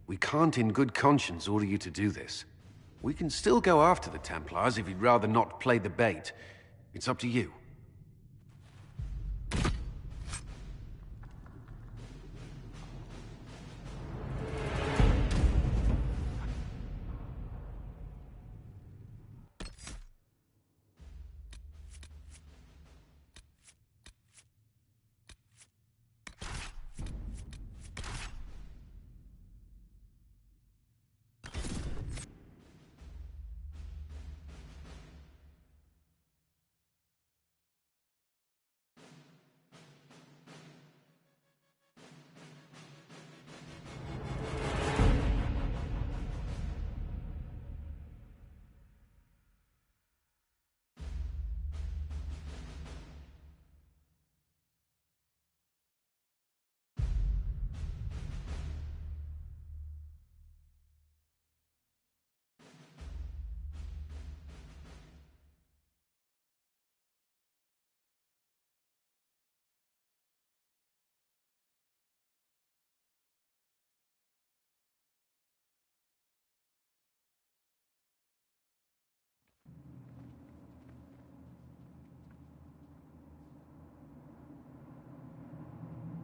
We can't in good conscience order you to do this. We can still go after the Templars if you'd rather not play the bait. It's up to you.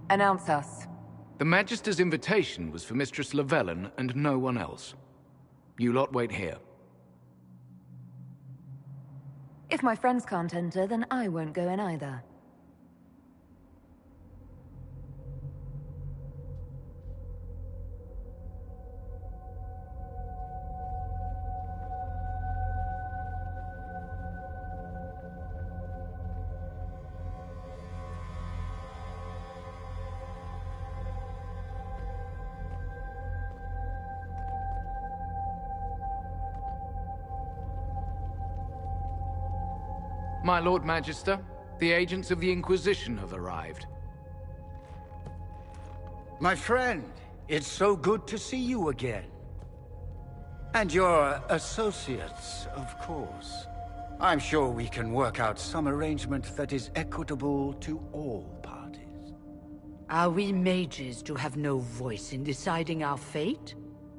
Announce us. The Magister's invitation was for Mistress Llewellyn and no one else. You lot wait here. If my friends can't enter, then I won't go in either. My Lord Magister, the agents of the Inquisition have arrived. My friend, it's so good to see you again. And your associates, of course. I'm sure we can work out some arrangement that is equitable to all parties. Are we mages to have no voice in deciding our fate?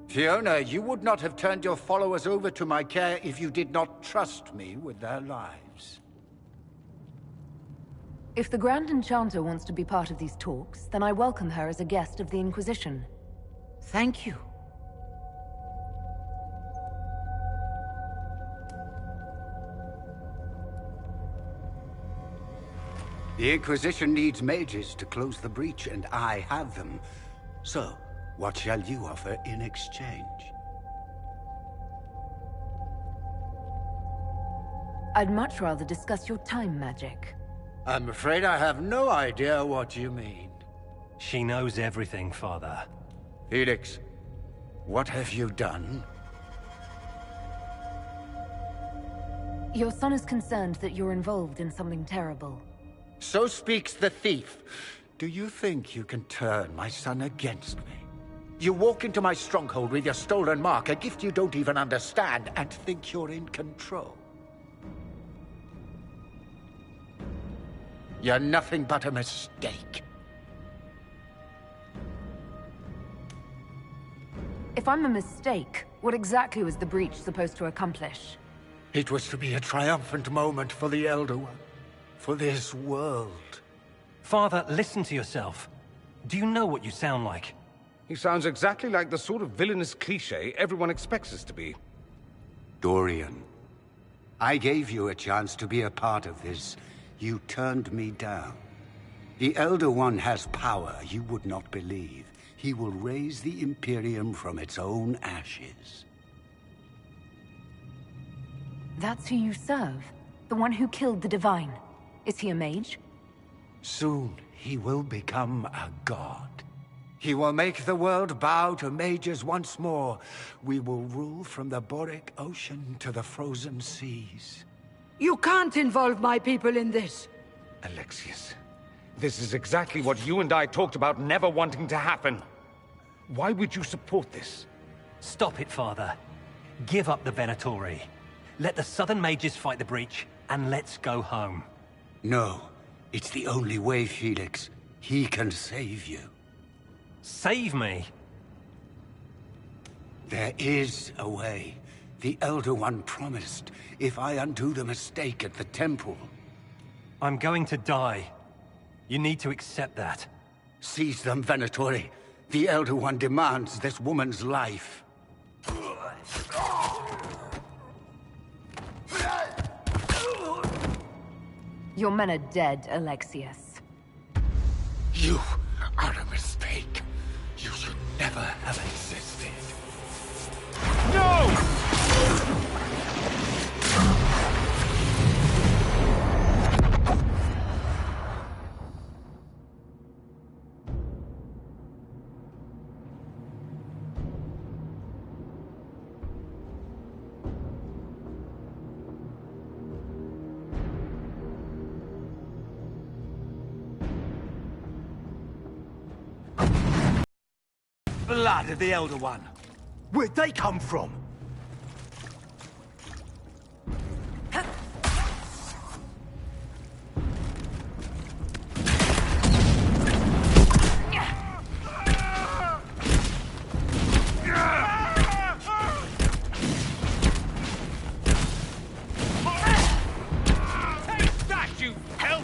Fiona, you would not have turned your followers over to my care if you did not trust me with their lives. If the Grand Enchanter wants to be part of these talks, then I welcome her as a guest of the Inquisition. Thank you. The Inquisition needs mages to close the breach, and I have them. So, what shall you offer in exchange? I'd much rather discuss your time magic. I'm afraid I have no idea what you mean. She knows everything, Father. Felix, what have you done? Your son is concerned that you're involved in something terrible. So speaks the thief. Do you think you can turn my son against me? You walk into my stronghold with your stolen mark, a gift you don't even understand, and think you're in control. You're nothing but a mistake. If I'm a mistake, what exactly was the breach supposed to accomplish? It was to be a triumphant moment for the Elder One. For this world. Father, listen to yourself. Do you know what you sound like? He sounds exactly like the sort of villainous cliché everyone expects us to be. Dorian, I gave you a chance to be a part of this. You turned me down. The Elder One has power you would not believe. He will raise the Imperium from its own ashes. That's who you serve? The one who killed the Divine? Is he a mage? Soon, he will become a god. He will make the world bow to mages once more. We will rule from the Boric Ocean to the frozen seas. You can't involve my people in this. Alexius, this is exactly what you and I talked about never wanting to happen. Why would you support this? Stop it, Father. Give up the Venatori. Let the Southern Mages fight the breach, and let's go home. No, it's the only way, Felix. He can save you. Save me? There is a way. The Elder One promised, if I undo the mistake at the temple. I'm going to die. You need to accept that. Seize them, Venatori. The Elder One demands this woman's life. Your men are dead, Alexius. You are a mistake. You should never have existed. No! Blood of the Elder One. Where'd they come from? Take that, you hell!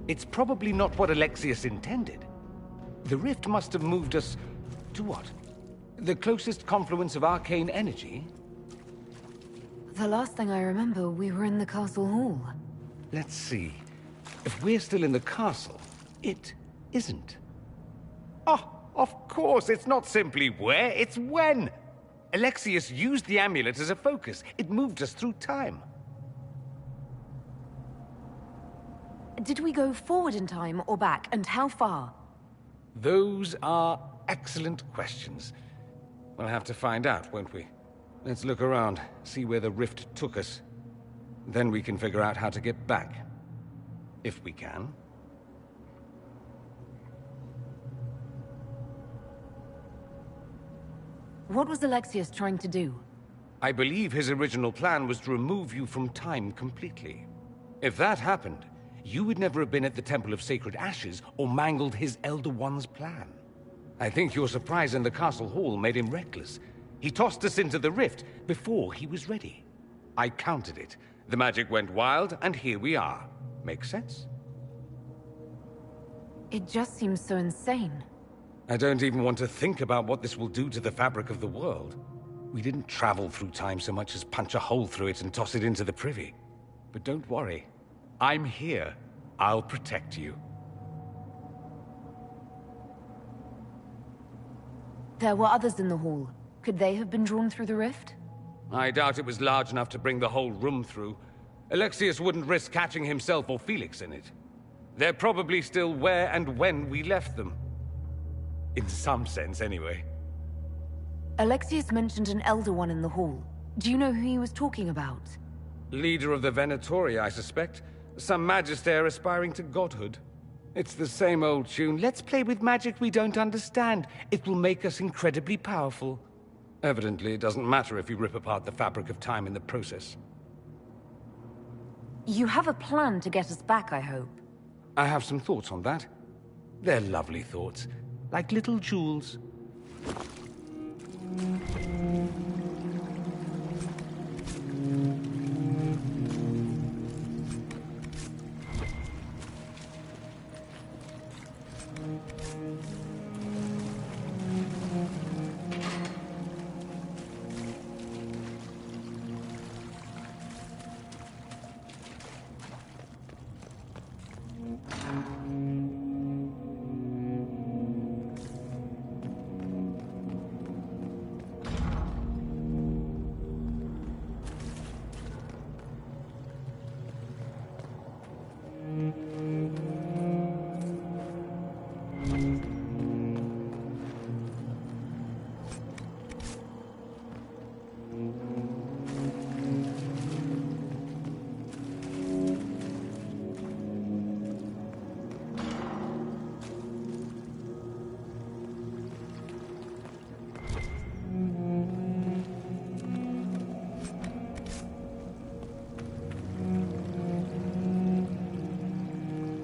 It's probably not what Alexius intended. The rift must have moved us to what? The closest confluence of arcane energy? The last thing I remember, we were in the castle hall. Let's see. If we're still in the castle, it isn't. Oh, of course, it's not simply where, it's when! Alexius used the amulet as a focus. It moved us through time. Did we go forward in time or back, and how far? Those are excellent questions. We'll have to find out, won't we? Let's look around, see where the rift took us. Then we can figure out how to get back. If we can. What was Alexius trying to do? I believe his original plan was to remove you from time completely. If that happened, you would never have been at the Temple of Sacred Ashes or mangled his Elder One's plan. I think your surprise in the castle hall made him reckless. He tossed us into the rift before he was ready. I countered it. The magic went wild, and here we are. Make sense? It just seems so insane. I don't even want to think about what this will do to the fabric of the world. We didn't travel through time so much as punch a hole through it and toss it into the privy. But don't worry. I'm here. I'll protect you. There were others in the hall. Could they have been drawn through the rift? I doubt it was large enough to bring the whole room through. Alexius wouldn't risk catching himself or Felix in it. They're probably still where and when we left them. In some sense, anyway. Alexius mentioned an Elder One in the hall. Do you know who he was talking about? Leader of the Venatori, I suspect. Some magister aspiring to godhood. It's the same old tune. Let's play with magic we don't understand. It will make us incredibly powerful. Evidently, it doesn't matter if you rip apart the fabric of time in the process. You have a plan to get us back, I hope. I have some thoughts on that. They're lovely thoughts, like little jewels.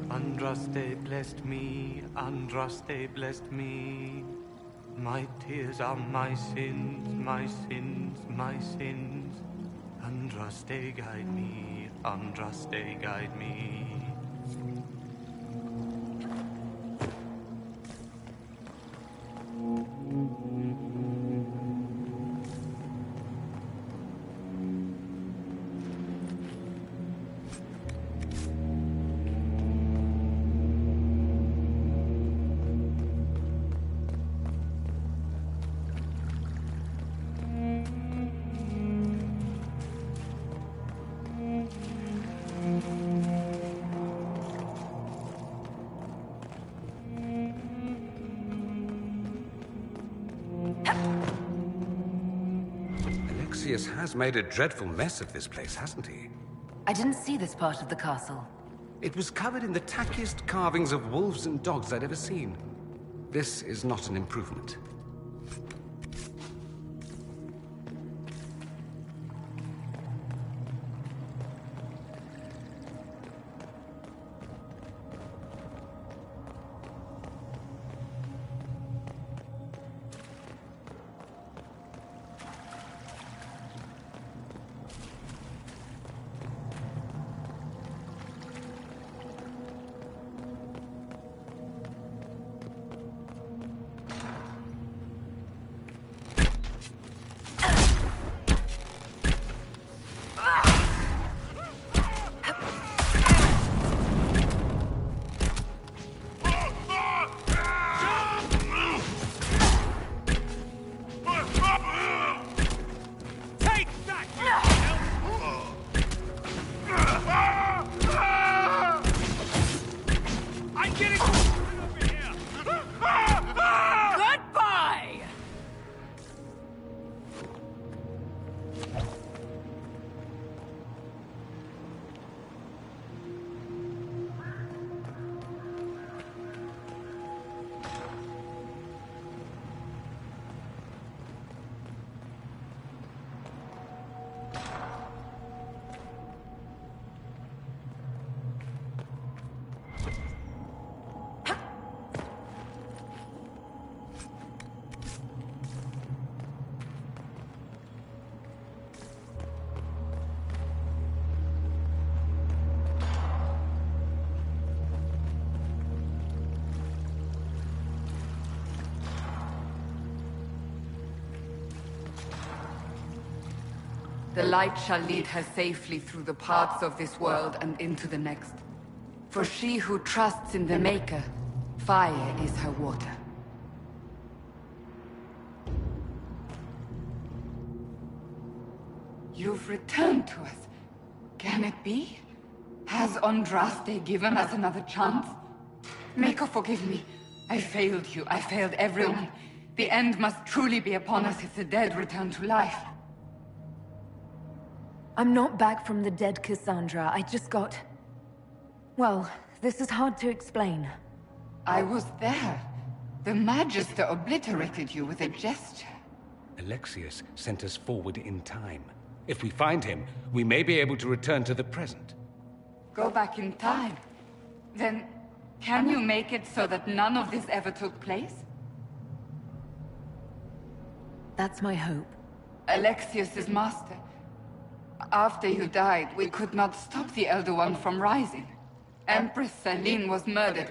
Andraste blessed me, Andraste blessed me. My tears are my sins, my sins, my sins. Andraste guide me, Andraste guide me. Alexius has made a dreadful mess of this place, hasn't he? I didn't see this part of the castle. It was covered in the tackiest carvings of wolves and dogs I'd ever seen. This is not an improvement. The light shall lead her safely through the paths of this world and into the next. For she who trusts in the Maker, fire is her water. You've returned to us. Can it be? Has Andraste given us another chance? Maker, forgive me. I failed you. I failed everyone. The end must truly be upon us if the dead return to life. I'm not back from the dead, Cassandra. I just got... Well, this is hard to explain. I was there. The Magister obliterated you with a gesture. Alexius sent us forward in time. If we find him, we may be able to return to the present. Go back in time? Then, can you make it so that none of this ever took place? That's my hope. Alexius is master. After you died, we could not stop the Elder One from rising. Empress Celine was murdered.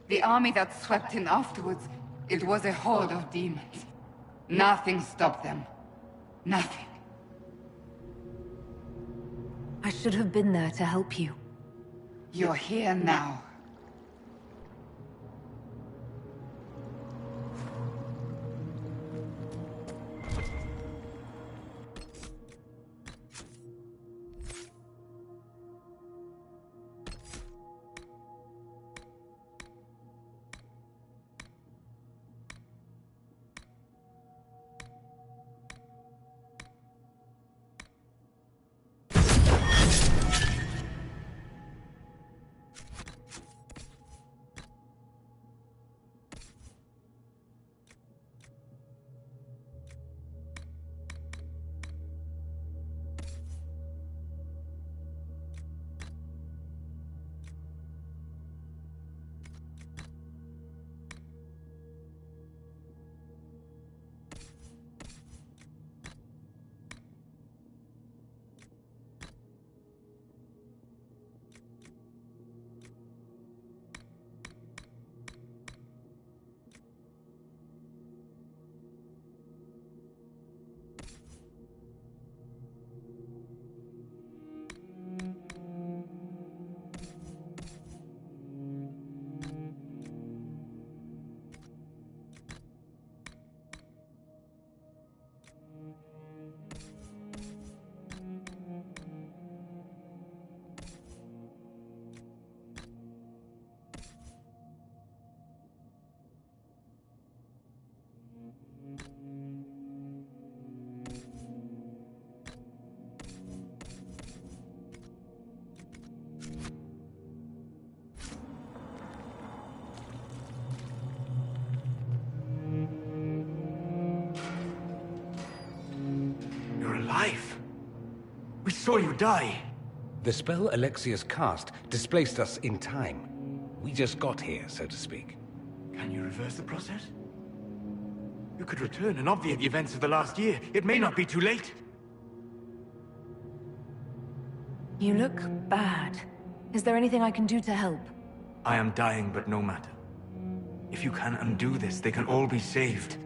The army that swept in afterwards, it was a horde of demons. Nothing stopped them. Nothing. I should have been there to help you. You're here now. Alive? We saw you die. The spell Alexius cast displaced us in time. We just got here, so to speak. Can you reverse the process? You could return and obviate the events of the last year. It may not be too late. You look bad. Is there anything I can do to help? I am dying, but no matter. If you can undo this, they can all be saved.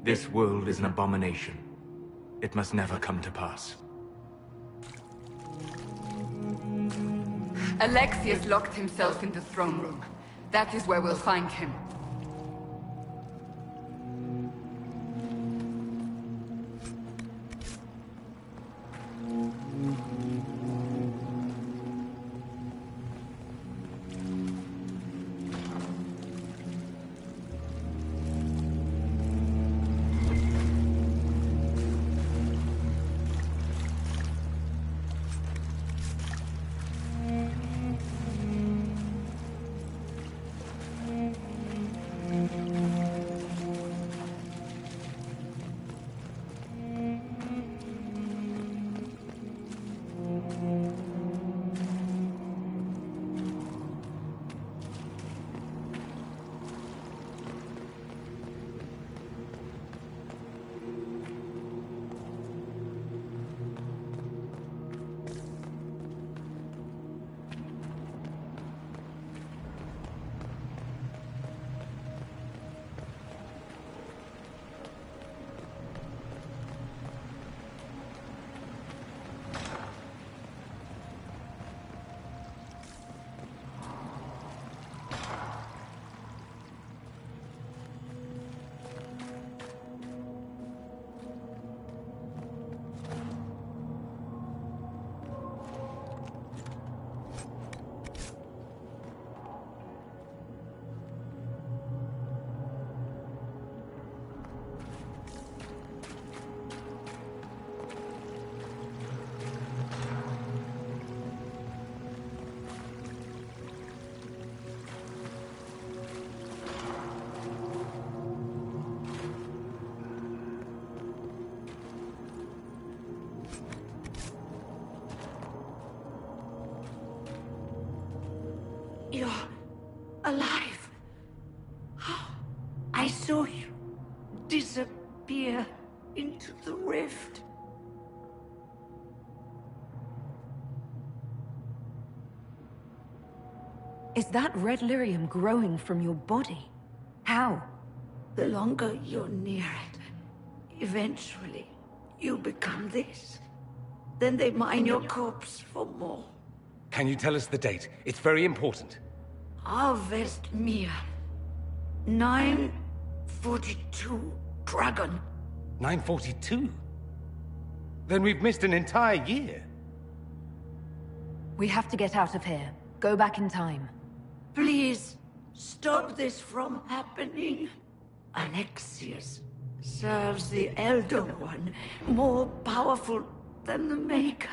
This world is an abomination. It must never come to pass. Alexius locked himself in the throne room. That is where we'll find him. You're alive. I saw you disappear into the rift. Is that red lyrium growing from your body? How? The longer you're near it, eventually you become this. Then they mine your corpse for more. Can you tell us the date? It's very important. Harvest Mir. 942 Dragon. 942? Then we've missed an entire year. We have to get out of here. Go back in time. Please, stop this from happening. Alexius serves the Elder One, more powerful than the Maker.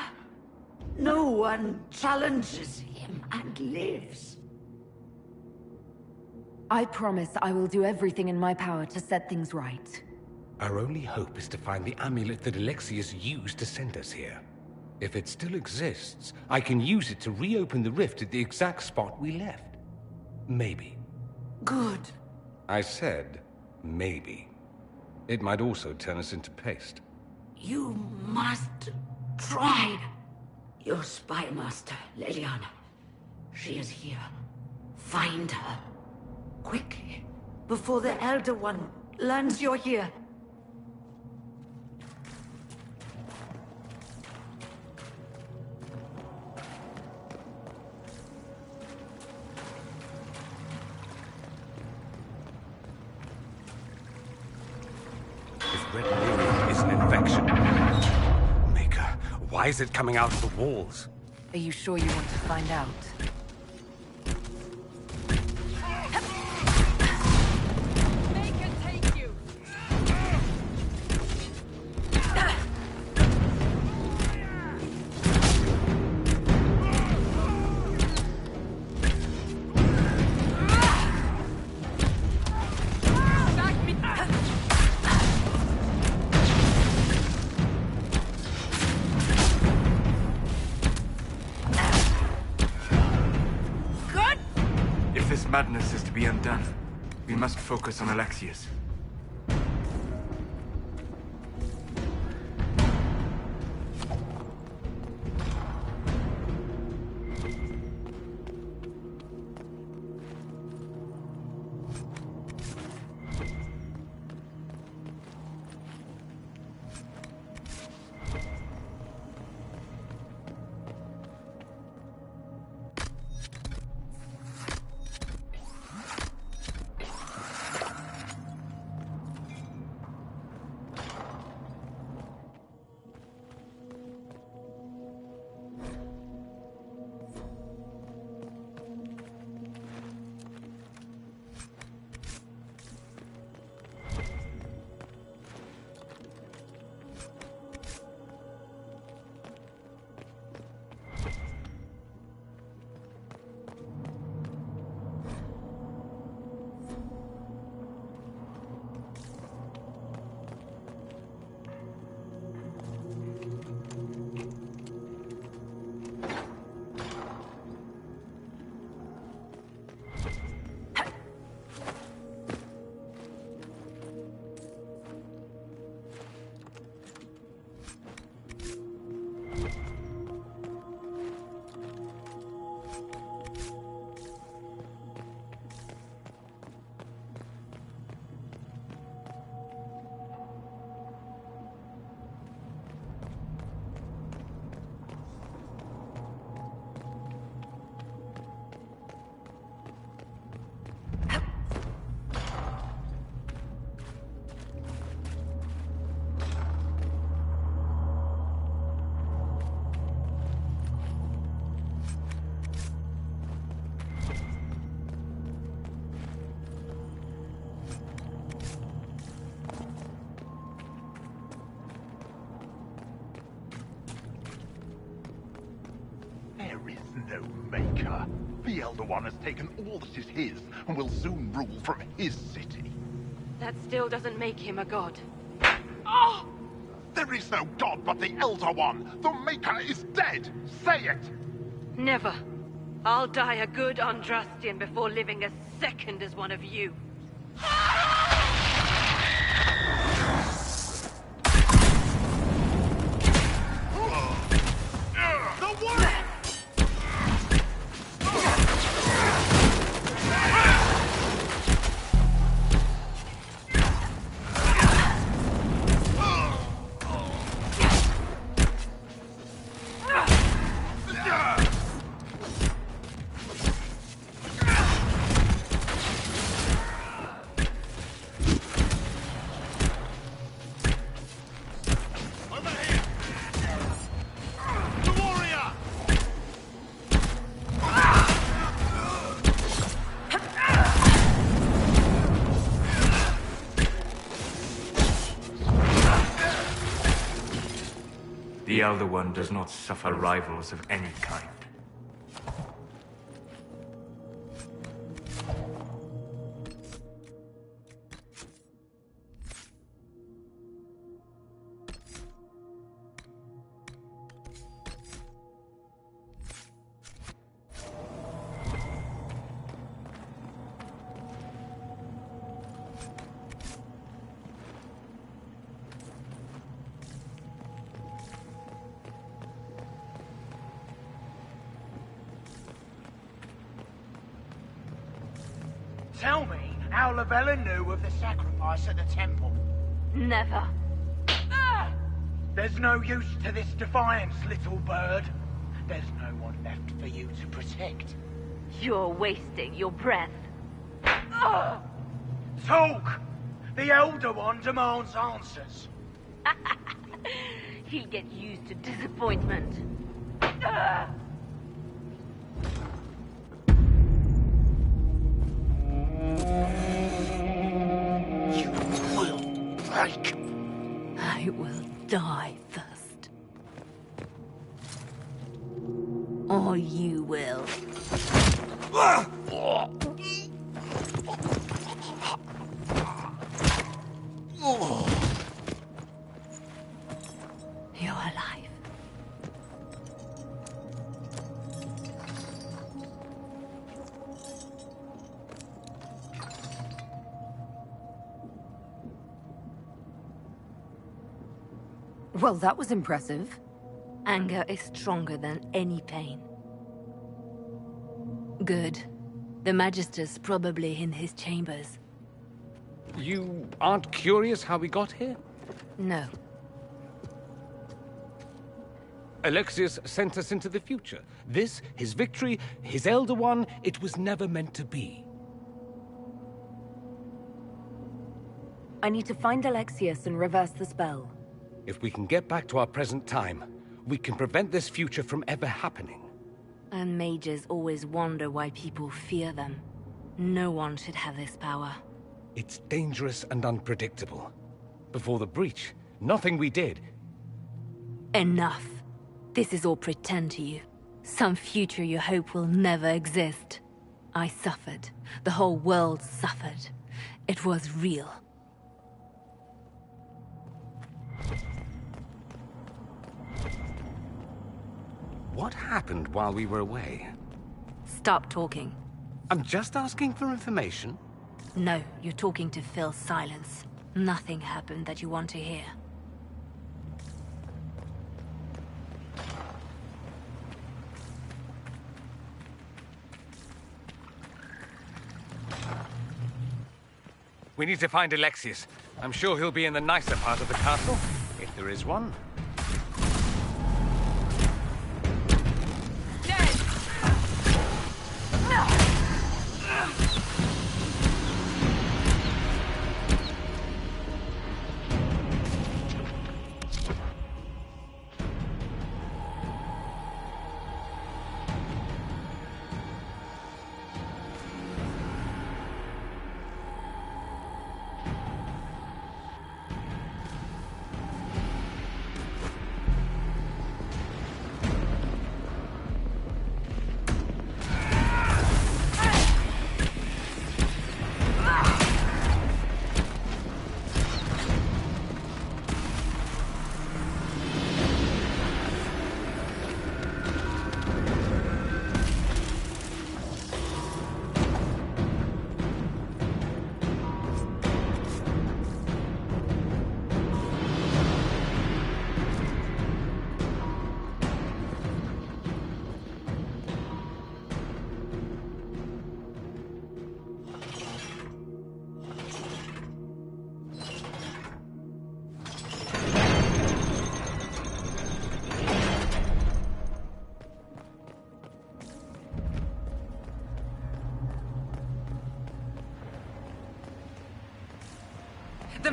No one challenges him and lives. I promise I will do everything in my power to set things right. Our only hope is to find the amulet that Alexius used to send us here. If it still exists, I can use it to reopen the rift at the exact spot we left. Maybe. Good. I said, maybe. It might also turn us into paste. You must try. Your spy master, Leliana. She is here. Find her. Quickly. Before the Elder One learns you're here. Red lyrium is an infection. Maker, why is it coming out of the walls? Are you sure you want to find out? Madness is to be undone. We must focus on Alexius. no maker. The Elder One has taken all that is his, and will soon rule from his city. That still doesn't make him a god. Ah! There is no god but the Elder One! The Maker is dead! Say it! Never. I'll die a good Andrastian before living a second as one of you. The Elder One does not suffer rivals of any kind. Tell me how Lavella knew of the sacrifice at the temple. Never. There's no use to this defiance, little bird. There's no one left for you to protect. You're wasting your breath. Talk! The Elder One demands answers. He'll get used to disappointment. You will break. I will die first. Or you will. You're alive. Well, that was impressive. Anger is stronger than any pain. Good. The Magister's probably in his chambers. You aren't curious how we got here? No. Alexius sent us into the future. This, his victory, his Elder One, it was never meant to be. I need to find Alexius and reverse the spell. If we can get back to our present time, we can prevent this future from ever happening. And mages always wonder why people fear them. No one should have this power. It's dangerous and unpredictable. Before the breach, nothing we did... Enough. This is all pretend to you. Some future you hope will never exist. I suffered. The whole world suffered. It was real. What happened while we were away? Stop talking. I'm just asking for information. No, you're talking to fill silence. Nothing happened that you want to hear. We need to find Alexius. I'm sure he'll be in the nicer part of the castle, if there is one.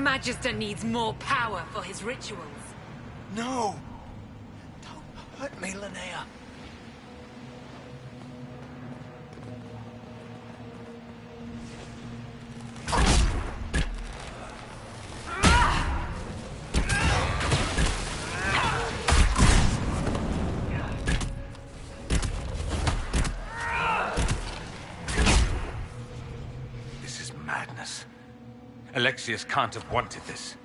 Magister needs more power for his rituals. No! Don't hurt me, Linnea. This is madness. Alexius can't have wanted this.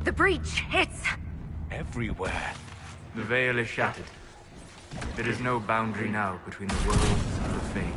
The breach, it's... everywhere. The veil is shattered. There is no boundary now between the worlds and the Fade.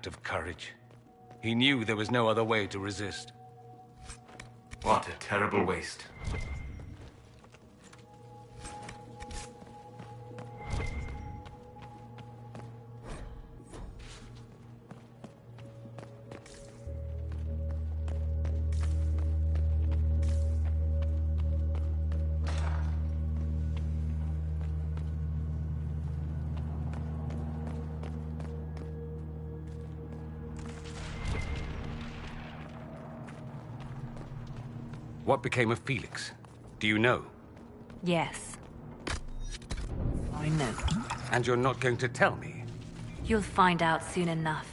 act of courage. He knew there was no other way to resist. What a terrible waste. What became of Felix? Do you know? Yes. I know. And you're not going to tell me? You'll find out soon enough.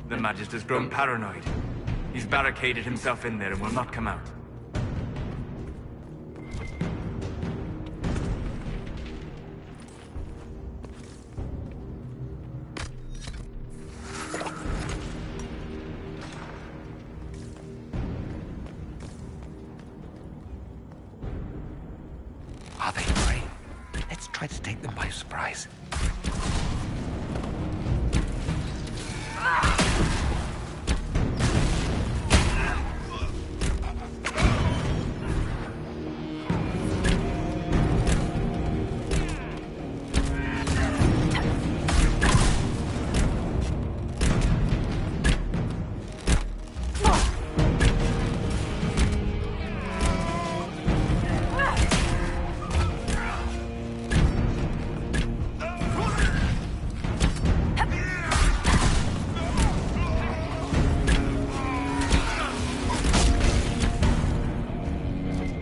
The Magister's grown paranoid. He's barricaded himself in there and will not come out. Are they prey? Let's try to take them by surprise.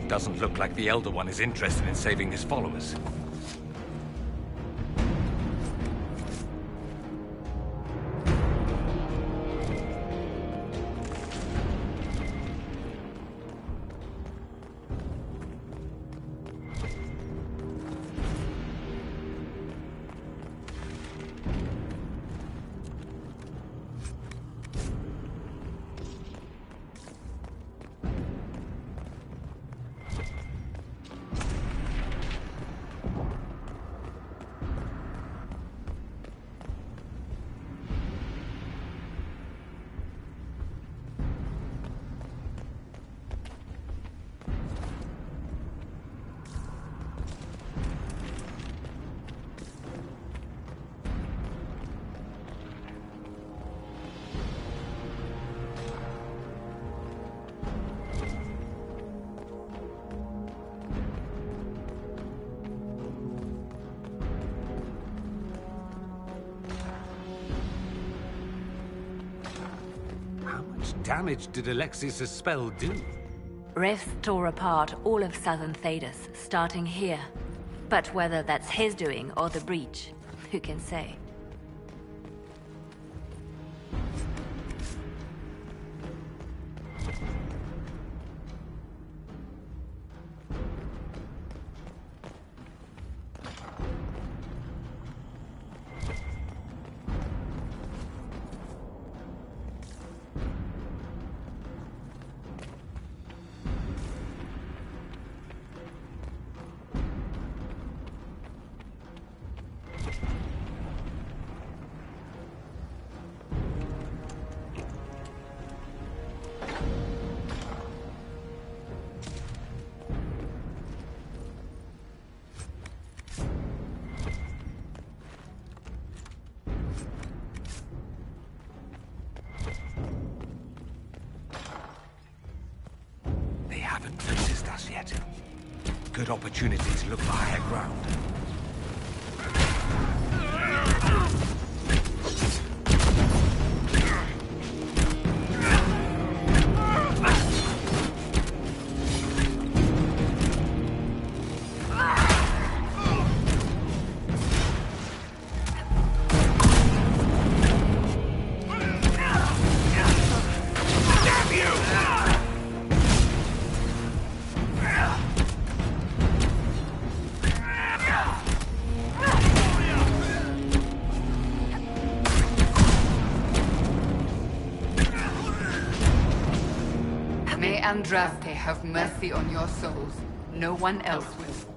Doesn't look like the Elder One is interested in saving his followers. damage did Alexius' spell do? Rifts tore apart all of southern Thedas, starting here. But whether that's his doing or the breach, who can say? Good opportunity to look for higher ground. May Andraste have mercy on your souls. No one else will.